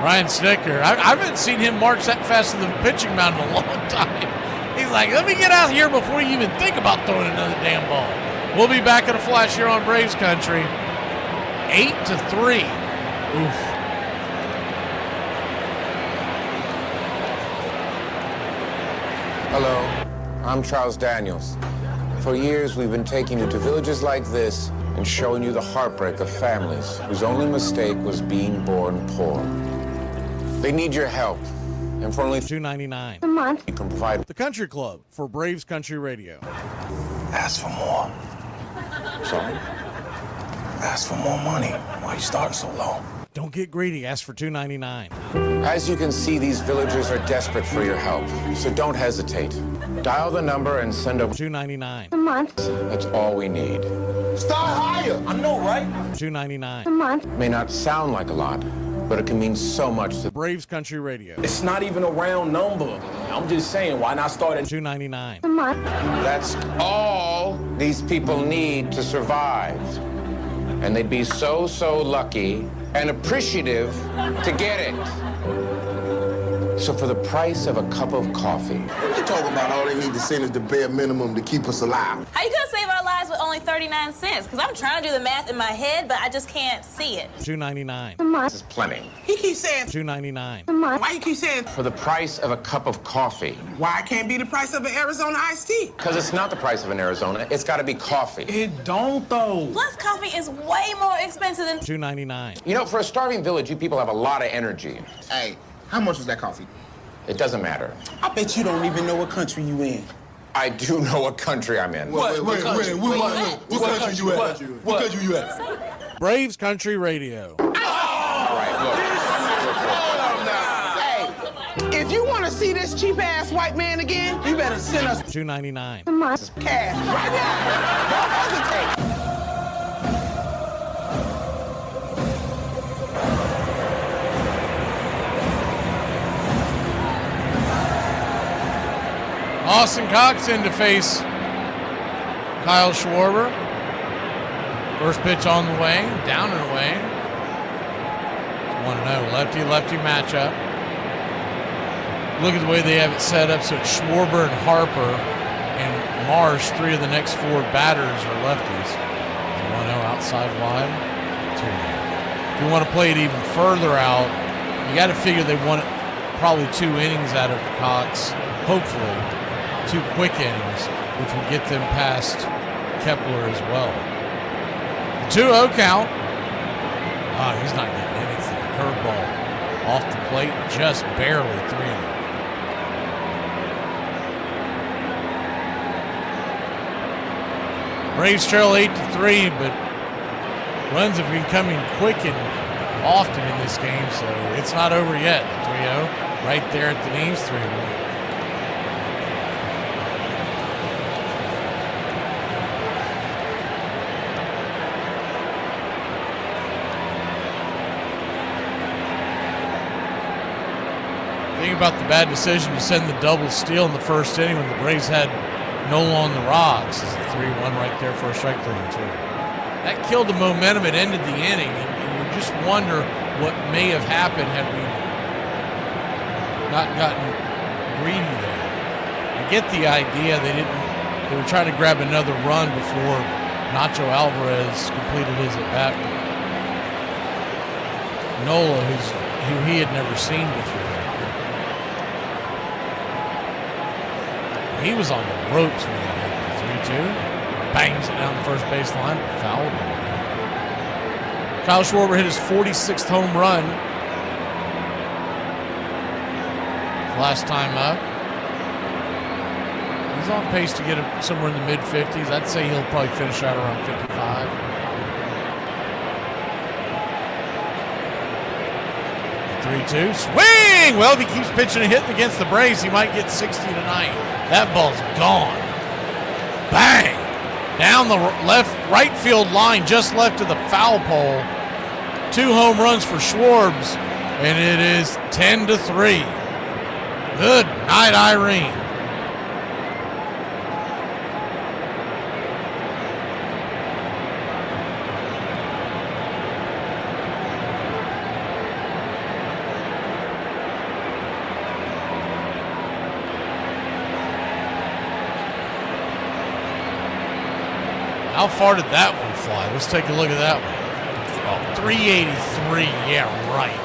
Ryan Snicker. I haven't seen him march that fast to the pitching mound in a long time. He's like, let me get out here before you even think about throwing another damn ball. We'll be back in a flash here on Braves Country. 8-3. Oof. Hello, I'm Charles Daniels. For years, we've been taking you to villages like this and showing you the heartbreak of families whose only mistake was being born poor. They need your help, and for only $2.99 a month, you can provide the Country Club for Braves Country Radio. Ask for more. Sorry? Ask for more money. Why are you starting so low? Don't get greedy. Ask for $2.99. As you can see, these villagers are desperate for your help, so don't hesitate. Dial the number and send over $2.99 a month. That's all we need. Start higher. I know, right? $2.99 A month may not sound like a lot, but it can mean so much to Braves Country Radio. It's not even a round number. I'm just saying, why not start at $2.99 a month. That's all these people need to survive. And they'd be so lucky and appreciative to get it. So for the price of a cup of coffee. What you talking about? All they need to send is the bare minimum to keep us alive. How you gonna save our lives with only 39 cents? Because I'm trying to do the math in my head, but I just can't see it. $2.99 a month. This is plenty. He keeps saying $2.99 a month. Why you keep saying For the price of a cup of coffee. why it can't be the price of an Arizona iced tea? Because it's not the price of an Arizona. It's got to be coffee. It don't, though. Plus, coffee is way more expensive than $2.99 You know, for a starving village, you people have a lot of energy. Hey, how much was that coffee? It doesn't matter. I bet you don't even know what country you in. I do know what country I'm in. What country you at? What country you at? Braves Country Radio. All right, Hey, if you want to see this cheap-ass white man again, you better send us $2.99 a month cash right now. Don't hesitate. Austin Cox in to face Kyle Schwarber. First pitch on the way, down and away. 1-0, lefty-lefty matchup. Look at the way they have it set up. So it's Schwarber and Harper and Marsh. 3 of the next 4 batters are lefties. 1-0 outside wide. 2-0. If you want to play it even further out, you got to figure they want probably 2 innings out of Cox, hopefully. 2 quick innings, which will get them past Kepler as well. The 2-0 count. He's not getting anything. Curveball off the plate, just barely 3-0. Braves trail 8-3, but runs have been coming quick and often in this game, so it's not over yet. 3-0, right there at the knees, 3-1. Think about the bad decision to send the double steal in the first inning when the Braves had Nola on the rocks. It's a 3-1 right there for a strike 3-2. That killed the momentum. It ended the inning, and you just wonder what may have happened had we not gotten greedy there. I get the idea they were trying to grab another run before Nacho Alvarez completed his at-bat. Nola, who he had never seen before. He was on the ropes when that happened. 3-2. Bangs it down the first baseline. Foul. Kyle Schwarber hit his 46th home run. Last time up. He's on pace to get him somewhere in the mid-50s. I'd say he'll probably finish out around 55. 3-2. Swing! Well, if he keeps pitching and hitting against the Braves, he might get 60 tonight. That ball's gone. Bang! Down the right field line, just left of the foul pole. 2 home runs for Schwarbs, and it is 10-3. Good night, Irene. How far did that one fly? Let's take a look at that one. Oh, 383. Yeah, right.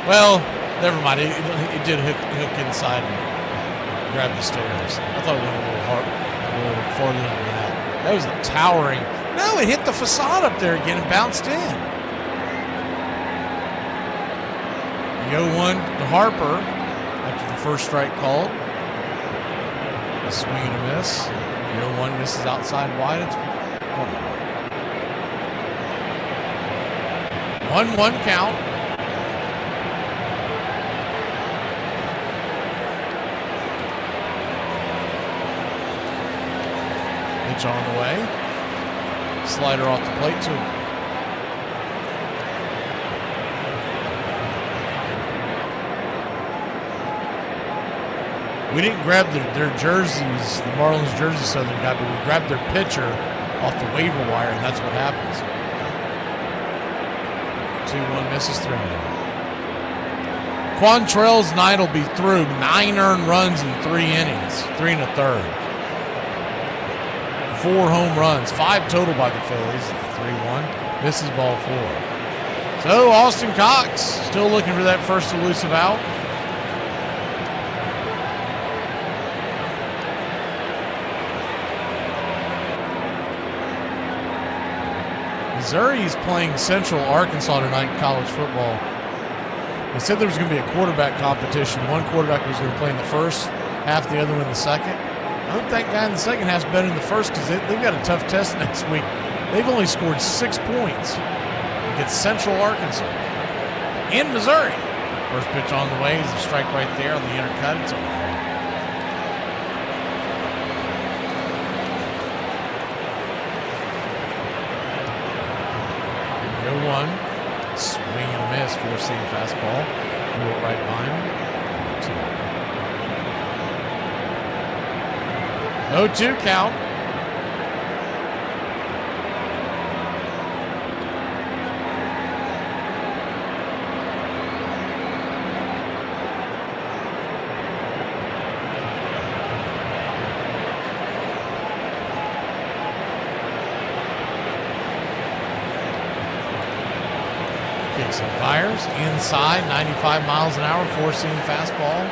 Well, never mind. It did hook inside and grab the stairs. I thought it went a little farther than that. That was a towering. No, it hit the facade up there again and bounced in. The 0-1 to Harper after the first strike called. A swing and a miss. 0-1 misses outside wide. It's 1-1 count. Pitch on the way. Slider off the plate too. We didn't grab their jerseys, the Marlins jersey Southern guy, but we grabbed their pitcher off the waiver wire, and that's what happens. 2-1 misses 3-1. Quantrell's night will be through. 9 earned runs in 3 innings, 3 1/3. 4 home runs, 5 total by the Phillies. 3-1 misses ball 4. So Austin Cox still looking for that first elusive out. Missouri is playing Central Arkansas tonight in college football. They said there was going to be a quarterback competition. One quarterback was going to play in the first half, the other one in the second. I hope that guy in the second half's better in the first because they've got a tough test next week. They've only scored 6 points against Central Arkansas in Missouri. First pitch on the way is a strike right there on the inner cut. It's over. Swing and a miss, 4-seam fastball. Blew it right by him. 0-2 count. Kicks and fires inside, 95 miles an hour, 4-seam fastball.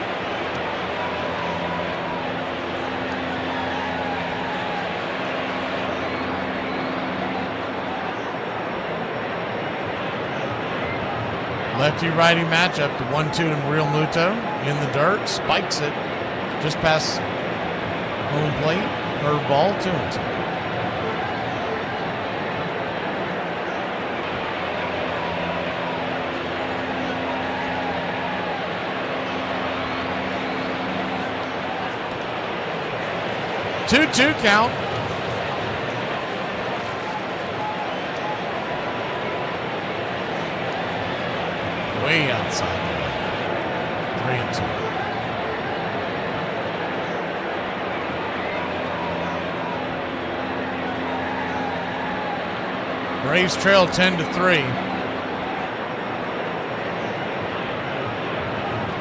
Lefty-righty matchup, the 1-2 to Real Muto in the dirt, spikes it just past home plate, curveball, 2-2. Two count. Way outside. 3-2. Braves trail 10-3.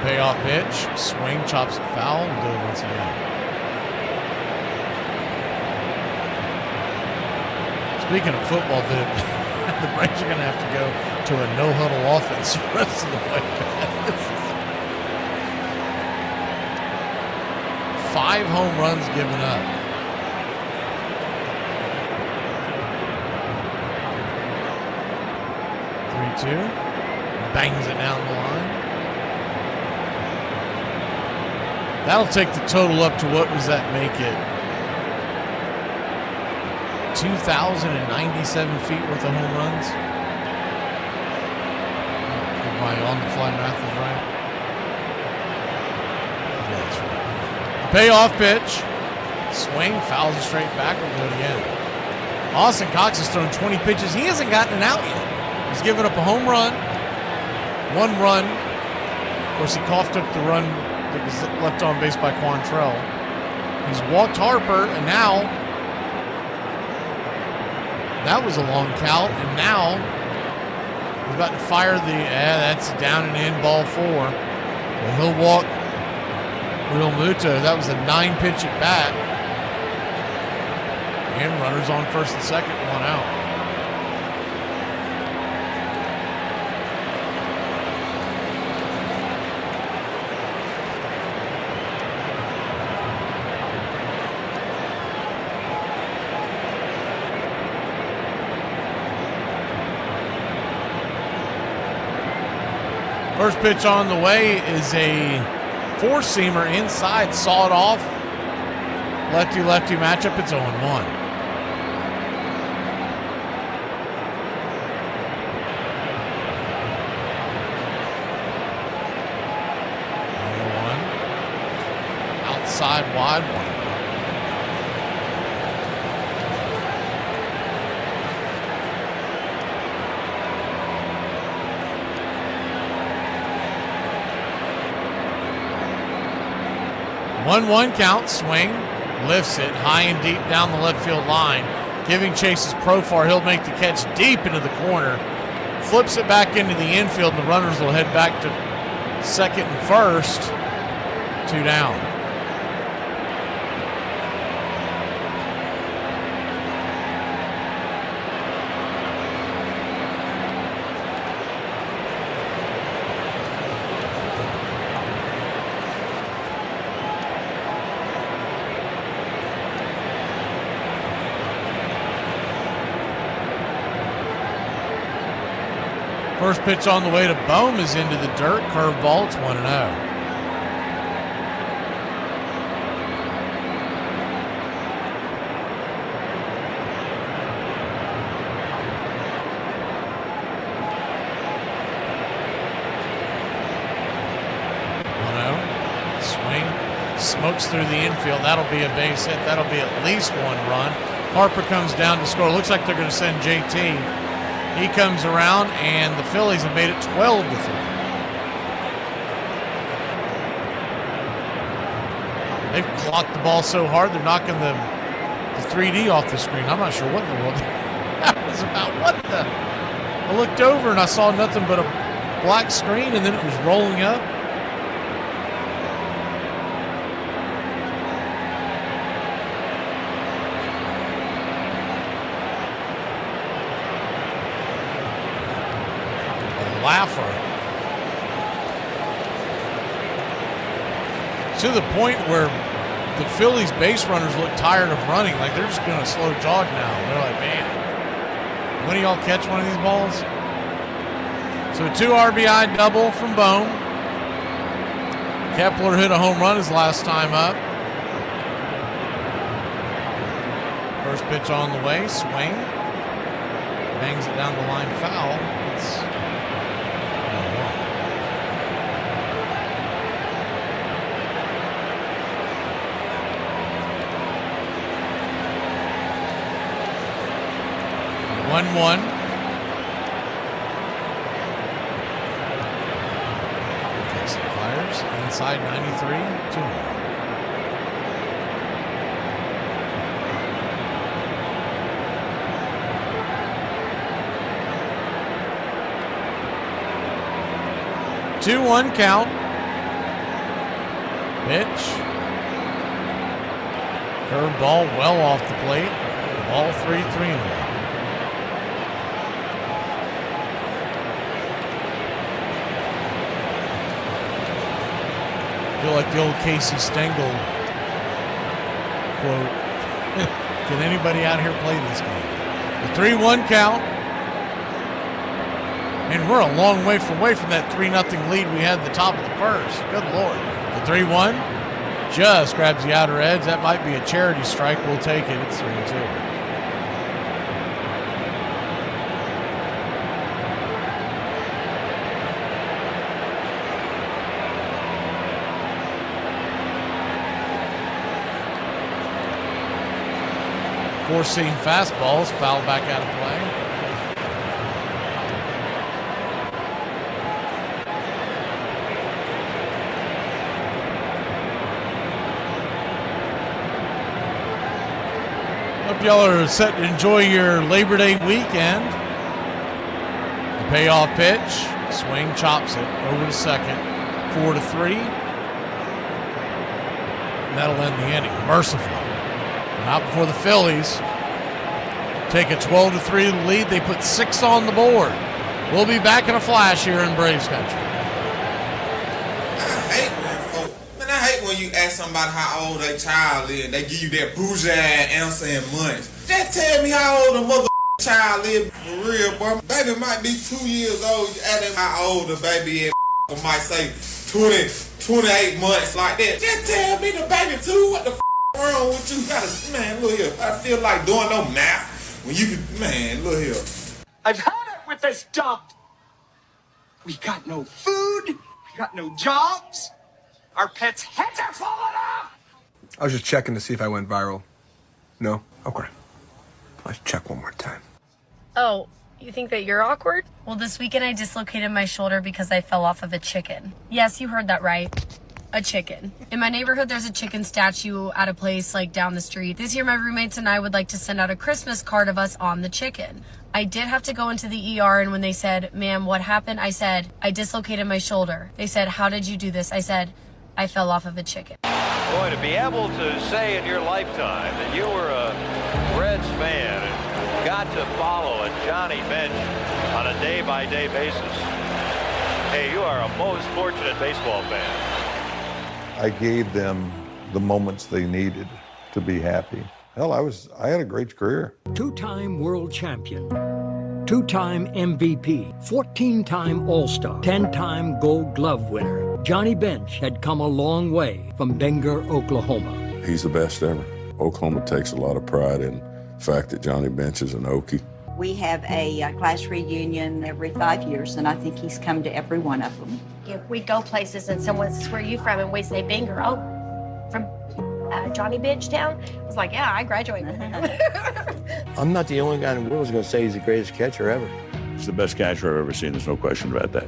Payoff pitch. Swing, chops it foul. Good once again. Speaking of football, the Braves are going to have to go to a no-huddle offense the rest of the way. 5 home runs given up. Two, bangs it down the line. That'll take the total up to, what does that make it? 2,097 feet worth of home runs. If my on-the-fly math is right. Yeah, that's right. Payoff pitch. Swing, fouls it straight back. We'll do it again. Austin Cox has thrown 20 pitches. He hasn't gotten an out yet. He's given up a home run, 1 run. Of course, he coughed up the run that was left on base by Quantrell. He's walked Harper, and now that was a long count, and now he's about to fire that's down and in, ball 4. Well, he'll walk Real Muto. That was a 9-pitch at bat. And runners on first and second, 1 out. First pitch on the way is a 4-seamer inside, sawed off. Lefty-lefty matchup, it's 0-1. Outside wide, 1. One count, swing, lifts it high and deep down the left field line, giving Chase's Profar. He'll make the catch deep into the corner, flips it back into the infield, and the runners will head back to second and first. 2 down. First pitch on the way to Bohm is into the dirt. Curveball, it's 1-0. Swing, smokes through the infield. That'll be a base hit. That'll be at least 1 run. Harper comes down to score. Looks like they're going to send JT. He comes around, and the Phillies have made it 12-3. They've clocked the ball so hard, they're knocking the 3D off the screen. I'm not sure what in the world that was about. What the? I looked over, and I saw nothing but a black screen, and then it was rolling up. Laugher. To the point where the Phillies base runners look tired of running. Like they're just going to slow jog now. They're like, man, when do y'all catch one of these balls? So a 2 RBI double from Bohm. Kepler hit a home run his last time up. First pitch on the way, swing. Bangs it down the line, foul. It's 1-1. Takes it, fires inside 93. 2-1. Two-one count. Pitch. Curveball well off the plate. Ball 3-1. Feel like the old Casey Stengel quote. Can anybody out here play this game? The 3-1 count. And we're a long way from that 3-0 lead we had at the top of the first. Good Lord. The 3-1 just grabs the outer edge. That might be a charity strike. We'll take it. It's 3-2. Four-seam fastballs, foul back out of play. Hope y'all are set to enjoy your Labor Day weekend. The payoff pitch, swing, chops it over to second, 4-3. And that'll end the inning, mercifully. Not before the Phillies take a 12-3 lead. They put 6 on the board. We'll be back in a flash here in Braves country. I hate when you ask somebody how old their child is and they give you that bougie answer in months. Just tell me how old a mother child is for real, boy. Baby might be 2 years old. You ask them how old the baby is, might say 28 months like that. Just tell me the baby too. What the wrong with you? Man, look here. I feel like doing no math when you can, man, look here. I've had it with this dump. We got no food. We got no jobs. Our pets' heads are falling off. I was just checking to see if I went viral. No? Okay. Let's check one more time. Oh, you think that you're awkward? Well, this weekend I dislocated my shoulder because I fell off of a chicken. Yes, you heard that right. A chicken. In my neighborhood, there's a chicken statue at a place like down the street. This year, my roommates and I would like to send out a Christmas card of us on the chicken. I did have to go into the ER, and when they said, "Ma'am, what happened?" I said, "I dislocated my shoulder." They said, "How did you do this?" I said, "I fell off of a chicken." Boy, to be able to say in your lifetime that you were a Reds fan and got to follow a Johnny Bench on a day-by-day basis, hey, you are a most fortunate baseball fan. I gave them the moments they needed to be happy. Hell, I had a great career. Two-time world champion, two-time MVP, 14-time All-Star, 10-time Gold Glove winner. Johnny Bench had come a long way from Bangor, Oklahoma. He's the best ever. Oklahoma takes a lot of pride in the fact that Johnny Bench is an Okie. We have a class reunion every 5 years, and I think he's come to every one of them. If we go places and someone says, "Where are you from?" and we say Bangor, "Oh, from Johnny Bench town?" It's like, yeah, I graduated with him. I'm not the only guy in the world who's going to say he's the greatest catcher ever. He's the best catcher I've ever seen. There's no question about that.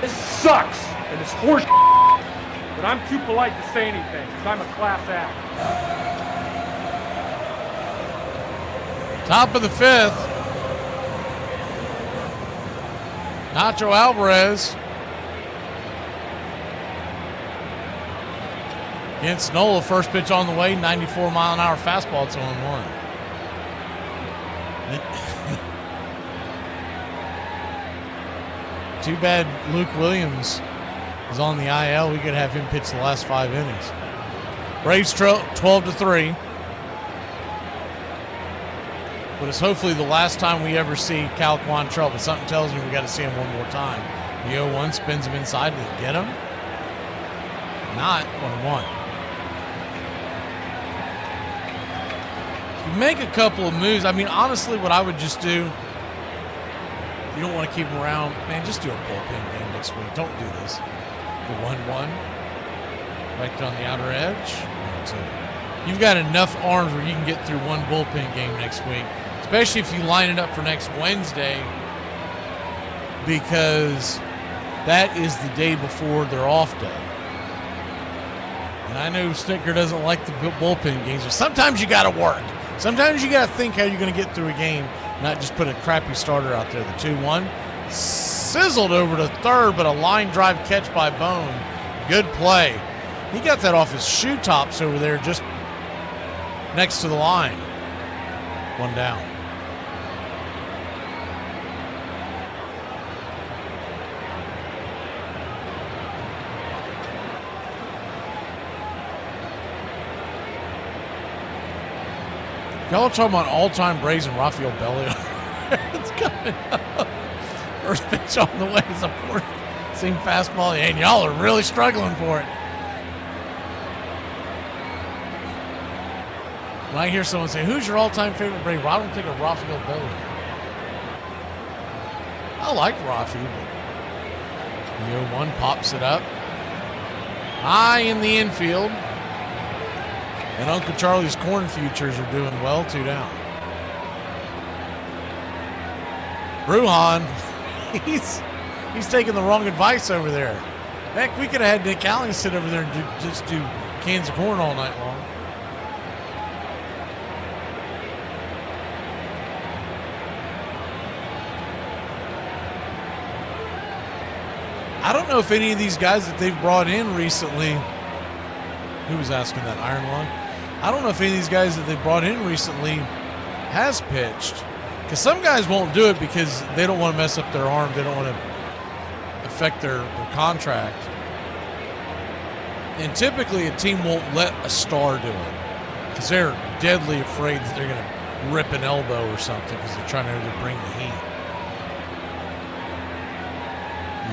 This sucks, and it's horse. But I'm too polite to say anything, because I'm a class act. Top of the 5th. Nacho Alvarez against Nola. First pitch on the way, 94-mile-an-hour fastball. It's 0-1. Too bad Luke Williams is on the IL. We could have him pitch the last 5 innings. Braves 12-3. But it's hopefully the last time we ever see Cal Quantrill. But something tells me we got to see him one more time. The 0-1 spins him inside to get him. Not 1-1. You make a couple of moves. I mean, honestly, what I would just do, you don't want to keep him around, man, just do a bullpen game next week. Don't do this. The 1-1. Right on the outer edge. 1-2. You've got enough arms where you can get through one bullpen game next week, especially if you line it up for next Wednesday, because that is the day before their off day. And I know Snicker doesn't like the bullpen games, but sometimes you got to work. Sometimes you got to think how you're going to get through a game, not just put a crappy starter out there. The 2-1 sizzled over to third, but a line drive catch by Bone. Good play. He got that off his shoe tops over there just next to the line. 1 down. Y'all are talking about all-time Braves and Rafael Belli. It's coming up. First pitch on the way is a fourth-seam fastball, and y'all are really struggling for it. When I hear someone say, who's your all-time favorite Brave? Well, I don't think of Rafael Belli. I like Rafi, but the 0-1 pops it up. High in the infield. And Uncle Charlie's corn futures are doing well, 2 down. Brujan, he's taking the wrong advice over there. Heck, we could have had Nick Allen sit over there and just do cans of corn all night long. I don't know if any of these guys that they've brought in recently, who was asking that, Iron Lung? I don't know if any of these guys that they brought in recently has pitched. Because some guys won't do it because they don't want to mess up their arm. They don't want to affect their contract. And typically a team won't let a star do it because they're deadly afraid that they're going to rip an elbow or something because they're trying to bring the heat.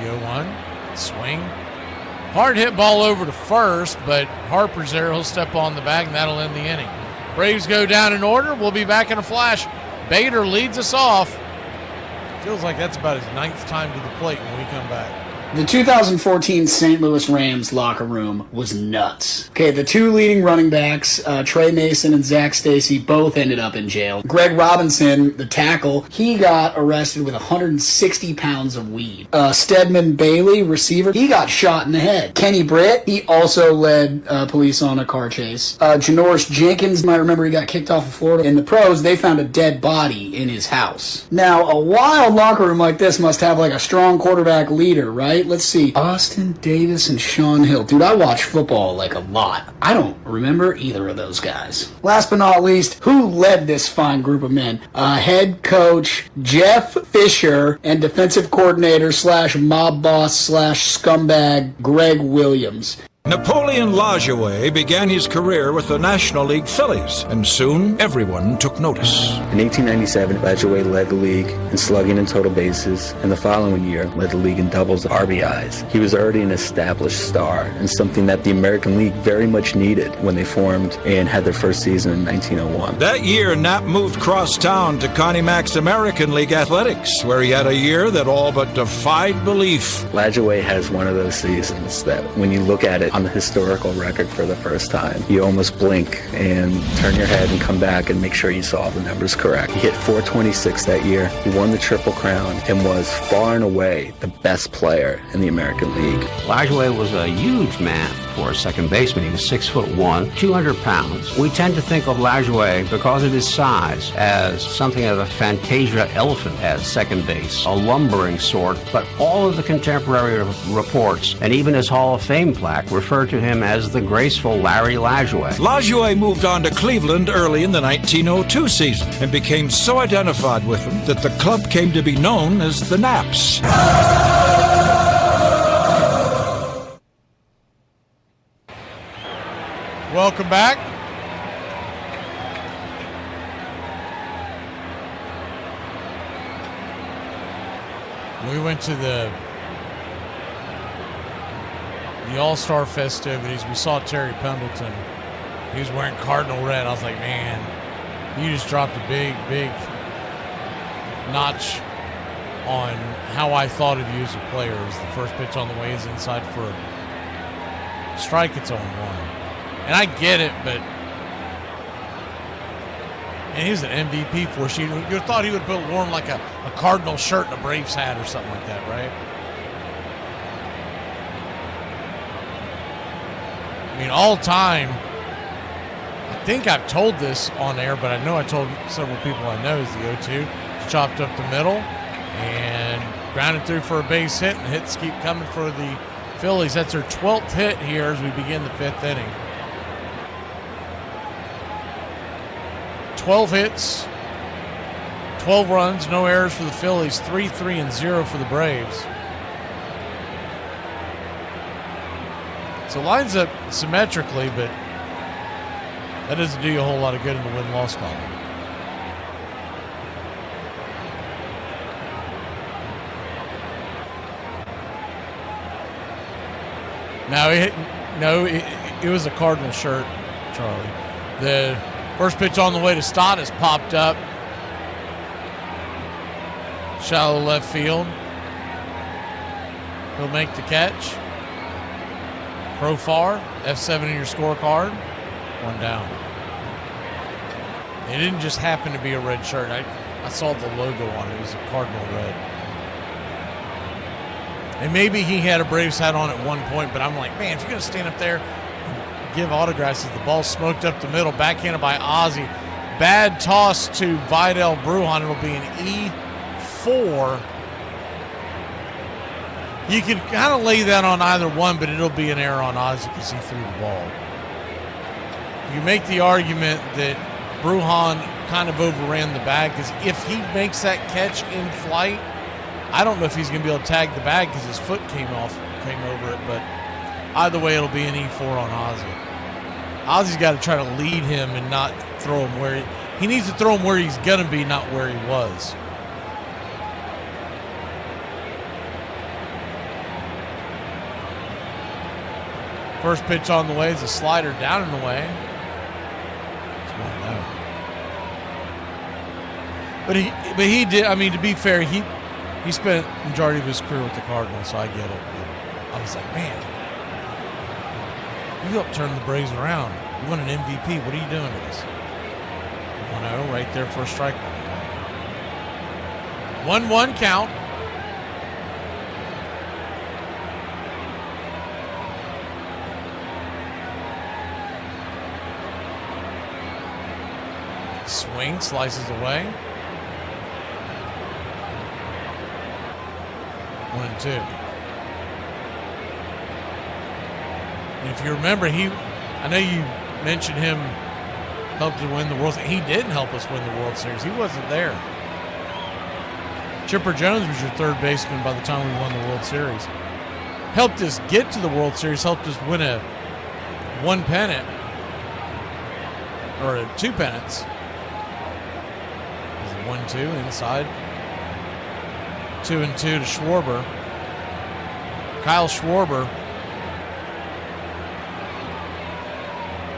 The 0-1, swing. Hard hit ball over to first, but Harper's there. He'll step on the bag, and that'll end the inning. Braves go down in order. We'll be back in a flash. Bader leads us off. Feels like that's about his 9th time to the plate when we come back. The 2014 St. Louis Rams locker room was nuts. Okay, the 2 leading running backs, Trey Mason and Zach Stacy, both ended up in jail. Greg Robinson, the tackle, he got arrested with 160 pounds of weed. Stedman Bailey, receiver, he got shot in the head. Kenny Britt, he also led police on a car chase. Janoris Jenkins, you might remember he got kicked off of Florida. In the pros, they found a dead body in his house. Now, a wild locker room like this must have like a strong quarterback leader, right? Let's see. Austin Davis and Sean Hill. Dude, I watch football like a lot. I don't remember either of those guys. Last but not least, who led this fine group of men? Head coach Jeff Fisher and defensive coordinator / mob boss / scumbag Greg Williams. Napoleon Lajoie began his career with the National League Phillies, and soon everyone took notice. In 1897, Lajoie led the league in slugging and total bases, and the following year led the league in doubles and RBIs. He was already an established star, and something that the American League very much needed when they formed and had their first season in 1901. That year, Knapp moved cross town to Connie Mack's American League Athletics, where he had a year that all but defied belief. Lajoie has one of those seasons that when you look at it on the historical record for the first time, you almost blink and turn your head and come back and make sure you saw the numbers correct. He hit .426 that year. He won the Triple Crown and was far and away the best player in the American League. Lajoie was a huge man for a second baseman. He was 6'1", 200 pounds. We tend to think of Lajoie, because of his size, as something of a Fantasia elephant at second base, a lumbering sort, but all of the contemporary reports, and even his Hall of Fame plaque, refer to him as the graceful Larry Lajoie. Lajoie moved on to Cleveland early in the 1902 season and became so identified with him that the club came to be known as the Naps. Welcome back. We went to the All-Star festivities. We saw Terry Pendleton. He was wearing cardinal red. I was like, man, you just dropped a big, big notch on how I thought of you as a player. As the first pitch on the way is inside for a strike. It's on 1. And I get it, but and he's an MVP for us. You thought he would have worn like a Cardinal shirt and a Braves hat or something like that, right? I mean, all time, I think I've told this on air, but I know I told several people I know, is the 0-2. It's chopped up the middle and grounded through for a base hit, and hits keep coming for the Phillies. That's their 12th hit here as we begin the 5th inning. 12 hits, 12 runs, no errors for the Phillies, 3-3-0 for the Braves. So lines up symmetrically, but that doesn't do you a whole lot of good in the win-loss column. It was a Cardinal shirt, Charlie. The first pitch on the way to Stott has popped up. Shallow left field. He'll make the catch. Profar, F7 in your scorecard. 1 down. It didn't just happen to be a red shirt. I saw the logo on it. It was a Cardinal red. And maybe he had a Braves hat on at one point, but I'm like, man, if you're going to stand up there and give autographs, the ball smoked up the middle, backhanded by Ozzie. Bad toss to Vidal Brujan. It'll be an E4. You can kind of lay that on either one, but it'll be an error on Ozzie because he threw the ball. You make the argument that Brujan kind of overran the bag because if he makes that catch in flight, I don't know if he's going to be able to tag the bag because his foot came over it, but either way, it'll be an E4 on Ozzie. Ozzie's got to try to lead him and not throw him where he needs to throw him where he's going to be, not where he was. First pitch on the way is a slider down and away. It's 1-0. But he did. I mean, to be fair, he spent the majority of his career with the Cardinals, so I get it. But I was like, man, you helped turn the Braves around. You won an MVP. What are you doing to us? 1-0 right there for a strike. 1-1 count. Swing, slices away. 1-2. And if you remember, I know you mentioned him helped to win the World Series. He didn't help us win the World Series. He wasn't there. Chipper Jones was your third baseman by the time we won the World Series. Helped us get to the World Series, helped us win a 1 pennant, or 2 pennants. 1-2 inside. 2-2 to Schwarber. Kyle Schwarber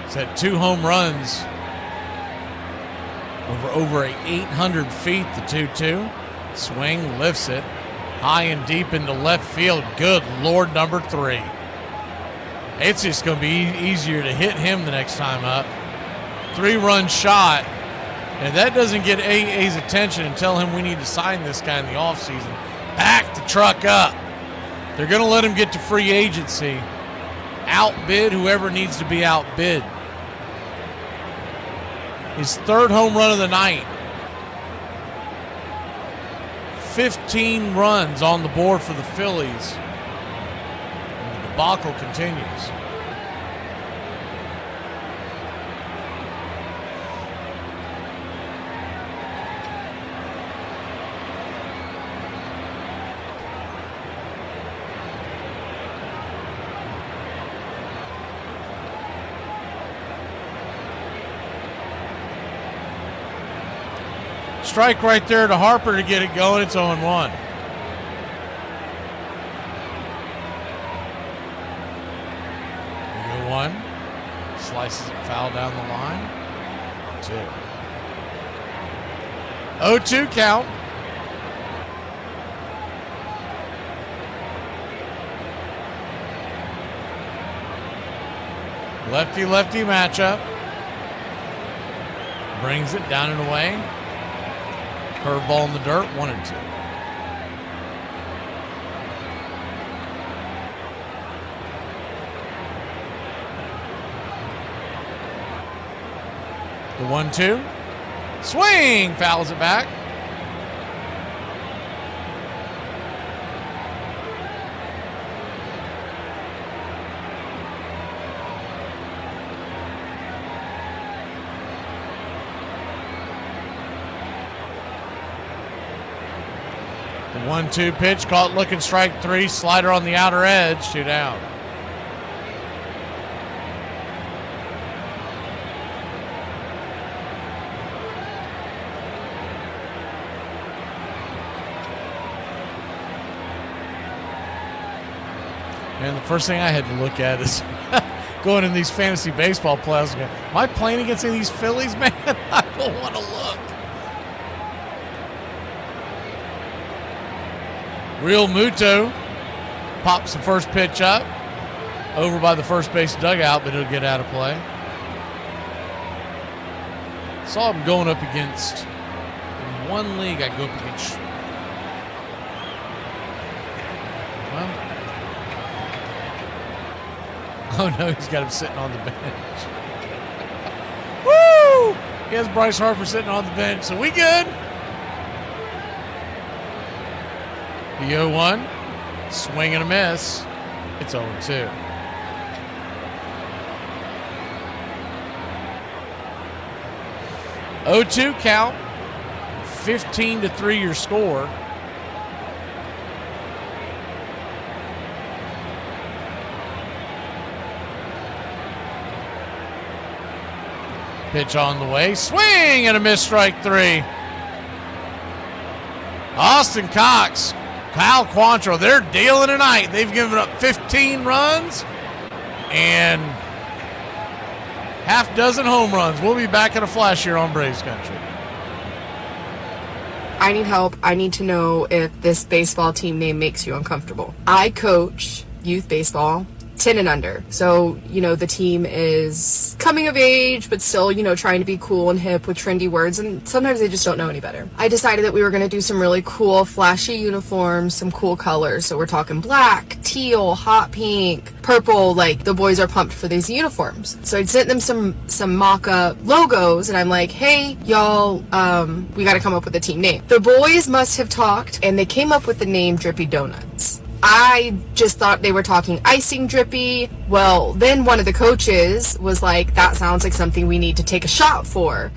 has had 2 home runs over 800 feet. The 2-2 swing, lifts it high and deep into left field. Good Lord, number 3. It's just going to be easier to hit him the next time up. 3-run shot. And that doesn't get AA's attention and tell him we need to sign this guy in the offseason. Back the truck up. They're going to let him get to free agency. Outbid whoever needs to be outbid. His 3rd home run of the night. 15 runs on the board for the Phillies. And the debacle continues. Strike right there to Harper to get it going. It's 0-1. 1. Slices it foul down the line. 2. 0-2 count. Lefty-lefty matchup. Brings it down and away. Curveball in the dirt, 1-2. The 1-2. Swing! Fouls it back. The 1-2 pitch, caught looking, strike 3, slider on the outer edge, 2 down. And the first thing I had to look at is going in these fantasy baseball playoffs again. Am I playing against any of these Phillies, man? I don't want to look. Real Muto pops the first pitch up over by the first base dugout, but it'll get out of play. Saw him going up against, in one league I go up against, well, oh no, he's got him sitting on the bench. Woo! He has Bryce Harper sitting on the bench, so we good. The 0-1, swing and a miss. It's 0-2. (0-2) count, 15-3 your score. Pitch on the way, swing and a miss, strike 3. Austin Cox, Kyle Quantrill, they're dealing tonight. They've given up 15 runs and half dozen home runs. We'll be back in a flash here on Braves Country. I need help. I need to know if this baseball team name makes you uncomfortable. I coach youth baseball, 10 and under. So, the team is coming of age, but still, trying to be cool and hip with trendy words. And sometimes they just don't know any better. I decided that we were going to do some really cool, flashy uniforms, some cool colors. So we're talking black, teal, hot pink, purple. Like, the boys are pumped for these uniforms. So I'd sent them some mock-up logos, and I'm like, hey, y'all, we got to come up with a team name. The boys must have talked, and they came up with the name Drippy Donuts. I just thought they were talking icing drippy. Well, then one of the coaches was like, that sounds like something we need to take a shot for.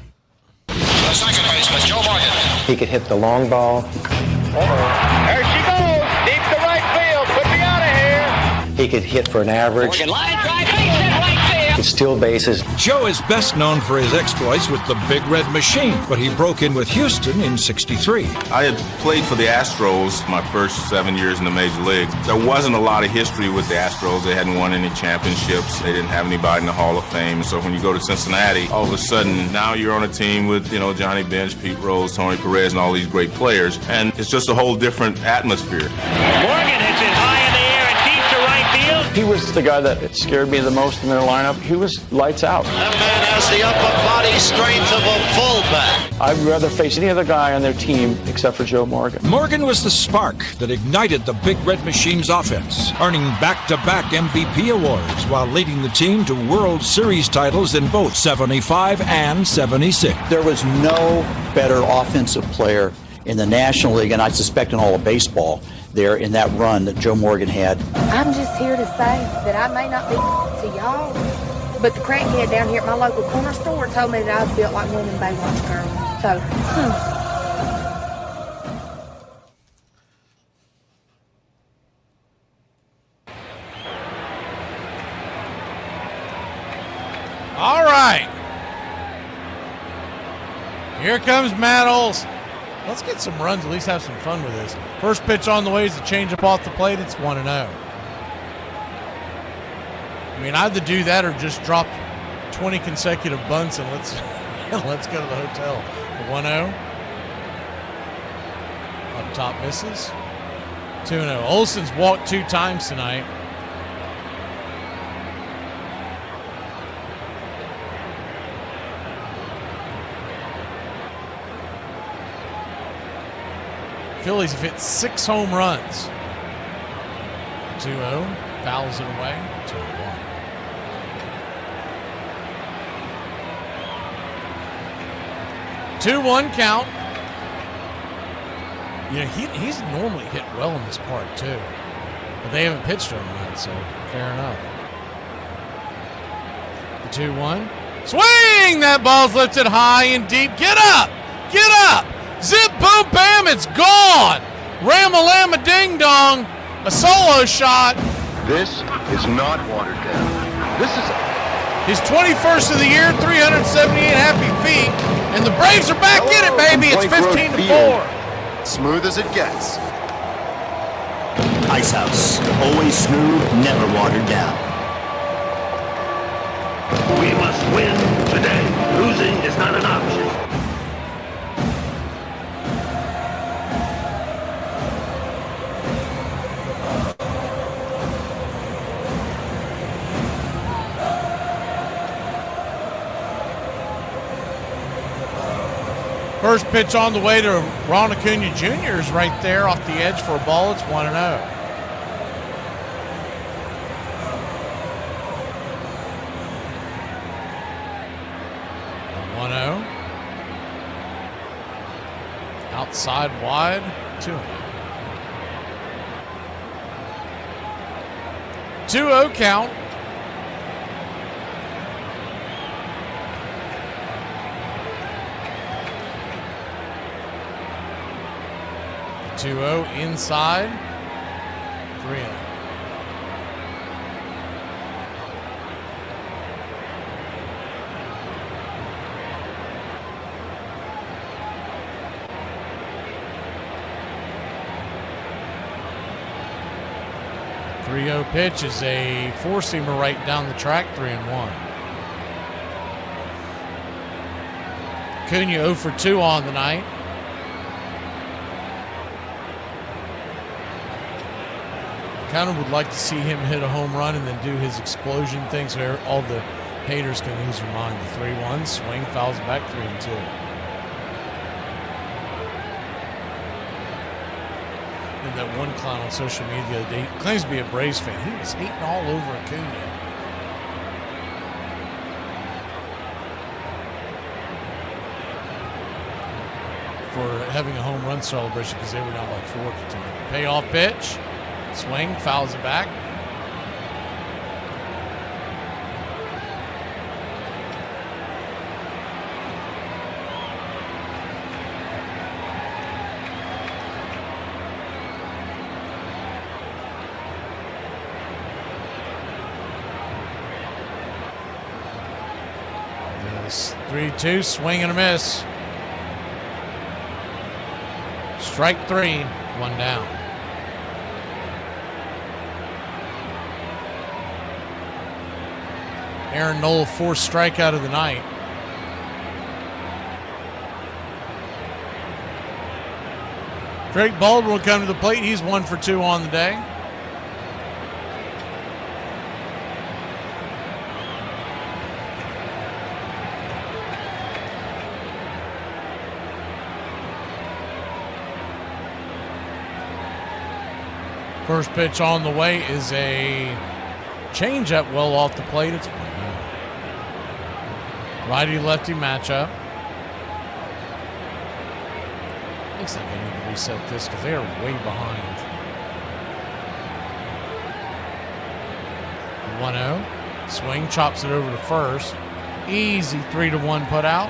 The second baseman, Joe Morgan. He could hit the long ball. There she goes. Deep to right field. Put me out of here. He could hit for an average. Morgan line drive, base hit right field. Could steal bases. Joe is best known for his exploits with the Big Red Machine, but he broke in with Houston in '63. I had played for the Astros my first 7 years in the major leagues. There wasn't a lot of history with the Astros. They hadn't won any championships. They didn't have anybody in the Hall of Fame. So when you go to Cincinnati, all of a sudden now you're on a team with, Johnny Bench, Pete Rose, Tony Perez, and all these great players. And it's just a whole different atmosphere. Morgan hits it high in the air and deep to right field. He was the guy that scared me the most in their lineup. He was lights out. That man has the upper body strength of a fullback. I'd rather face any other guy on their team except for Joe Morgan. Morgan was the spark that ignited the Big Red Machine's offense, earning back-to-back MVP awards while leading the team to World Series titles in both '75 and '76. There was no better offensive player in the National League, and I suspect in all of baseball, there in that run that Joe Morgan had. I'm just here to say that I may not be to y'all, but the crackhead down here at my local corner store told me that I was built like one of them Baywatch girls. So, All right. Here comes Matt Olson. Let's get some runs, at least have some fun with this. First pitch on the way is a changeup off the plate. It's 1-0. I mean, either do that or just drop 20 consecutive bunts and let's go to the hotel. 1-0. Up top misses. 2-0. Olson's walked 2 times tonight. Phillies have hit 6 home runs. 2-0, fouls it away. 2-1 count. He's normally hit well in this park too, but they haven't pitched him tonight, so fair enough. The 2-1. Swing! That ball's lifted high and deep. Get up! Get up! Zip, boom, bam, it's gone! Ram-a-lam-a ding-dong. A solo shot. This is not watered down. This is his 21st of the year, 378 happy feet, and the Braves are back in it, baby. It's 15-4. Smooth as it gets. Ice House, always smooth, never watered down. We must win today. Losing is not an option. First pitch on the way to Ron Acuna Jr. is right there off the edge for a ball. It's 1-0. Outside wide, 2-0. 2-0 count. The 2-0 inside, 3-0. Pitch is a four-seamer right down the track, 3-1. Acuna 0 for 2 on the night. Kind of would like to see him hit a home run and then do his explosion thing so all the haters can lose their mind. The 3-1 swing, fouls back, 3-2. That one clown on social media the other day, he claims to be a Braves fan. He was hating all over Acuna. For having a home run celebration because they were down by 4 at the time. Payoff pitch, swing, fouls it back. This 3-2, swing and a miss. Strike 3, 1 down. Aaron Nola, 4th strikeout of the night. Drake Baldwin will come to the plate. He's 1 for 2 on the day. First pitch on the way is a changeup well off the plate. It's 1-0. Righty-lefty matchup. Looks like I need to reset this because they are way behind. 1-0. Swing, chops it over to first. Easy 3-1 put out.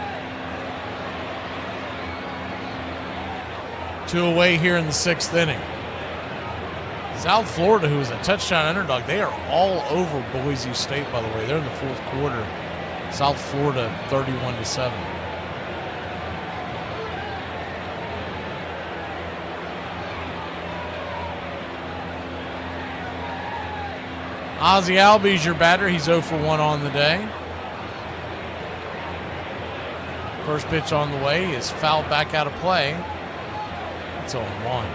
2 away here in the 6th inning. South Florida, who is a touchdown underdog, they are all over Boise State, by the way. They're in the 4th quarter. South Florida 31-7. Ozzie Albies your batter. He's 0 for 1 on the day. First pitch on the way is fouled back out of play. It's 0-1.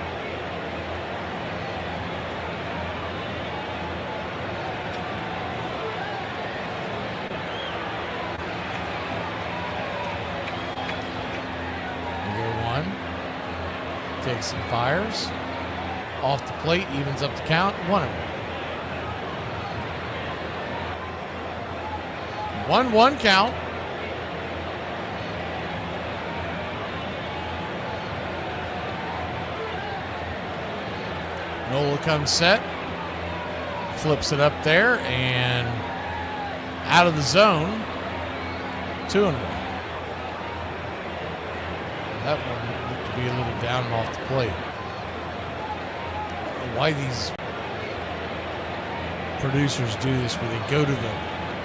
Takes and fires. Off the plate, evens up the count. 1-1. 1-1 count. Nola comes set. Flips it up there and out of the zone. 2-1. That one looked to be a little down and off the plate. I don't know why these producers do this, where they go to the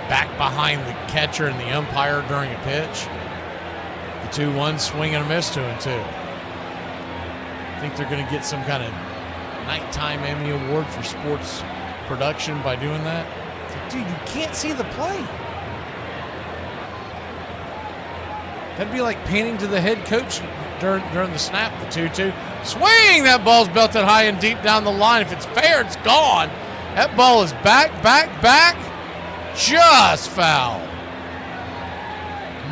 back behind the catcher and the umpire during a pitch. The 2-1 swing and a miss, 2-2. I think they're going to get some kind of Nighttime Emmy Award for sports production by doing that. It's like, dude, you can't see the play. That'd be like panning to the head coach during the snap, the 2-2. Swing! That ball's belted high and deep down the line. If it's fair, it's gone. That ball is back. Just foul.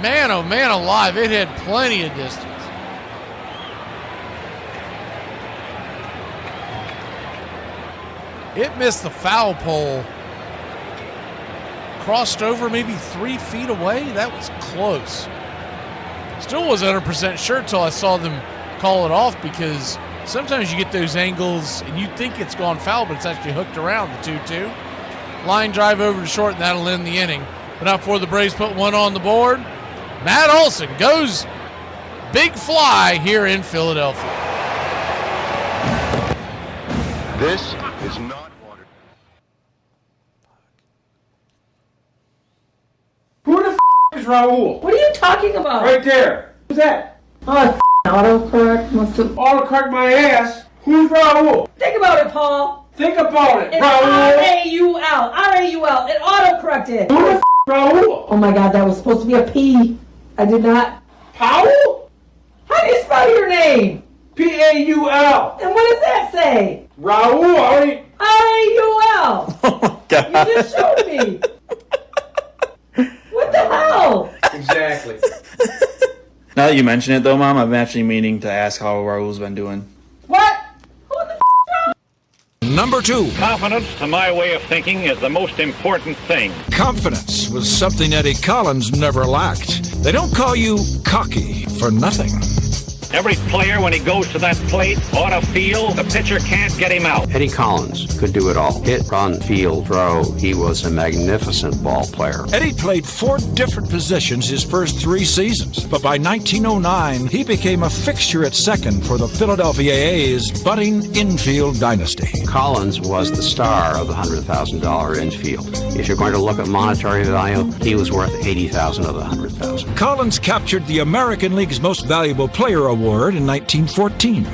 Man, oh man alive, it had plenty of distance. It missed the foul pole. Crossed over maybe 3 feet away. That was close. Still wasn't 100% sure until I saw them call it off, because sometimes you get those angles and you think it's gone foul, but it's actually hooked around the 2-2. Line drive over to short, and that'll end the inning. But not before the Braves put one on the board. Matt Olson goes big fly here in Philadelphia. This is not water. Who the is Raul? What are you talking about? Right there. Who's that? Oh, autocorrect must have. Autocorrect my ass. Who's Raul? Think about it, Paul. Think about it, It's Raul. R-A-U-L. R-A-U-L. It autocorrected. Who the Raul? Oh my God, that was supposed to be a P. I did not. Powell? How do you spell your name? P-A-U-L. And what does that say? Raul, R-A-U-L. Oh my God. You just showed me. What the hell? Exactly. Now that you mention it, though, Mom, I'm actually meaning to ask how Raul's been doing. What? Number 2. Confidence, to my way of thinking, is the most important thing. Confidence was something Eddie Collins never lacked. They don't call you cocky for nothing. Every player, when he goes to that plate, ought to feel the pitcher can't get him out. Eddie Collins could do it all. Hit, run, field, throw. He was a magnificent ball player. Eddie played 4 different positions his first 3 seasons, but by 1909, he became a fixture at second for the Philadelphia A's budding infield dynasty. Collins was the star of the $100,000 infield. If you're going to look at monetary value, he was worth $80,000 of the $100,000. Collins captured the American League's Most Valuable Player Award in 1914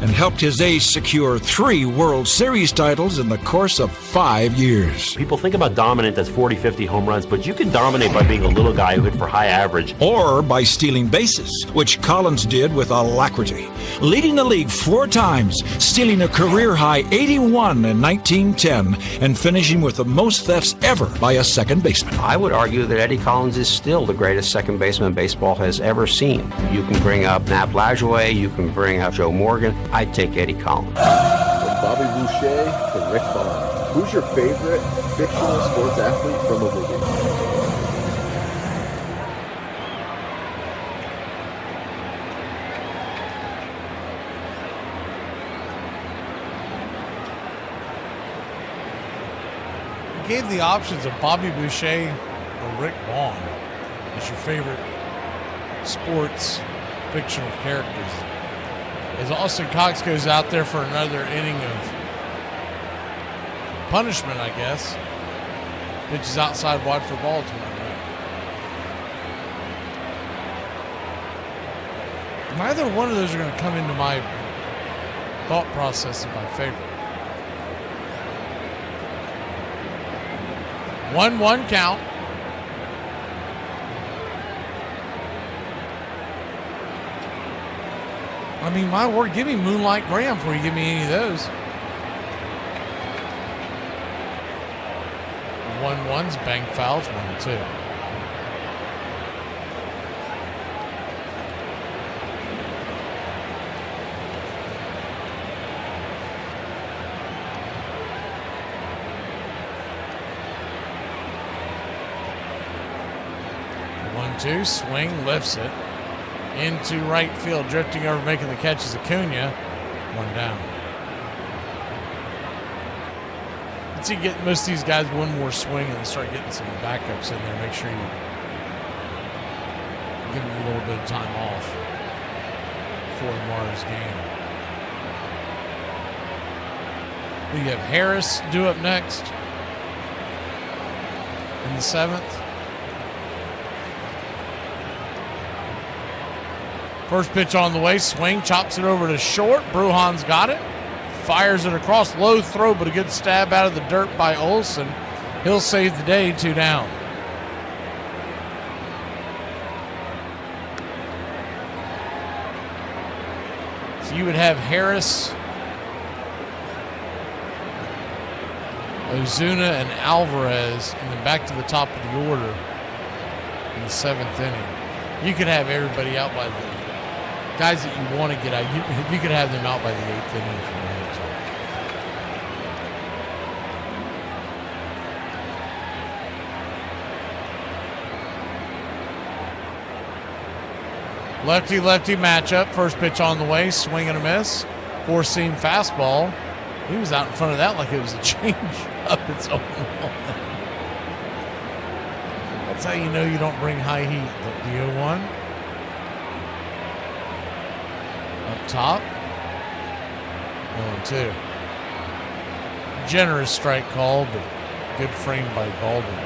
and helped his ace secure 3 World Series titles in the course of 5 years. People think about dominant as 40, 50 home runs, but you can dominate by being a little guy who hit for high average. Or by stealing bases, which Collins did with alacrity, leading the league 4 times, stealing a career-high 81 in 1910, and finishing with the most thefts ever by a second baseman. I would argue that Eddie Collins is still the greatest second baseman baseball has ever seen. You can bring up Nap Lajoie, you can bring up Joe Morgan. I'd take Eddie Collins. From Bobby Boucher to Rick Vaughn, who's your favorite fictional sports athlete from a movie? You gave the options of Bobby Boucher or Rick Vaughn as your favorite sports fictional characters. As Austin Cox goes out there for another inning of punishment, I guess. Pitches outside wide for ball tomorrow night. Neither one of those are going to come into my thought process of my favorite. 1-1 count. I mean, my word, give me Moonlight Graham before you give me any of those. 1-1's bang fouls, 1-2. One-two, swing, lifts it. Into right field, drifting over, making the catch is Acuna. 1 down. Let's see, get most of these guys one more swing and then start getting some backups in there. Make sure you give them a little bit of time off before tomorrow's game. We have Harris due up next in the 7th. First pitch on the way, swing, chops it over to short. Brujan's got it. fires it across. Low throw, but a good stab out of the dirt by Olsen. He'll save the day, 2 down. So you would have Harris, Ozuna, and Alvarez, and then back to the top of the order in the 7th inning. You could have everybody out by the guys that you want to get out. You could have them out by the 8th inning if you wanted to. Lefty-lefty matchup. First pitch on the way. Swing and a miss. 4-seam fastball. He was out in front of that like it was a change up its own moment. That's how you know you don't bring high heat. The 0-1. Up top. 0-2. Generous strike call, but good frame by Baldwin.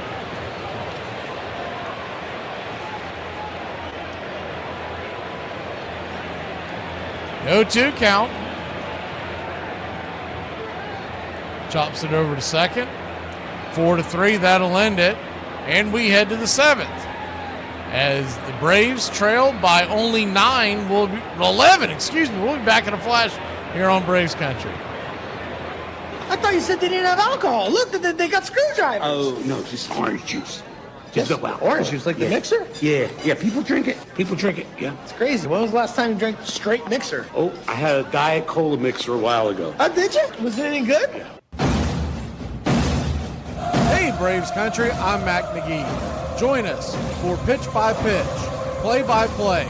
No 2 count. Chops it over to second. 4-3, that'll end it. And we head to the 7th. As the Braves trail by only 11, We'll be back in a flash here on Braves Country. I thought you said they didn't have alcohol. Look, they got screwdrivers. Oh, no, just orange juice. Orange juice, like the mixer? Yeah, people drink it. Yeah. It's crazy. When was the last time you drank straight mixer? Oh, I had a Diet Cola mixer a while ago. Oh, did you? Was it any good? Hey, Braves Country, I'm Mac McGee. Join us for Pitch by Pitch, Play by Play,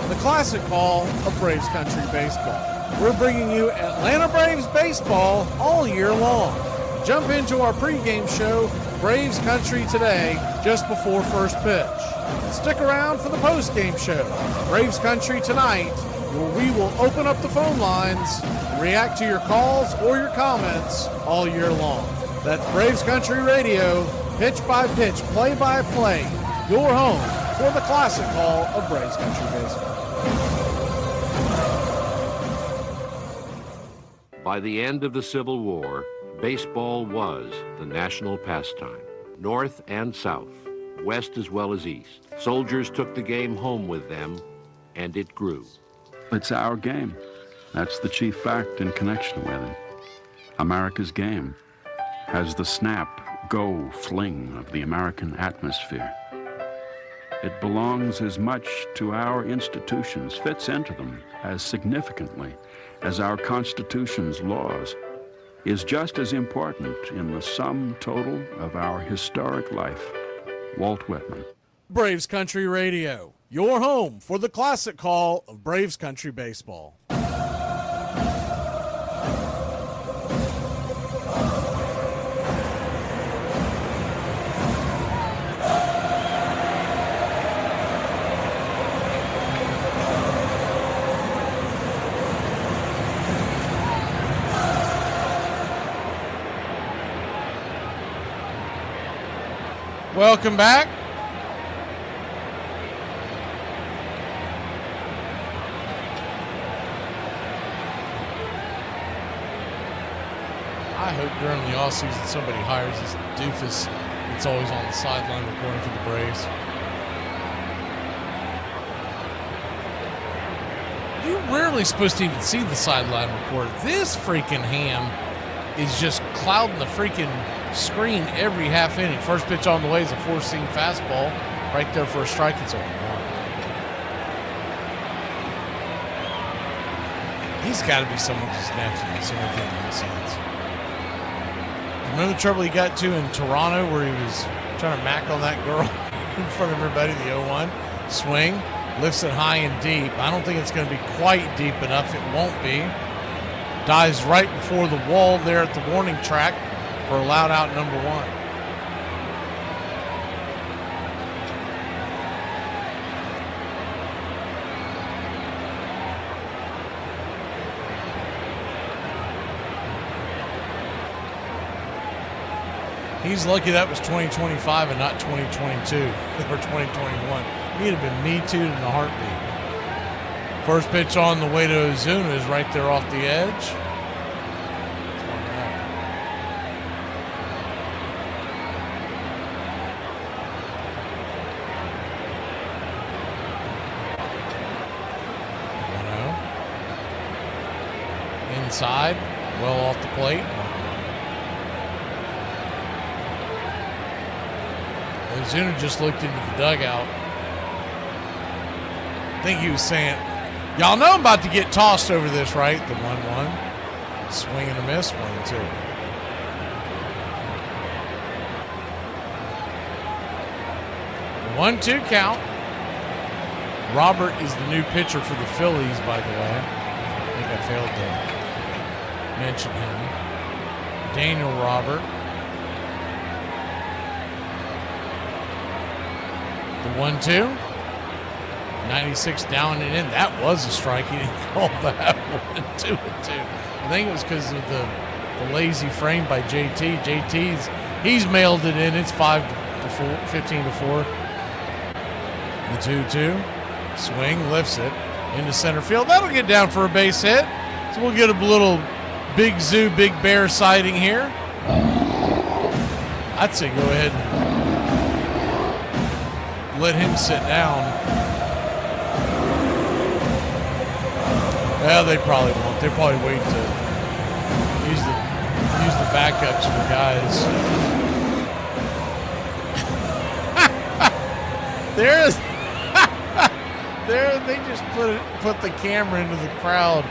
the classic call of Braves Country baseball. We're bringing you Atlanta Braves baseball all year long. Jump into our pregame show, Braves Country Today, just before first pitch. Stick around for the postgame show, Braves Country Tonight, where we will open up the phone lines and react to your calls or your comments all year long. That's Braves Country Radio, pitch by pitch, play by play, your home for the classic call of Braves Country baseball. By the end of the Civil War, baseball was the national pastime. North and south, west as well as east. Soldiers took the game home with them, and it grew. It's our game. That's the chief fact in connection with it. America's game has the snap, go, fling of the American atmosphere. It belongs as much to our institutions, fits into them as significantly as our Constitution's laws, is just as important in the sum total of our historic life. Walt Whitman. Braves Country Radio, your home for the classic call of Braves Country baseball. Welcome back. I hope during the offseason somebody hires this doofus that's always on the sideline reporting for the Braves. You're rarely supposed to even see the sideline report. This freaking ham is just clouding the freaking screen every half inning. First pitch on the way is a 4-seam fastball. Right there for a strike. It's 0-1. He's got to be someone's nephew. So it can't make sense. Remember the trouble he got to in Toronto where he was trying to mack on that girl in front of everybody? The 0-1 swing, lifts it high and deep. I don't think it's going to be quite deep enough. It won't be. Dives right before the wall there at the warning track for a loud out number 1. He's lucky that was 2025 and not 2022 or 2021. He'd have been Me Too'd in a heartbeat. First pitch on the way to Ozuna is right there off the edge. inside, well off the plate. Ozuna just looked into the dugout. I think he was saying, y'all know I'm about to get tossed over this, right? The 1-1. Swing and a miss, 1-2. The 1-2 count. Robert is the new pitcher for the Phillies, by the way. I think I failed to mention him. Daniel Robert. The 1-2. 96 down and in. That was a strike. He didn't call that one. 2-2. I think it was because of the lazy frame by JT. He's mailed it in. It's 15-4. The 2-2. Swing, lifts it into center field. That'll get down for a base hit. So we'll get a little Big Zoo, Big Bear sighting here. I'd say go ahead and let him sit down. Well, they probably won't. They'll probably wait to use the backups for guys. They just put the camera into the crowd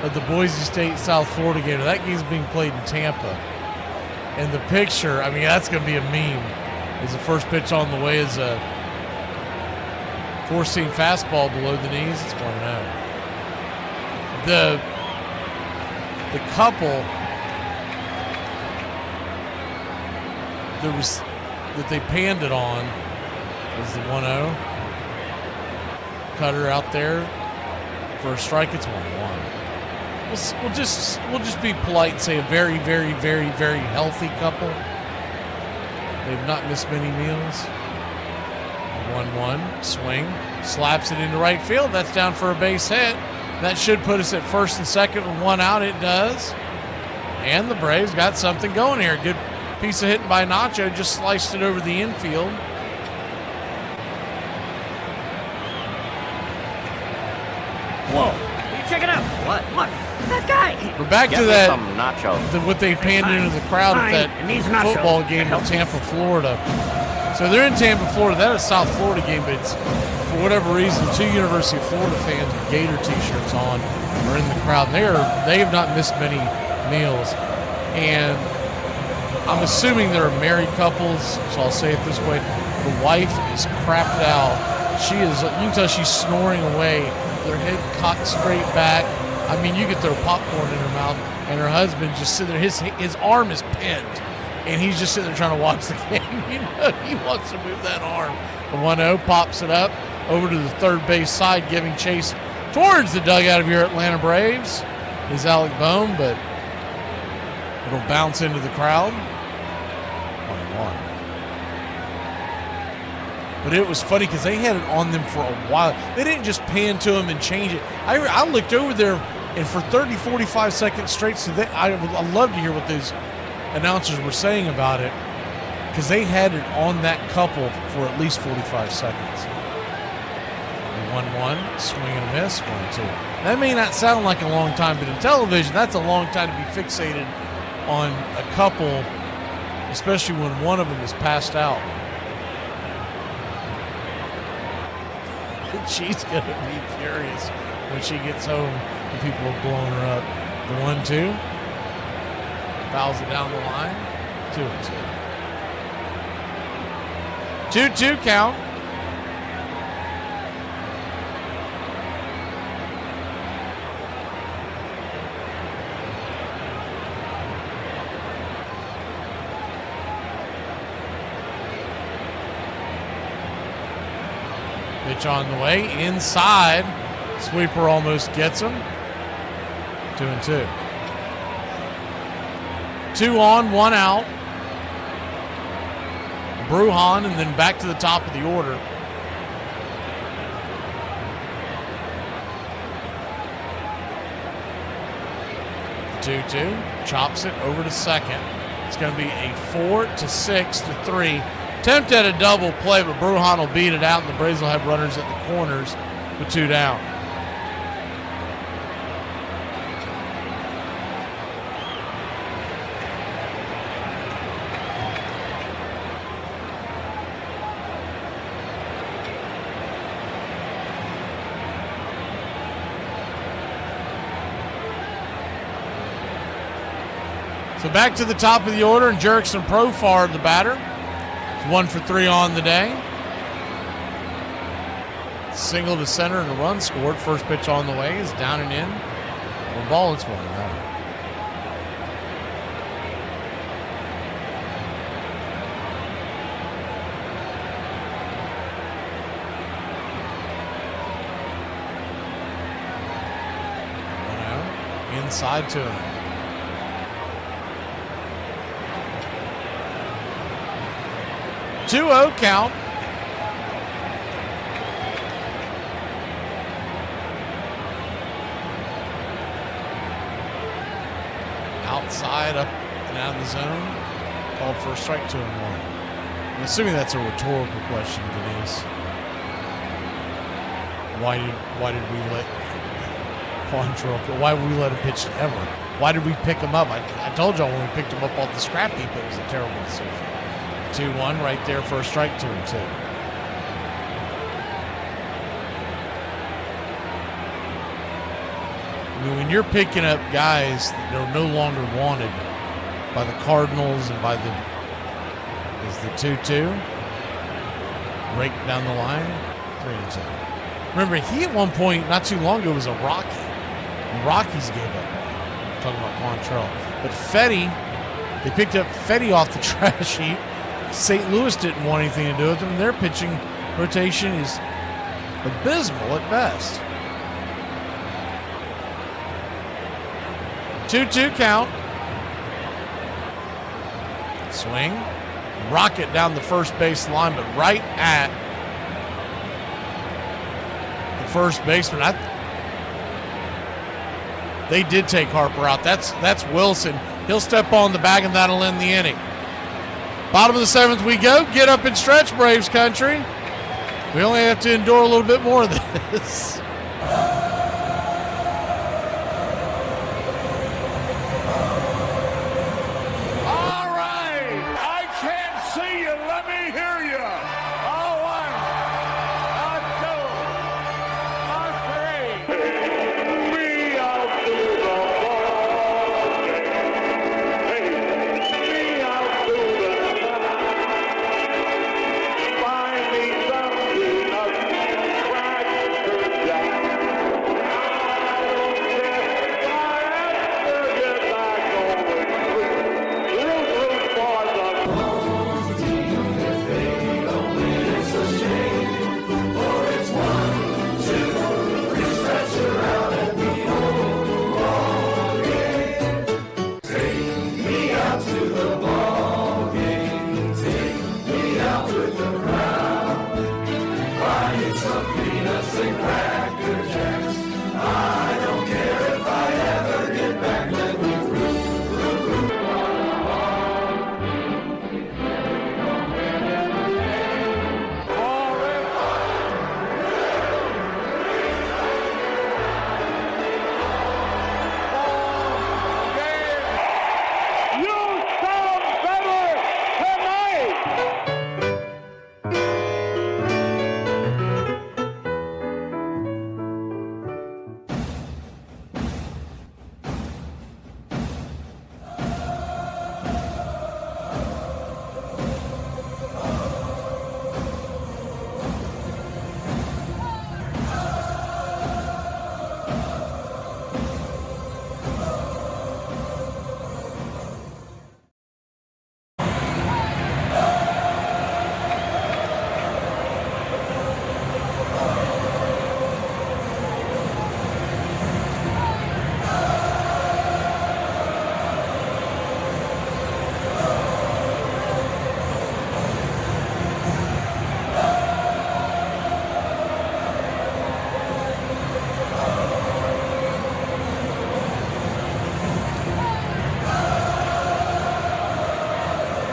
of the Boise State South Florida game. That game's being played in Tampa. And the picture, I mean, that's going to be a meme. Is the first pitch on the way is a four-seam fastball below the knees. It's 1-0. The couple that they panned it on is the 1-0. Cutter out there for a strike. It's 1-1. We'll just be polite and say a very, very, very, very healthy couple. They've not missed many meals. 1-1 swing, slaps it into right field. That's down for a base hit. That should put us at first and second with one out. It does. And the Braves got something going here. Good piece of hitting by Nacho. Just sliced it over the infield. Whoa. Check it out. What? Look. That guy. We're back Get to me that. some nacho. What they panned into the crowd at that football game in Tampa, Florida. So they're in Tampa, Florida. That is a South Florida game, but it's, for whatever reason, two University of Florida fans with Gator t-shirts on are in the crowd. They have not missed many meals. And I'm assuming they're married couples, so I'll say it this way. The wife is crapped out. She is, you can tell she's snoring away. Their head cocked straight back. I mean, you could throw popcorn in her mouth. And her husband just sitting there. His arm is pinned. And he's just sitting there trying to watch the game. You know, he wants to move that arm. The 1-0 pops it up over to the third base side, giving chase towards the dugout of your Atlanta Braves is Alec Bohm, but it'll bounce into the crowd. 1-1. But it was funny because they had it on them for a while. They didn't just pan to him and change it. I looked over there, and for 30, 45 seconds straight, so I'd love to hear what those announcers were saying about it, because they had it on that couple for at least 45 seconds. 1-1, swing and a miss, 1-2. That may not sound like a long time, but in television, that's a long time to be fixated on a couple, especially when one of them is passed out. She's going to be furious when she gets home and people are blowing her up. The 1-2. Fouls it down the line. 2-2. 2-2 count. Pitch on the way. Inside. Sweeper almost gets him. 2-2. 2 on, 1 out. Brujan, and then back to the top of the order. The 2-2. Chops it over to second. It's going to be a 4-6-3. Attempt at a double play, but Brujan will beat it out, and the Braves will have runners at the corners with 2 down. So back to the top of the order, and Jerickson Profar, the batter. He's 1 for 3 on the day. Single to center and a run scored. First pitch on the way is down and in. For a ball, it's 1-0. Inside to him. Two-0 count. Outside, up and out of the zone. Called for a strike, 2-1. I'm assuming that's a rhetorical question, Denise. Why did we let Quantrill, why would we let him pitch ever? Why did we pick him up? I told y'all when we picked him up off the scrap heap, it was a terrible decision. 2-1 right there for a strike, 2-2. I mean, when you're picking up guys that are no longer wanted by the Cardinals and by the 2-2, right down the line, 3-2. Remember, he at one point, not too long ago, was a Rocky. The Rockies gave up. I'm talking about Quantrill. But Fetty, they picked up Fetty off the trash heap. St. Louis didn't want anything to do with them. Their pitching rotation is abysmal at best. 2-2 count. Swing. Rocket down the first base line, but right at the first baseman. They did take Harper out. That's Wilson. He'll step on the bag, and that'll end the inning. Bottom of the 7th we go. Get up and stretch, Braves country. We only have to endure a little bit more of this.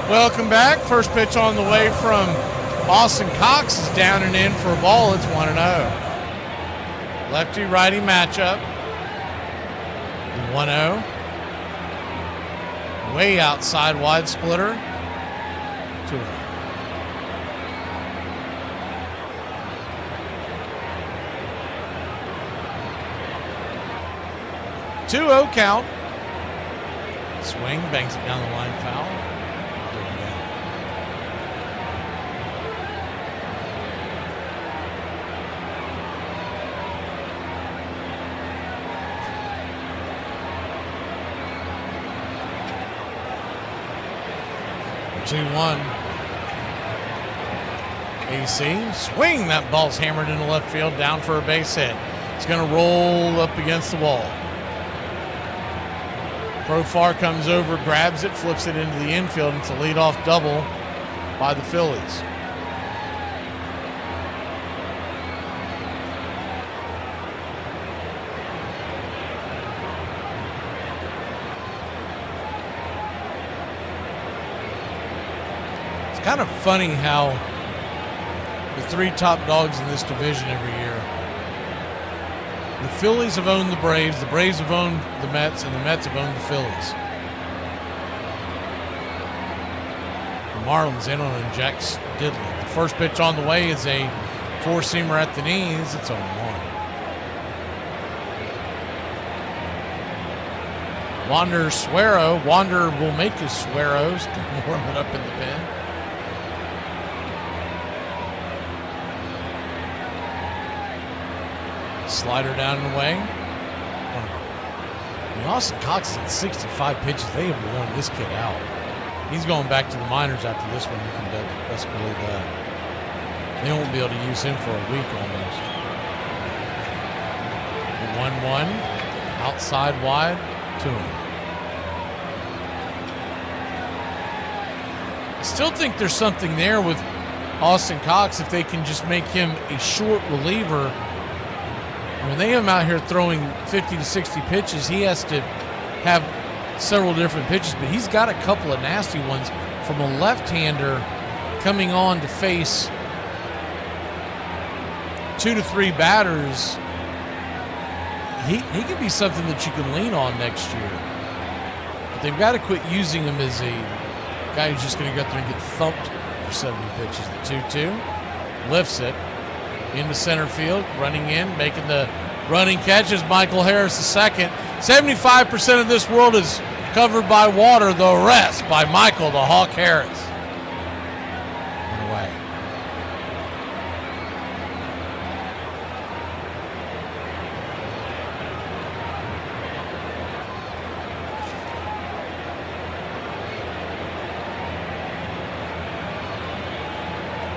Welcome back. First pitch on the way from Austin Cox is down and in for a ball. It's 1-0. Lefty-righty matchup. 1-0. Way outside, wide splitter. 2-0. Count. Swing, bangs it down the line, foul. There we go. The 2-1. AC, swing, that ball's hammered into left field, down for a base hit. It's going to roll up against the wall. Profar comes over, grabs it, flips it into the infield. It's a leadoff double by the Phillies. It's kind of funny how the three top dogs in this division every year. The Phillies have owned the Braves have owned the Mets, and the Mets have owned the Phillies. The Marlins, they don't own Jack Diddley. The first pitch on the way is a four-seamer at the knees. It's 0-1. Wander Suero. Wander will make his Sueros. Warm it up in the pen. Slider down and away. Austin Cox is at 65 pitches. They have worn this kid out. He's going back to the minors after this one. You can best believe that. They won't be able to use him for a week almost. The 1-1. Outside wide to him. I still think there's something there with Austin Cox if they can just make him a short reliever. When they have him out here throwing 50 to 60 pitches, he has to have several different pitches, but he's got a couple of nasty ones from a left-hander coming on to face 2 to 3 batters. He could be something that you can lean on next year. But they've got to quit using him as a guy who's just going to go out there and get thumped for 70 pitches. The 2-2 lifts it into center field, running in, making the running catches. Michael Harris the second. 75% of this world is covered by water, the rest by Michael the Hawk Harris. And away.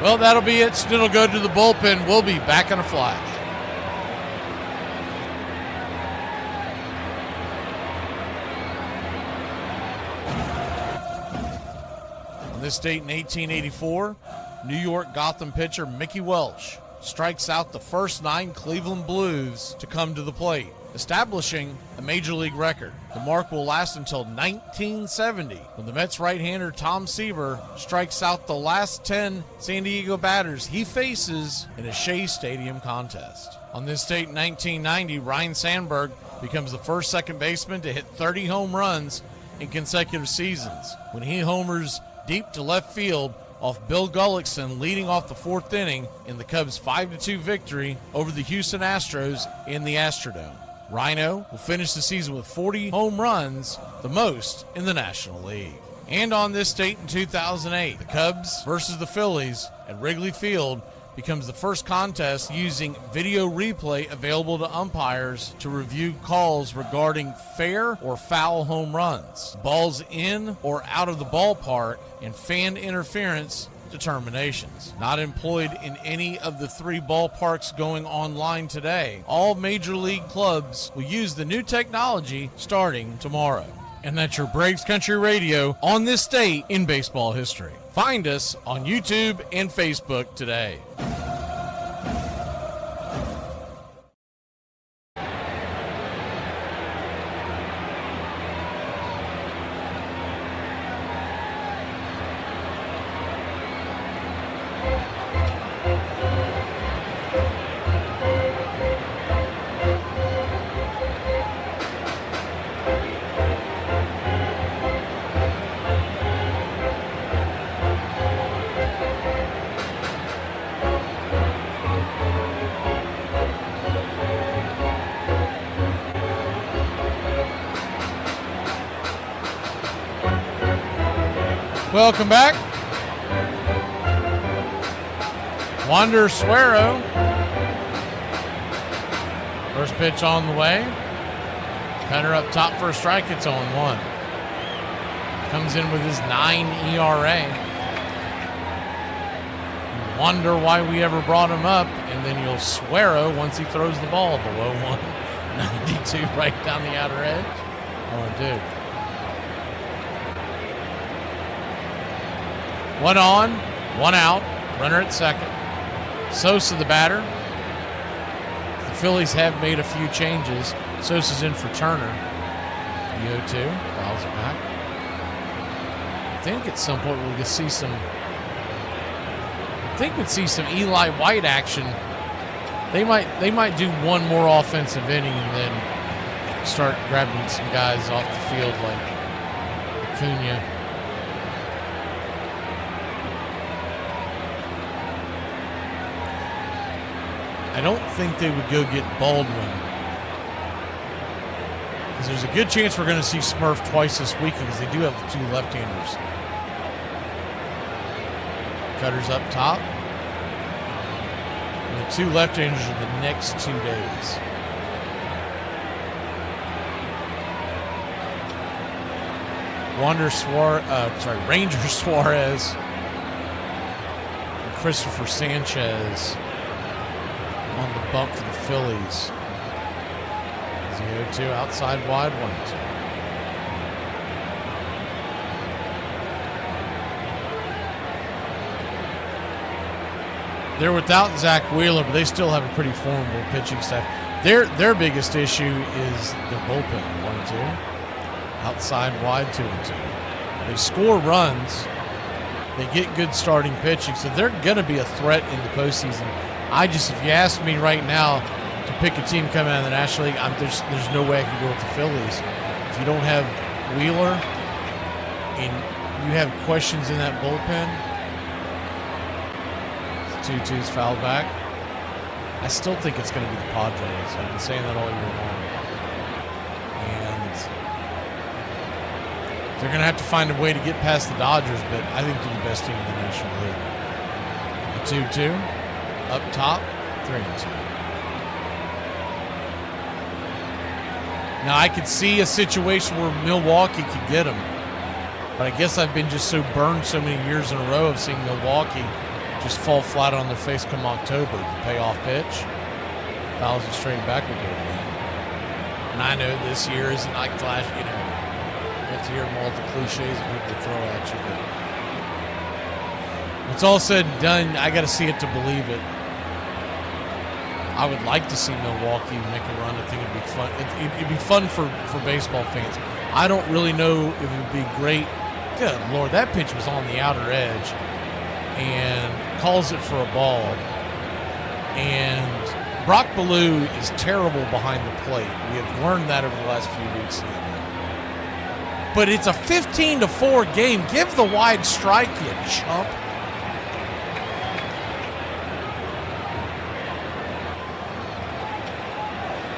Well, that'll be it. It'll go to the bullpen. We'll be back in a flash. On this date in 1884, New York Gotham pitcher Mickey Welch strikes out the first 9 Cleveland Blues to come to the plate, establishing a major league record. The mark will last until 1970, when the Mets right-hander Tom Seaver strikes out the last 10 San Diego batters he faces in a Shea Stadium contest. On this date in 1990, Ryne Sandberg becomes the first second baseman to hit 30 home runs in consecutive seasons, when he homers deep to left field off Bill Gullickson, leading off the 4th inning in the Cubs' 5-2 victory over the Houston Astros in the Astrodome. Rhino will finish the season with 40 home runs, the most in the National League. And on this date in 2008, the Cubs versus the Phillies at Wrigley Field becomes the first contest using video replay available to umpires to review calls regarding fair or foul home runs, balls in or out of the ballpark, and fan interference determinations. Not employed in any of the 3 ballparks going online today, all major league clubs will use the new technology starting tomorrow. And that's your Braves Country Radio on this date in baseball history. Find us on YouTube and Facebook today. Welcome back. Wander Suero. First pitch on the way. Cutter up top for a strike. It's 0-1. Comes in with his 9 ERA. You wonder why we ever brought him up, and then you'll Suero once he throws the ball below 192 right down the outer edge. 0-2. 1 on, 1 out. Runner at second. Sosa the batter. The Phillies have made a few changes. Sosa's in for Turner. The 0-2. Fouls it back. I think at some point we'll see some. I think we'd see some Eli White action. They might do one more offensive inning and then start grabbing some guys off the field like Acuna. I don't think they would go get Baldwin, because there's a good chance we're going to see Smurf twice this week because they do have 2 left-handers. Cutter's up top. And the 2 left-handers are the next 2 days. Ranger Suarez and Christopher Sanchez on the bump for the Phillies. 0-2 outside wide, 1-2. They're without Zach Wheeler, but they still have a pretty formidable pitching staff. Their biggest issue is the bullpen. 1-2 outside wide, 2-2. They score runs. They get good starting pitching, so they're going to be a threat in the postseason. If you ask me right now to pick a team coming out of the National League, there's no way I can go with the Phillies. If you don't have Wheeler and you have questions in that bullpen, 2-2's foul back. I still think it's going to be the Padres. I've been saying that all year long. And they're going to have to find a way to get past the Dodgers, but I think they're the best team in the National League. 2-2. Up top, 3-2. Now, I could see a situation where Milwaukee could get them, but I guess I've been just so burned so many years in a row of seeing Milwaukee just fall flat on their face come October. The payoff pitch, fouls it straight back, will do it again. And I know this year isn't like last, you have to hear all the cliches that people throw at you, but when it's all said and done, I got to see it to believe it. I would like to see Milwaukee make a run. I think it'd be fun. It'd be fun for baseball fans. I don't really know if it would be great. Good Lord, that pitch was on the outer edge and calls it for a ball. And Brock Ballou is terrible behind the plate. We have learned that over the last few weeks. But it's a 15-4 game. Give the wide strike, you chump.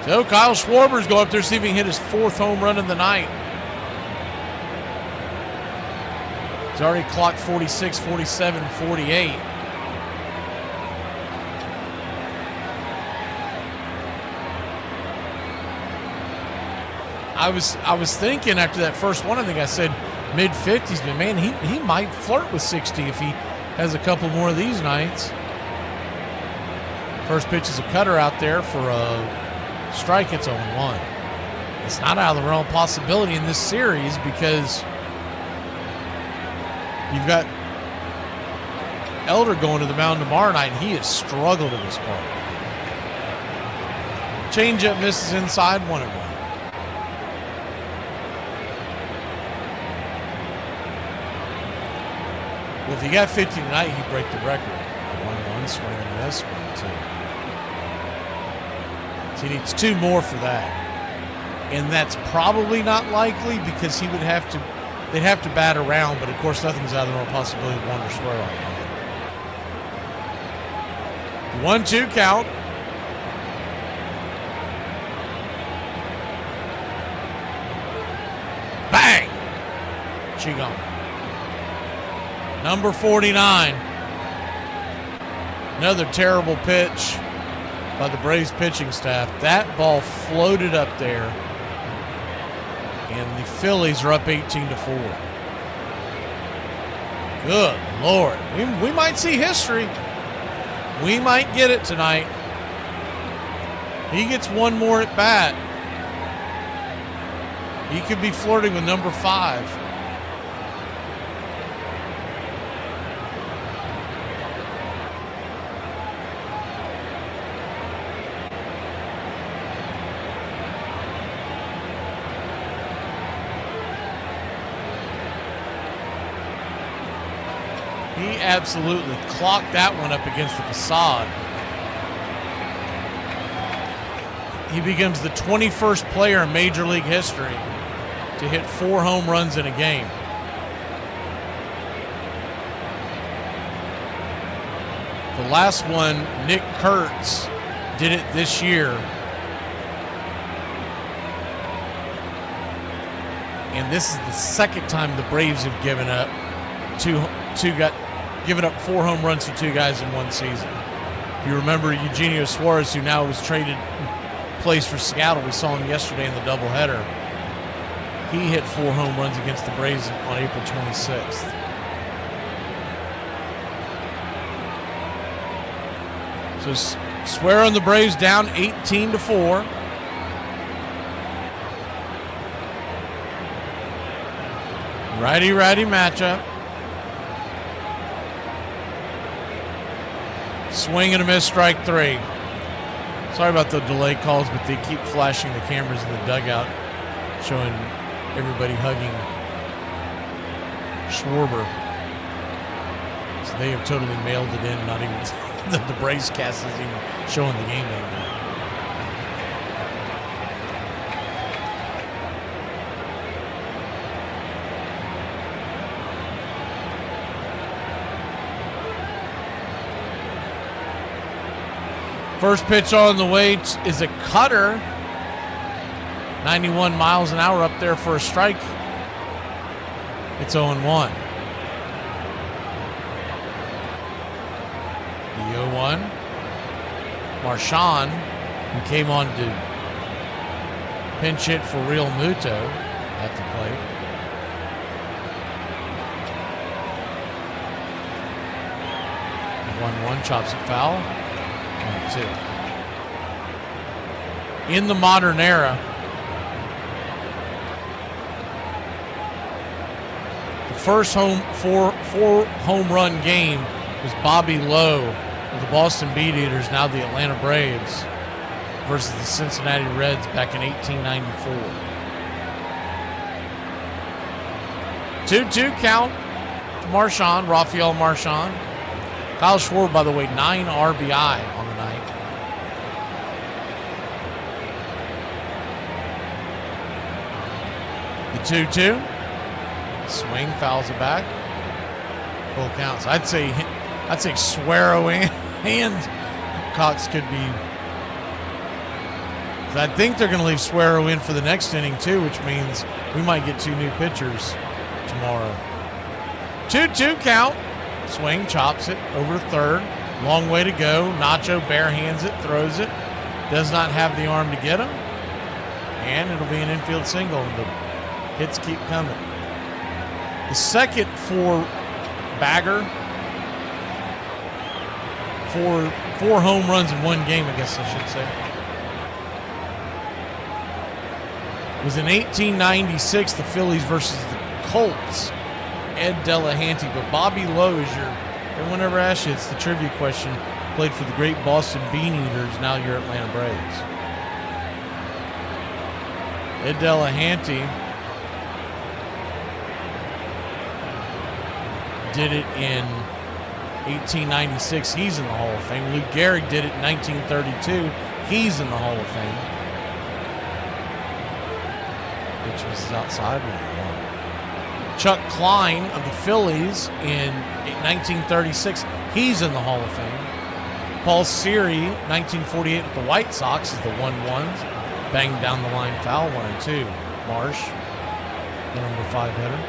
So Kyle Schwarber's go up there, see if he can hit his 4th home run of the night. He's already clocked 46, 47, 48. I was thinking after that first one, I think I said mid-50s, but man, he might flirt with 60 if he has a couple more of these nights. First pitch is a cutter out there for a strike. It's 0-1. It's not out of the realm of possibility in this series because you've got Elder going to the mound tomorrow night, and he has struggled in this park. Changeup misses inside, 1-1. Well, if he got 50 tonight, he'd break the record. 1-1, swing and miss, 1-2. So he needs 2 more for that. And that's probably not likely because they'd have to bat around, but of course nothing's out of the realm of possibility of Wander Suero. 1-2 count. Bang! Qigong. Number 49. Another terrible pitch by the Braves pitching staff. That ball floated up there, and the Phillies are up 18-4. Good Lord. We might see history. We might get it tonight. He gets one more at bat. He could be flirting with number 5. He absolutely clocked that one up against the facade. He becomes the 21st player in Major League history to hit 4 home runs in a game. The last one, Nick Kurtz, did it this year. And this is the second time the Braves have given up given up 4 home runs to 2 guys in one season. If you remember Eugenio Suarez, who now was traded, plays for Seattle. We saw him yesterday in the doubleheader. He hit 4 home runs against the Braves on April 26th. So Swear on the Braves down 18-4. Righty-righty matchup. Swing and a miss, strike 3. Sorry about the delay calls, but they keep flashing the cameras in the dugout, showing everybody hugging Schwarber. So they have totally mailed it in, not even the Braves cast isn't even showing the game anymore. First pitch on the way is a cutter. 91 miles an hour up there for a strike. It's 0-1. The 0-1. Marchand, who came on to pinch hit for Real Muto at the plate. 1-1, chops it foul. 1-2. In the modern era, the first four home run game was Bobby Lowe of the Boston Beat Eaters, now the Atlanta Braves, versus the Cincinnati Reds back in 1894. 2-2 count to Marchand, Rafael Marchand. Kyle Schwarber, by the way, 9 RBI on the night. The 2-2. Swing, fouls it back. Full counts. I'd say Suero and Cox could be. I think they're going to leave Suero in for the next inning too, which means we might get 2 new pitchers tomorrow. 2-2 count. Swing, chops it over to third. Long way to go. Nacho barehands it, throws it. Does not have the arm to get him. And it'll be an infield single. The hits keep coming. The second for Bagger. 4 home runs in one game, I guess I should say. It was in 1896, the Phillies versus the Colts. Ed Delahanty, but Bobby Lowe is everyone ever asks you, it's the trivia question, played for the great Boston Bean Eaters, now your Atlanta Braves. Ed Delahanty did it in 1896. He's in the Hall of Fame. Lou Gehrig did it in 1932. He's in the Hall of Fame. Which was outside one. Chuck Klein of the Phillies in 1936. He's in the Hall of Fame. Paul Siri, 1948 with the White Sox, is the 1-1s. Banged down the line foul, 1-2. Marsh, the number 5 hitter.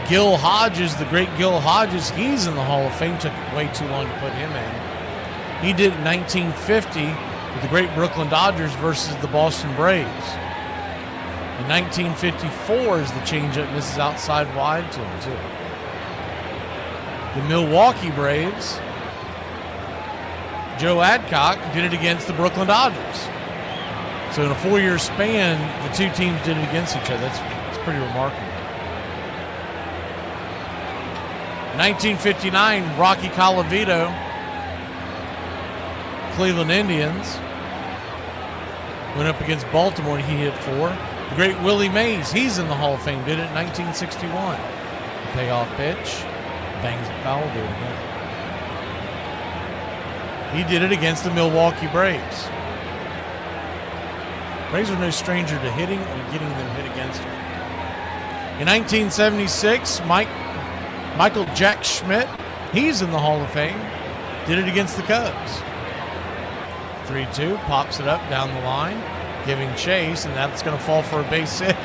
Gil Hodges, the great Gil Hodges, he's in the Hall of Fame. Took way too long to put him in. He did it in 1950 with the great Brooklyn Dodgers versus the Boston Braves. In 1954 is the changeup misses outside wide to him, too. The Milwaukee Braves, Joe Adcock did it against the Brooklyn Dodgers. So in a 4-year span, the two teams did it against each other. That's pretty remarkable. 1959, Rocky Colavito, Cleveland Indians, went up against Baltimore and he hit 4. The great Willie Mays, he's in the Hall of Fame, did it in 1961. Payoff pitch, bangs it foul, do it again. He did it against the Milwaukee Braves. Braves are no stranger to hitting or getting them hit against them. In 1976, Michael Jack Schmidt, he's in the Hall of Fame, did it against the Cubs. 3-2, pops it up down the line, giving chase, and that's going to fall for a base hit.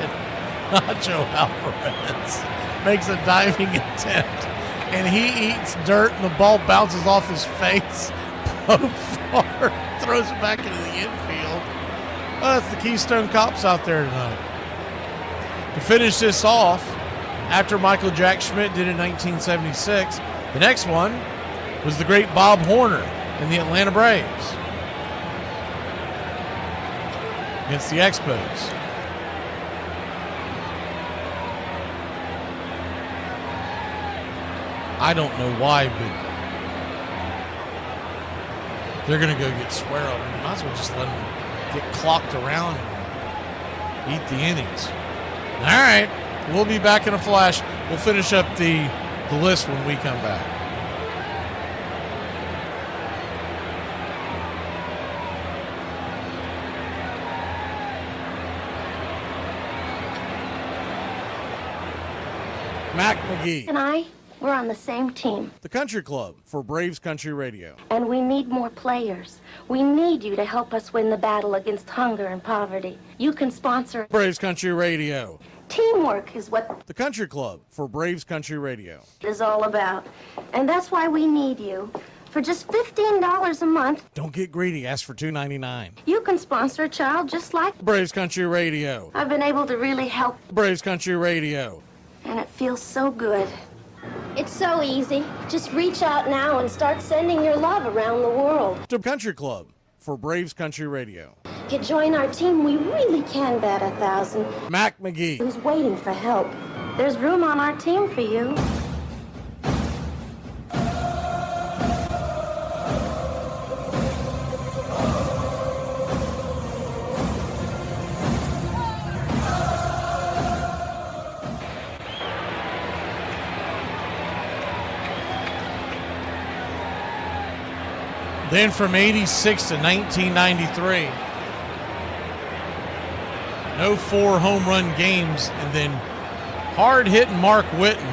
Nacho Alvarez makes a diving attempt, and he eats dirt, and the ball bounces off his face. Far, throws it back into the infield. Well, that's the Keystone Cops out there tonight. To finish this off, after Michael Jack Schmidt did it in 1976, the next one was the great Bob Horner in the Atlanta Braves against the Expos. I don't know why, but they're going to go get swear up. You might as well just let them get clocked around and eat the innings. All right, we'll be back in a flash. We'll finish up the list when we come back. Mac McGee And I, we're on the same team. The Country Club for Braves Country Radio. And we need more players. We need you to help us win the battle against hunger and poverty. You can sponsor Braves Country Radio. Teamwork is what The Country Club for Braves Country Radio. is all about. And that's why we need you. For just $15 a month, Don't get greedy. Ask for $2.99. you can sponsor a child just like Braves Country Radio. I've been able to really help, Braves Country Radio. and it feels so good. It's so easy. Just reach out now and start sending your love around the world. The Country Club for Braves Country Radio. You join our team, we really can bat 1,000. Mac McGee. Who's waiting for help? There's room on our team for you. Then from 86 to 1993, no 4 home run games, and then hard-hitting Mark Whitten,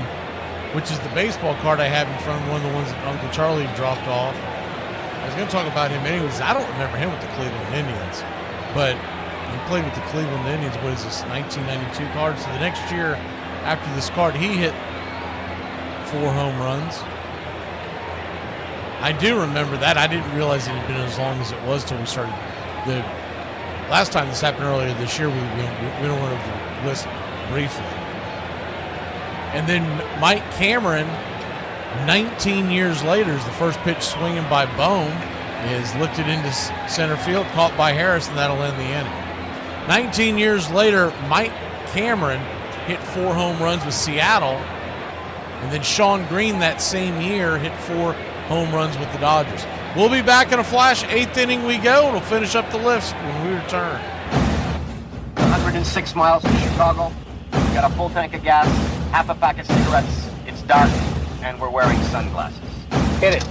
which is the baseball card I have in front of one of the ones that Uncle Charlie dropped off. I was going to talk about him anyways. I don't remember him with the Cleveland Indians, but he played with the Cleveland Indians. What is this, 1992 card? So the next year after this card, he hit 4 home runs. I do remember that. I didn't realize it had been as long as it was till we started. The last time this happened earlier this year, we don't want to list briefly. And then Mike Cameron, 19 years later, is the first pitch swinging by Bohm, is lifted into center field, caught by Harris, and that'll end the inning. 19 years later, Mike Cameron hit 4 home runs with Seattle, and then Sean Green that same year hit 4 home runs with the Dodgers. We'll be back in a flash. 8th inning we go, and we'll finish up the list when we return. 106 miles to Chicago. We've got a full tank of gas, half a pack of cigarettes. It's dark, and we're wearing sunglasses. Hit it.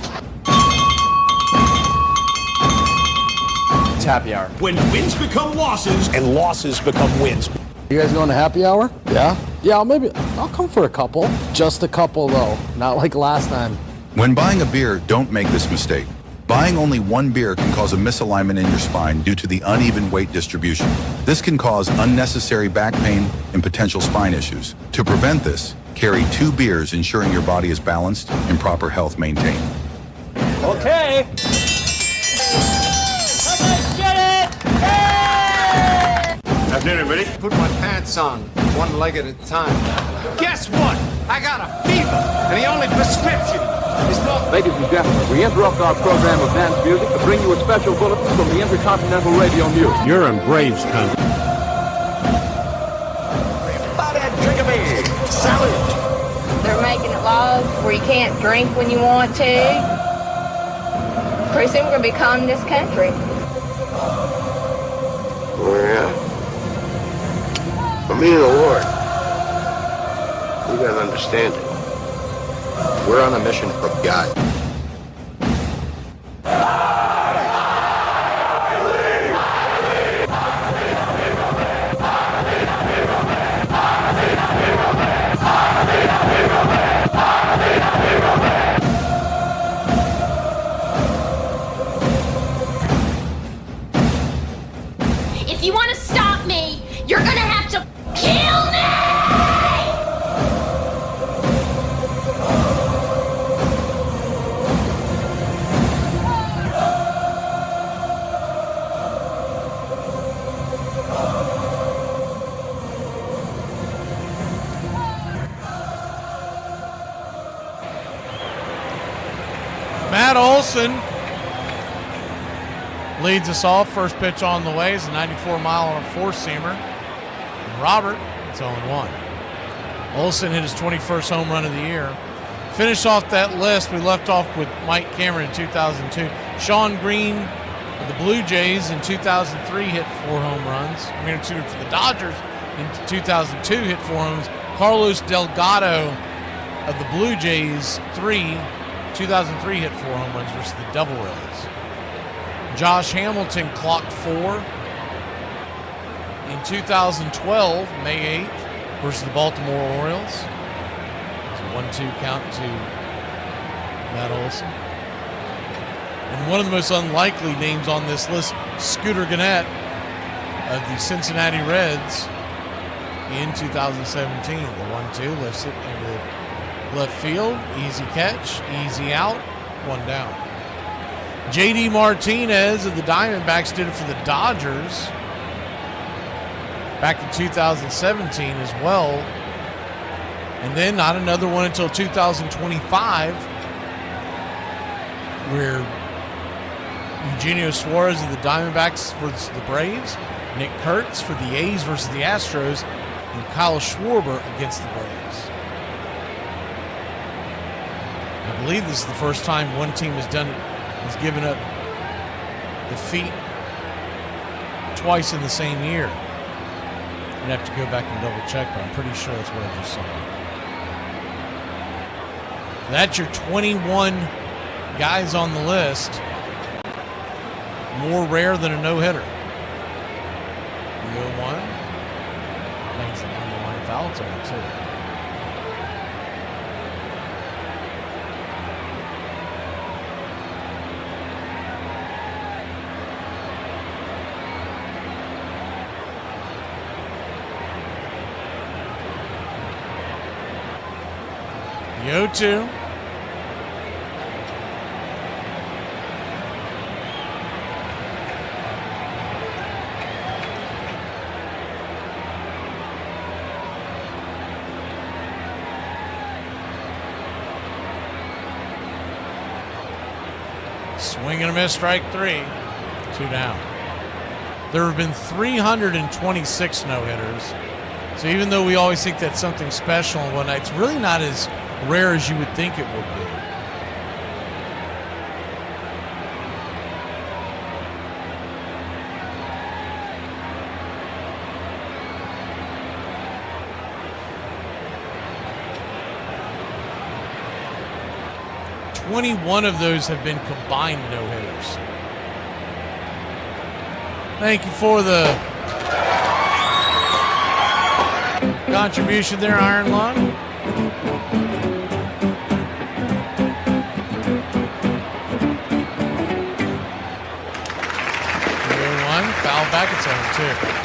It's happy hour. When wins become losses And losses become wins. You guys going to happy hour? Yeah? Yeah, I'll come for a couple. Just a couple, though. Not like last time. When buying a beer, don't make this mistake. Buying only one beer can cause a misalignment in your spine due to the uneven weight distribution. This can cause unnecessary back pain and potential spine issues. To prevent this, Carry 2 beers, ensuring your body is balanced and proper health maintained. Okay. Get it! Afternoon, everybody. Put my pants on, one leg at a time. Guess what? I got a fever, and the only prescription is not... Ladies and gentlemen, we interrupt our program of dance music to bring you a special bulletin from the Intercontinental Radio News. You're in Braves country. Drink a beer. Salute. They're making it laws where you can't drink when you want to. Pretty soon we're going to be calling this country. Yeah. I mean, the Lord. You gotta understand it. We're on a mission from God. If you want to stop me, you're gonna have to kill me! Matt Olson leads us off. First pitch on the way is a 94-mile on a four-seamer. Robert, it's 0-1. Olson hit his 21st home run of the year. Finish off that list, we left off with Mike Cameron in 2002. Sean Green of the Blue Jays in 2003 hit 4 home runs. For the Dodgers in 2002 hit 4 home runs. Carlos Delgado of the Blue Jays 2003 hit 4 home runs versus the Devil Rays. Josh Hamilton clocked 4 in 2012, May 8th, versus the Baltimore Orioles. It's a 1-2 count to Matt Olson. And one of the most unlikely names on this list, Scooter Gennett of the Cincinnati Reds in 2017. The 1-2 lifts it into left field, easy catch, easy out, 1 down. J.D. Martinez of the Diamondbacks did it for the Dodgers back in 2017 as well. And then not another one until 2025, where Eugenio Suarez of the Diamondbacks versus the Braves, Nick Kurtz for the A's versus the Astros, and Kyle Schwarber against the Braves. I believe this is the first time one team has done it, has given up defeat twice in the same year. I'd have to go back and double check, but I'm pretty sure that's what I just saw. That's your 21 guys on the list. More rare than a no-hitter. The 0-1. Makes it down the line foul zone, too. The 0-2. Swing and a miss, strike 3. 2 down. There have been 326 no-hitters. So even though we always think that's something special and whatnot, it's really not as rare as you would think it would be. One of those have been combined no-hitters. Thank you for the contribution there, Iron Lung. One foul back, it's 0-2.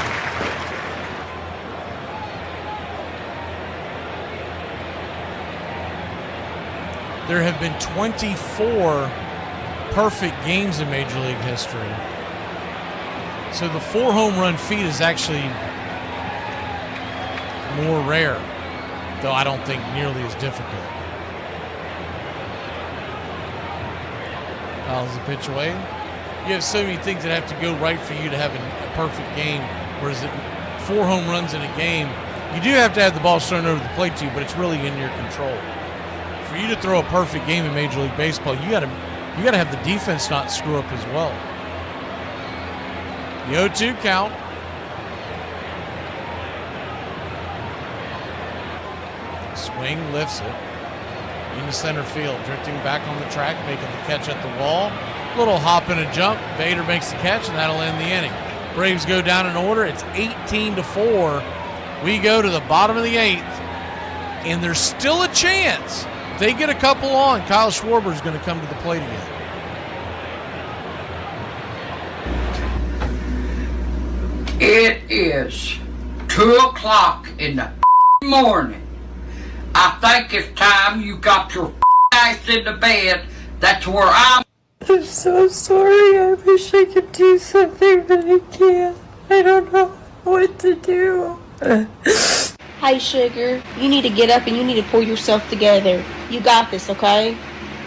there have been 24 perfect games in Major League history. So the 4 home run feat is actually more rare, though I don't think nearly as difficult. Fouls the pitch away. You have so many things that have to go right for you to have a perfect game, whereas 4 home runs in a game, you do have to have the ball thrown over the plate to you, but it's really in your control. For you to throw a perfect game in Major League Baseball, you got to have the defense not screw up as well. The 0-2 count. Swing, lifts it into center field, drifting back on the track, making the catch at the wall. Little hop and a jump. Bader makes the catch, and that'll end the inning. Braves go down in order. It's 18-4. We go to the bottom of the 8th, and there's still a chance. If they get a couple on, Kyle Schwarber is going to come to the plate again. It is 2 o'clock in the morning. I think it's time you got your ass in the bed. That's where I'm so sorry. I wish I could do something, but I can't. I don't know what to do. Hey, Sugar, you need to get up and you need to pull yourself together. You got this, okay?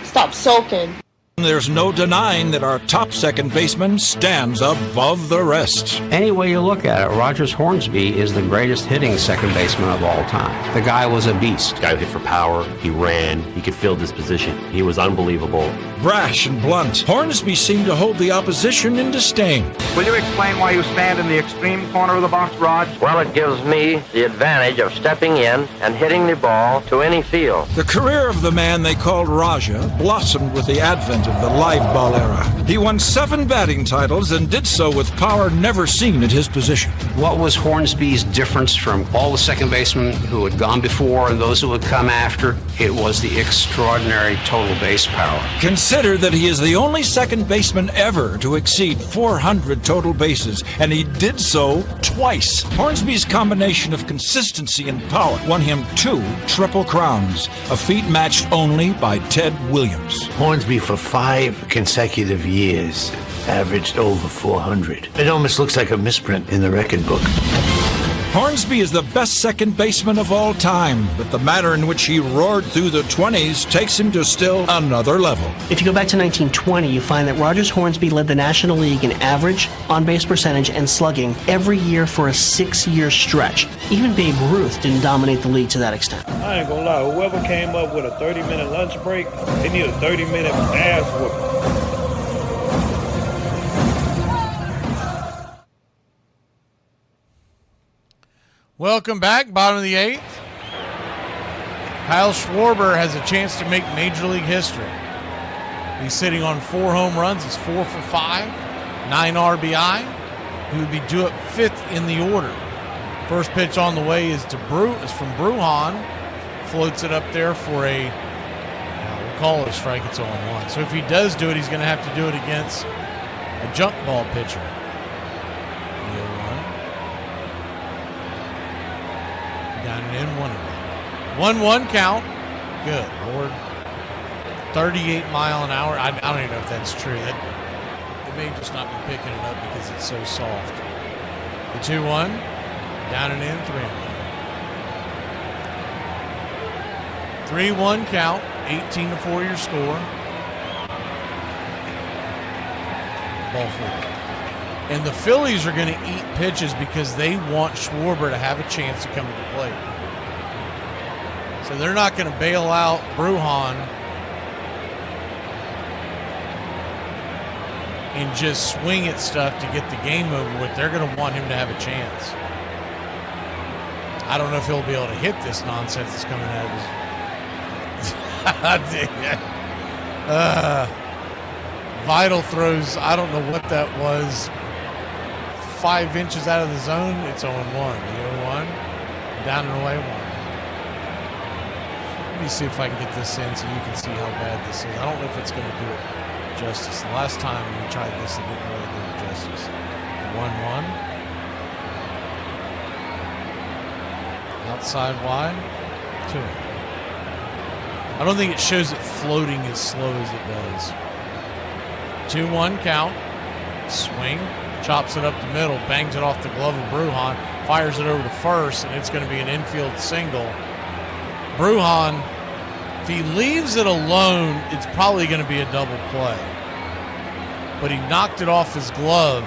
Stop sulking. There's no denying that our top second baseman stands above the rest. Any way you look at it, Rogers Hornsby is the greatest hitting second baseman of all time. The guy was a beast. The guy hit for power. He ran. He could fill this position. He was unbelievable. Brash and blunt, Hornsby seemed to hold the opposition in disdain. Will you explain why you stand in the extreme corner of the box, Rog? Well, it gives me the advantage of stepping in and hitting the ball to any field. The career of the man they called Raja blossomed with the advent of the live ball era. He won 7 batting titles and did so with power never seen at his position. What was Hornsby's difference from all the second basemen who had gone before and those who would come after? It was the extraordinary total base power. Consider that he is the only second baseman ever to exceed 400 total bases, and he did so twice. Hornsby's combination of consistency and power won him 2 Triple Crowns, a feat matched only by Ted Williams. Hornsby for 5 consecutive years averaged over 400. It almost looks like a misprint in the record book. Hornsby is the best second baseman of all time, but the manner in which he roared through the 20s takes him to still another level. If you go back to 1920, you find that Rogers Hornsby led the National League in average, on-base percentage, and slugging every year for a 6-year stretch. Even Babe Ruth didn't dominate the league to that extent. I ain't gonna lie, whoever came up with a 30-minute lunch break, they need a 30-minute ass whooping. Welcome back, bottom of the 8th. Kyle Schwarber has a chance to make Major League history. He's sitting on 4 home runs. He's 4 for 5, 9 RBI. He would be due up 5th in the order. First pitch on the way is from Brujan. Floats it up there for we'll call it a strike. It's 0-1. So if he does do it, he's going to have to do it against a junk ball pitcher. Down and in, 1-1 count. Good Lord. 38 mile an hour. I don't even know if that's true. It may just not be picking it up because it's so soft. The 2-1. Down and in, 3-1. 3-1 count. 18-4 your score. Ball 4. And the Phillies are going to eat pitches because they want Schwarber to have a chance to come to the plate. So they're not going to bail out Brujan and just swing at stuff to get the game over with. They're going to want him to have a chance. I don't know if he'll be able to hit this nonsense that's coming out of his... Vital throws, I don't know what that was. 5 inches out of the zone, it's 0-1. The 0-1, down and away 1. Let me see if I can get this in so you can see how bad this is. I don't know if it's going to do it justice. The last time we tried this, it didn't really do it justice. 1-1. Outside wide, 2. I don't think it shows it floating as slow as it does. 2-1 count. Swing. Chops it up the middle. Bangs it off the glove of Brujan. Fires it over to first, and it's going to be an infield single. Brujan, if he leaves it alone, it's probably going to be a double play. But he knocked it off his glove.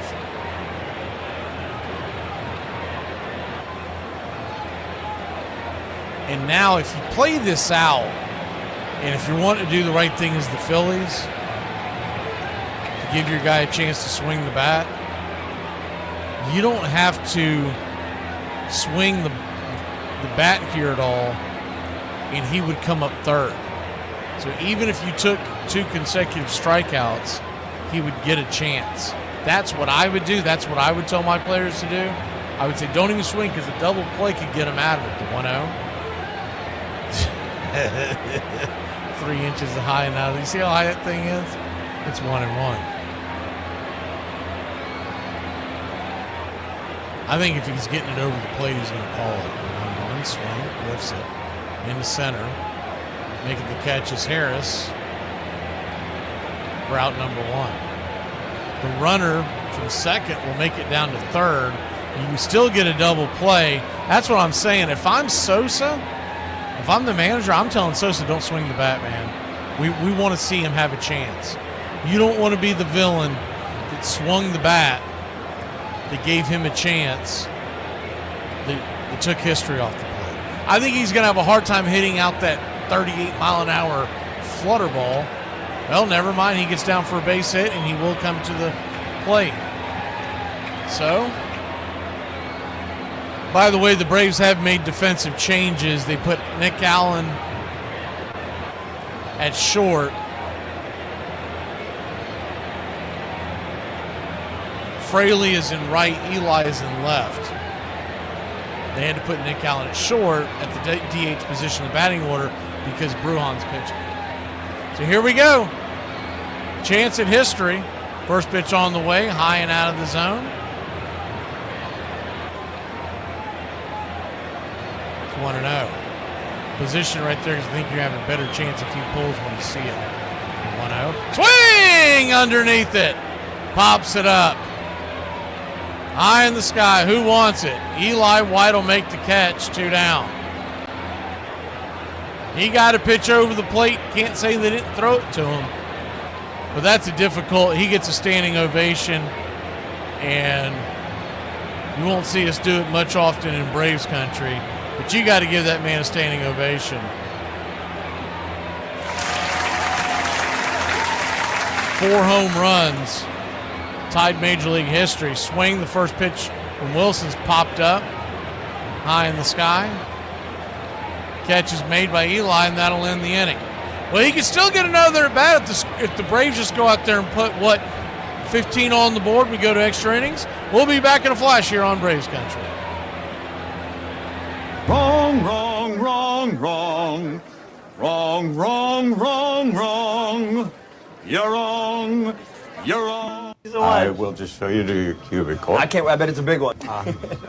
And now if you play this out, and if you want to do the right thing as the Phillies, to give your guy a chance to swing the bat, you don't have to swing the bat here at all, and he would come up third. So even if you took 2 consecutive strikeouts, he would get a chance. That's what I would do. That's what I would tell my players to do. I would say don't even swing because a double play could get him out of it. The 1-0. 3 inches high now. You see how high that thing is? It's 1-1. I think if he's getting it over the plate, he's going to call it. 1-1 swing, lifts it into center. Making the catch is Harris for out number 1. The runner from second will make it down to third. You can still get a double play. That's what I'm saying. If I'm Sosa, if I'm the manager, I'm telling Sosa, don't swing the bat, man. We want to see him have a chance. You don't want to be the villain that swung the bat, that gave him a chance, that took history off the plate. I think he's going to have a hard time hitting out that 38-mile-an-hour flutter ball. Well, never mind. He gets down for a base hit, and he will come to the plate. So, by the way, the Braves have made defensive changes. They put Nick Allen at short. Fraley is in right, Eli is in left. They had to put Nick Allen at short at the DH position in the batting order because Brujan's pitching. So here we go. Chance at history. First pitch on the way, high and out of the zone. It's 1-0. Position right there because I think you have a better chance if he pulls when you see it. 1-0. Swing underneath it. Pops it up. High in the sky. Who wants it? Eli White will make the catch. 2 down. He got a pitch over the plate. Can't say they didn't throw it to him. But that's a difficult. He gets a standing ovation. And you won't see us do it much often in Braves country. But you got to give that man a standing ovation. 4 home runs. Tied Major League history. Swing, the first pitch from Wilson's popped up. High in the sky. Catch is made by Eli, and that'll end the inning. Well, he can still get another at bat if the Braves just go out there and put, 15 on the board. We go to extra innings. We'll be back in a flash here on Braves Country. Wrong, wrong, wrong, wrong. Wrong, wrong, wrong, wrong. You're wrong. You're wrong. I will just show you to your cubicle. I can't. I bet it's a big one.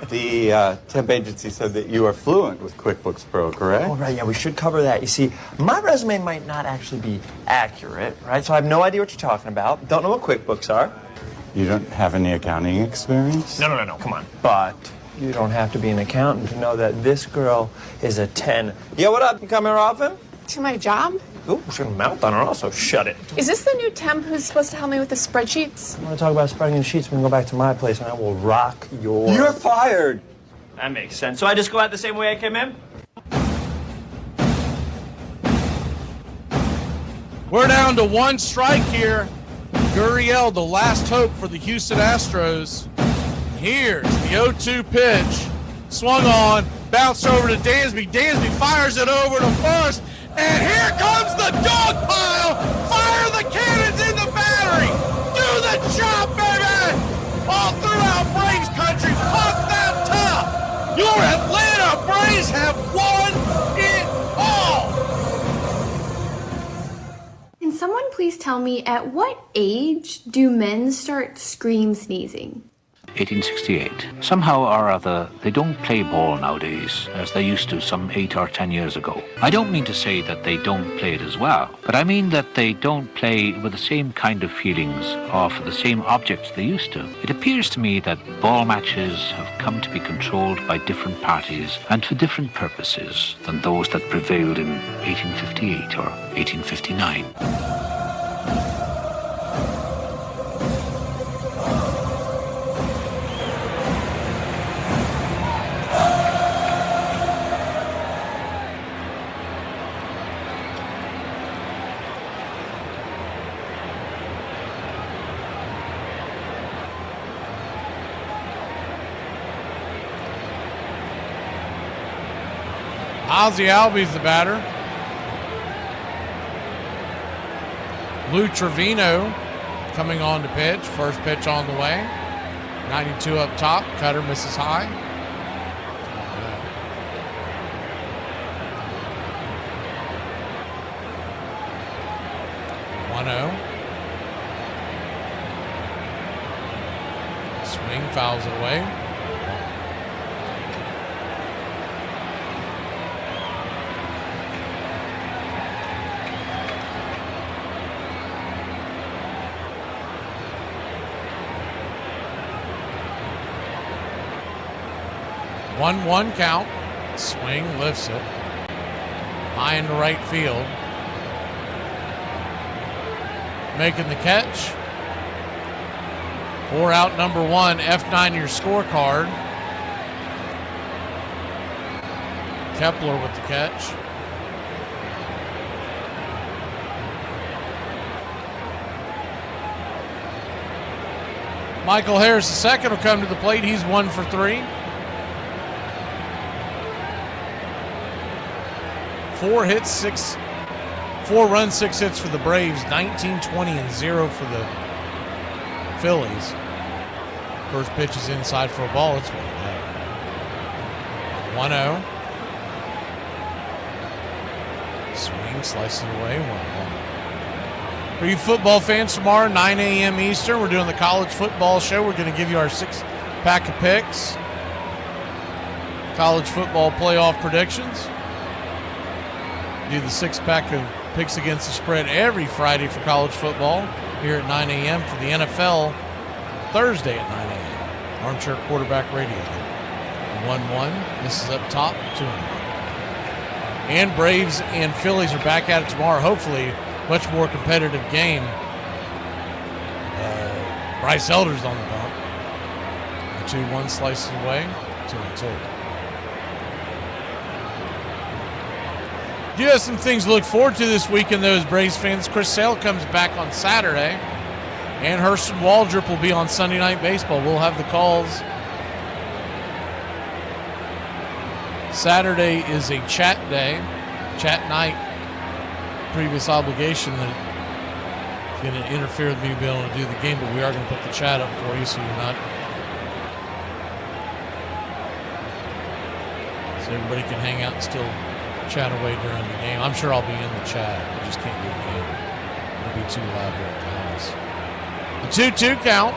The temp agency said that you are fluent with QuickBooks Pro, correct? Oh, right. Yeah, we should cover that. You see, my resume might not actually be accurate, right? So I have no idea what you're talking about. Don't know what QuickBooks are. You don't have any accounting experience? No. Come on. But you don't have to be an accountant to know that this girl is a 10. Yo, what up? You come here often? To my job? Ooh, she's gonna mouth on her also. Shut it. Is this the new temp who's supposed to help me with the spreadsheets? I want to talk about spreading the sheets. We can go back to my place and I will rock your... You're fired! That makes sense. So I just go out the same way I came in? We're down to 1 strike here. Gurriel, the last hope for the Houston Astros. Here's the 0-2 pitch. Swung on, bounced over to Dansby. Dansby fires it over to first. And here comes the dog pile! Fire the cannons in the battery! Do the job, baby! All throughout Braves country, pump that top! Your Atlanta Braves have won it all! Can someone please tell me at what age do men start scream sneezing? 1868. Somehow or other, they don't play ball nowadays as they used to some 8 or 10 years ago. I don't mean to say that they don't play it as well, but I mean that they don't play with the same kind of feelings or for the same objects they used to. It appears to me that ball matches have come to be controlled by different parties and for different purposes than those that prevailed in 1858 or 1859. Ozzy Albies the batter. Lou Trevino coming on to pitch. First pitch on the way. 92 up top. Cutter misses high. 1-0. Swing, fouls it away. One count. Swing, lifts it. High into right field. Making the catch. 4 out, number 1. F9 your scorecard. Kepler with the catch. Michael Harris II will come to the plate. He's 1 for 3. 4 runs, 6 hits for the Braves, 19, 20, and 0 for the Phillies. First pitch is inside for a ball. It's 1-0. Swing, slices away, 1-1. For you football fans, tomorrow, 9 a.m. Eastern, we're doing the college football show. We're going to give you our 6-pack of picks. College football playoff predictions. Do the 6-pack of picks against the spread every Friday for college football here at 9 a.m. for the NFL Thursday at 9 a.m. Armchair Quarterback Radio. 1-1. This is up top, 2-1. And Braves and Phillies are back at it tomorrow. Hopefully, much more competitive game. Bryce Elder's on the bump. The 2-1 slices away, 2-2. Do have some things to look forward to this weekend, though, as Braves fans. Chris Sale comes back on Saturday, and Hurston Waldrop will be on Sunday Night Baseball. We'll have the calls. Saturday is a chat day, chat night. Previous obligation that is going to interfere with me being able to do the game, but we are going to put the chat up for you so you're not. So everybody can hang out and still chat away during the game. I'm sure I'll be in the chat. I just can't do the game. It'll be too loud here at the house. The 2-2 count.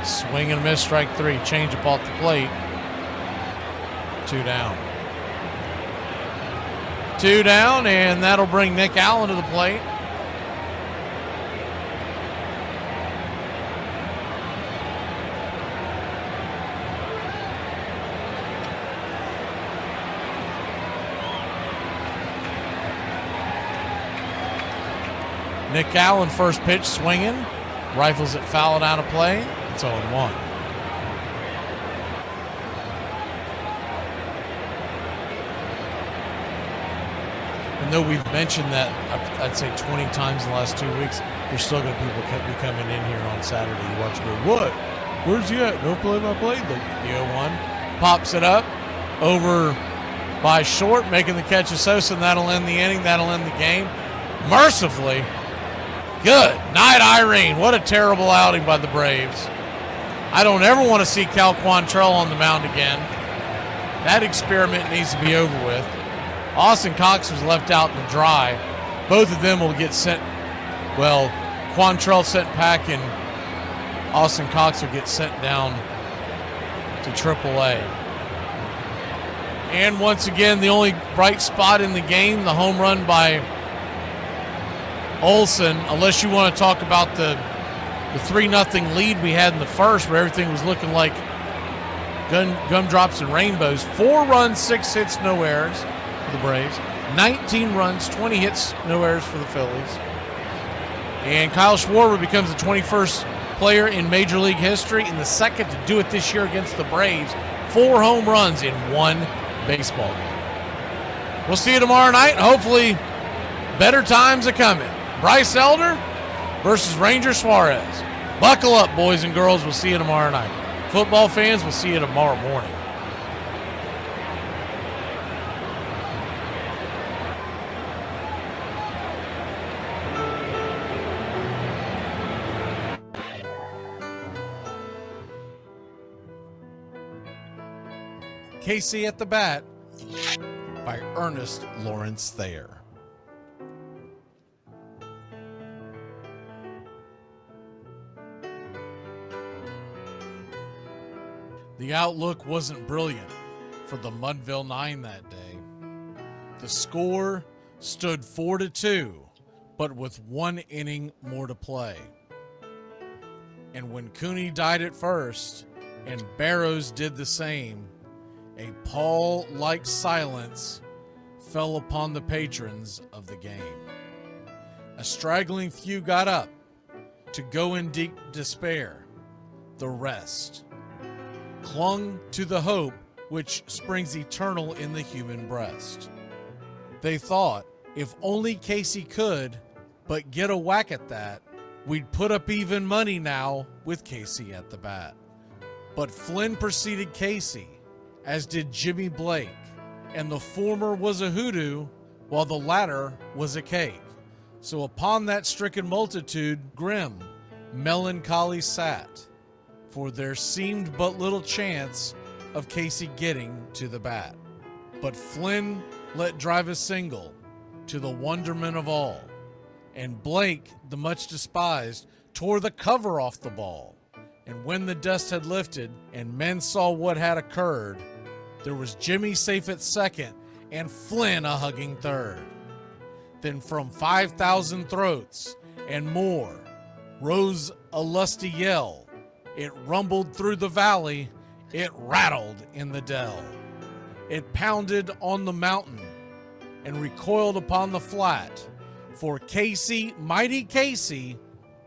Swing and a miss, strike 3. Change up off the plate. 2 down. 2 down, and that'll bring Nick Allen to the plate. Nick Allen, first pitch, swinging. Rifles it, fouled out of play. It's 0-1. And though we've mentioned that, I'd say 20 times in the last 2 weeks, there's still going to be coming in here on Saturday. You watch and go, what? Where's he at? No play-by-play. The 0-1. Pops it up. Over by short, making the catch of Sosa, and that'll end the inning. That'll end the game. Mercifully. Good night, Irene. What a terrible outing by the Braves. I don't ever want to see Cal Quantrell on the mound again. That experiment needs to be over with. Austin Cox was left out to dry. Both of them will get sent. Well, Quantrell sent packing Austin Cox will get sent down to AAA. And once again, the only bright spot in the game, the home run by Olsen, unless you want to talk about the 3-0 lead we had in the first where everything was looking like gumdrops and rainbows. 4 runs, 6 hits, no errors for the Braves. 19 runs, 20 hits, no errors for the Phillies. And Kyle Schwarber becomes the 21st player in Major League history and the second to do it this year against the Braves. 4 home runs in 1 baseball game. We'll see you tomorrow night. Hopefully better times are coming. Bryce Elder versus Ranger Suarez. Buckle up, boys and girls. We'll see you tomorrow night. Football fans, we'll see you tomorrow morning. Casey at the Bat by Ernest Lawrence Thayer. The outlook wasn't brilliant for the Mudville Nine that day. The score stood 4-2, but with 1 inning more to play. And when Cooney died at first and Barrows did the same, a pall-like silence fell upon the patrons of the game. A straggling few got up to go in deep despair. The rest clung to the hope which springs eternal in the human breast. They thought, if only Casey could but get a whack at that, we'd put up even money now with Casey at the bat. But Flynn preceded Casey, as did Jimmy Blake, and the former was a hoodoo while the latter was a cake. So upon that stricken multitude grim melancholy sat, for there seemed but little chance of Casey getting to the bat. But Flynn let drive a single to the wonderment of all, and Blake, the much despised, tore the cover off the ball. And when the dust had lifted and men saw what had occurred, there was Jimmy safe at second and Flynn a hugging third. Then from 5,000 throats and more rose a lusty yell. It rumbled through the valley, it rattled in the dell. It pounded on the mountain and recoiled upon the flat, for Casey, mighty Casey,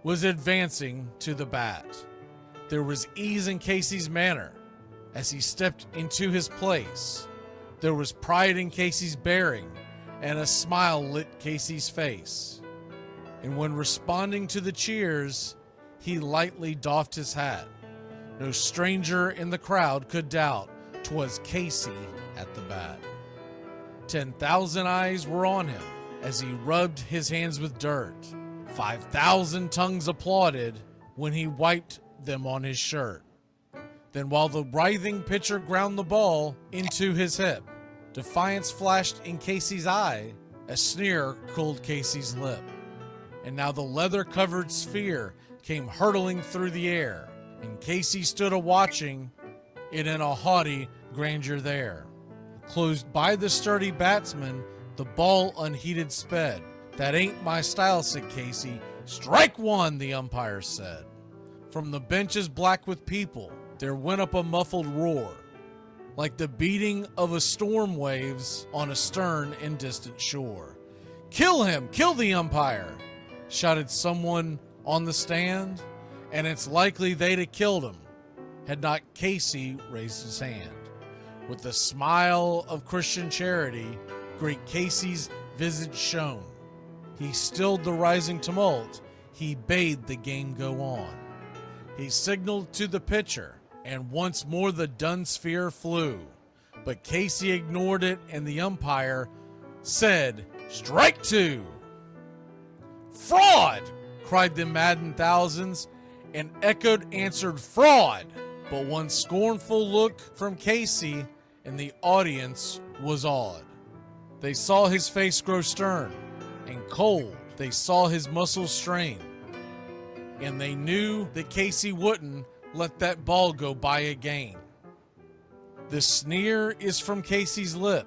was advancing to the bat. There was ease in Casey's manner as he stepped into his place. There was pride in Casey's bearing, and a smile lit Casey's face. And when responding to the cheers, he lightly doffed his hat. No stranger in the crowd could doubt 'twas Casey at the bat. 10,000 eyes were on him as he rubbed his hands with dirt. 5,000 tongues applauded when he wiped them on his shirt. Then while the writhing pitcher ground the ball into his hip, defiance flashed in Casey's eye, a sneer cooled Casey's lip. And now the leather-covered sphere came hurtling through the air, and Casey stood a-watching it in a haughty grandeur there. Closed by the sturdy batsman, the ball unheeded sped. That ain't my style, said Casey. Strike one, the umpire said. From the benches black with people, there went up a muffled roar, like the beating of a storm waves on a stern and distant shore. Kill him! Kill the umpire! Shouted someone on the stand, and it's likely they'd have killed him had not Casey raised his hand. With the smile of Christian charity, great Casey's visage shone. He stilled the rising tumult. He bade the game go on. He signaled to the pitcher, and once more the dun sphere flew. But Casey ignored it, and the umpire said, "Strike two!" "Fraud!" cried the maddened thousands, and echoed answered, "Fraud!" But one scornful look from Casey, and the audience was awed. They saw his face grow stern and cold. They saw his muscles strain. and they knew that Casey wouldn't let that ball go by again. The sneer is from Casey's lip.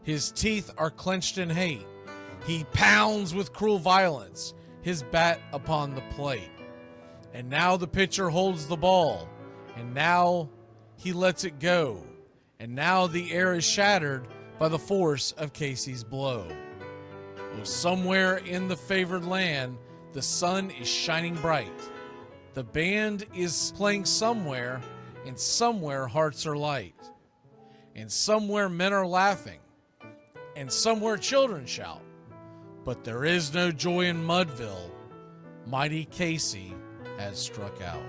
His teeth are clenched in hate. He pounds with cruel violence, his bat upon the plate. And now the pitcher holds the ball, and now he lets it go. And now the air is shattered by the force of Casey's blow. Oh, somewhere in the favored land, the sun is shining bright. The band is playing somewhere, and somewhere hearts are light. And somewhere men are laughing, and somewhere children shout. But there is no joy in Mudville. Mighty Casey has struck out.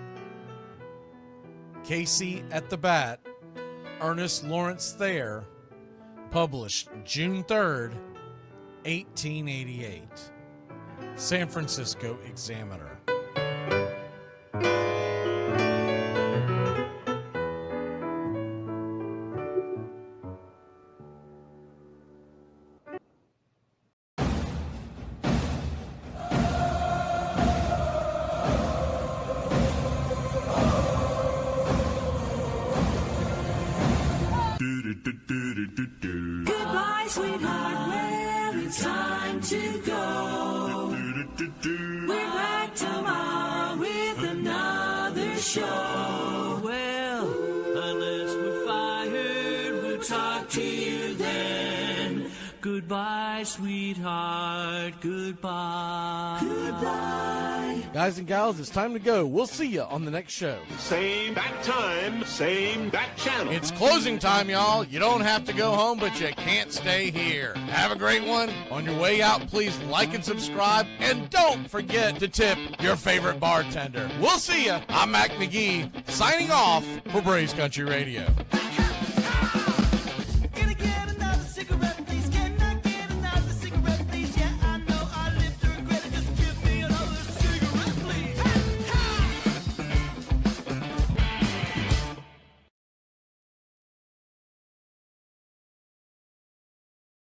Casey at the Bat, Ernest Lawrence Thayer, published June 3rd, 1888. San Francisco Examiner. Goodbye, sweetheart. Well, it's time to go. We're back tomorrow with another show. Well, unless we're fired, we'll talk to you then. Goodbye, sweetheart. Goodbye. Goodbye. Guys and gals, it's time to go. We'll see you on the next show. Same bat time, same bat channel. It's closing time, y'all. You don't have to go home, but you can't stay here. Have a great one. On your way out, please like and subscribe. And don't forget to tip your favorite bartender. We'll see you. I'm Mac McGee, signing off for Braves Country Radio.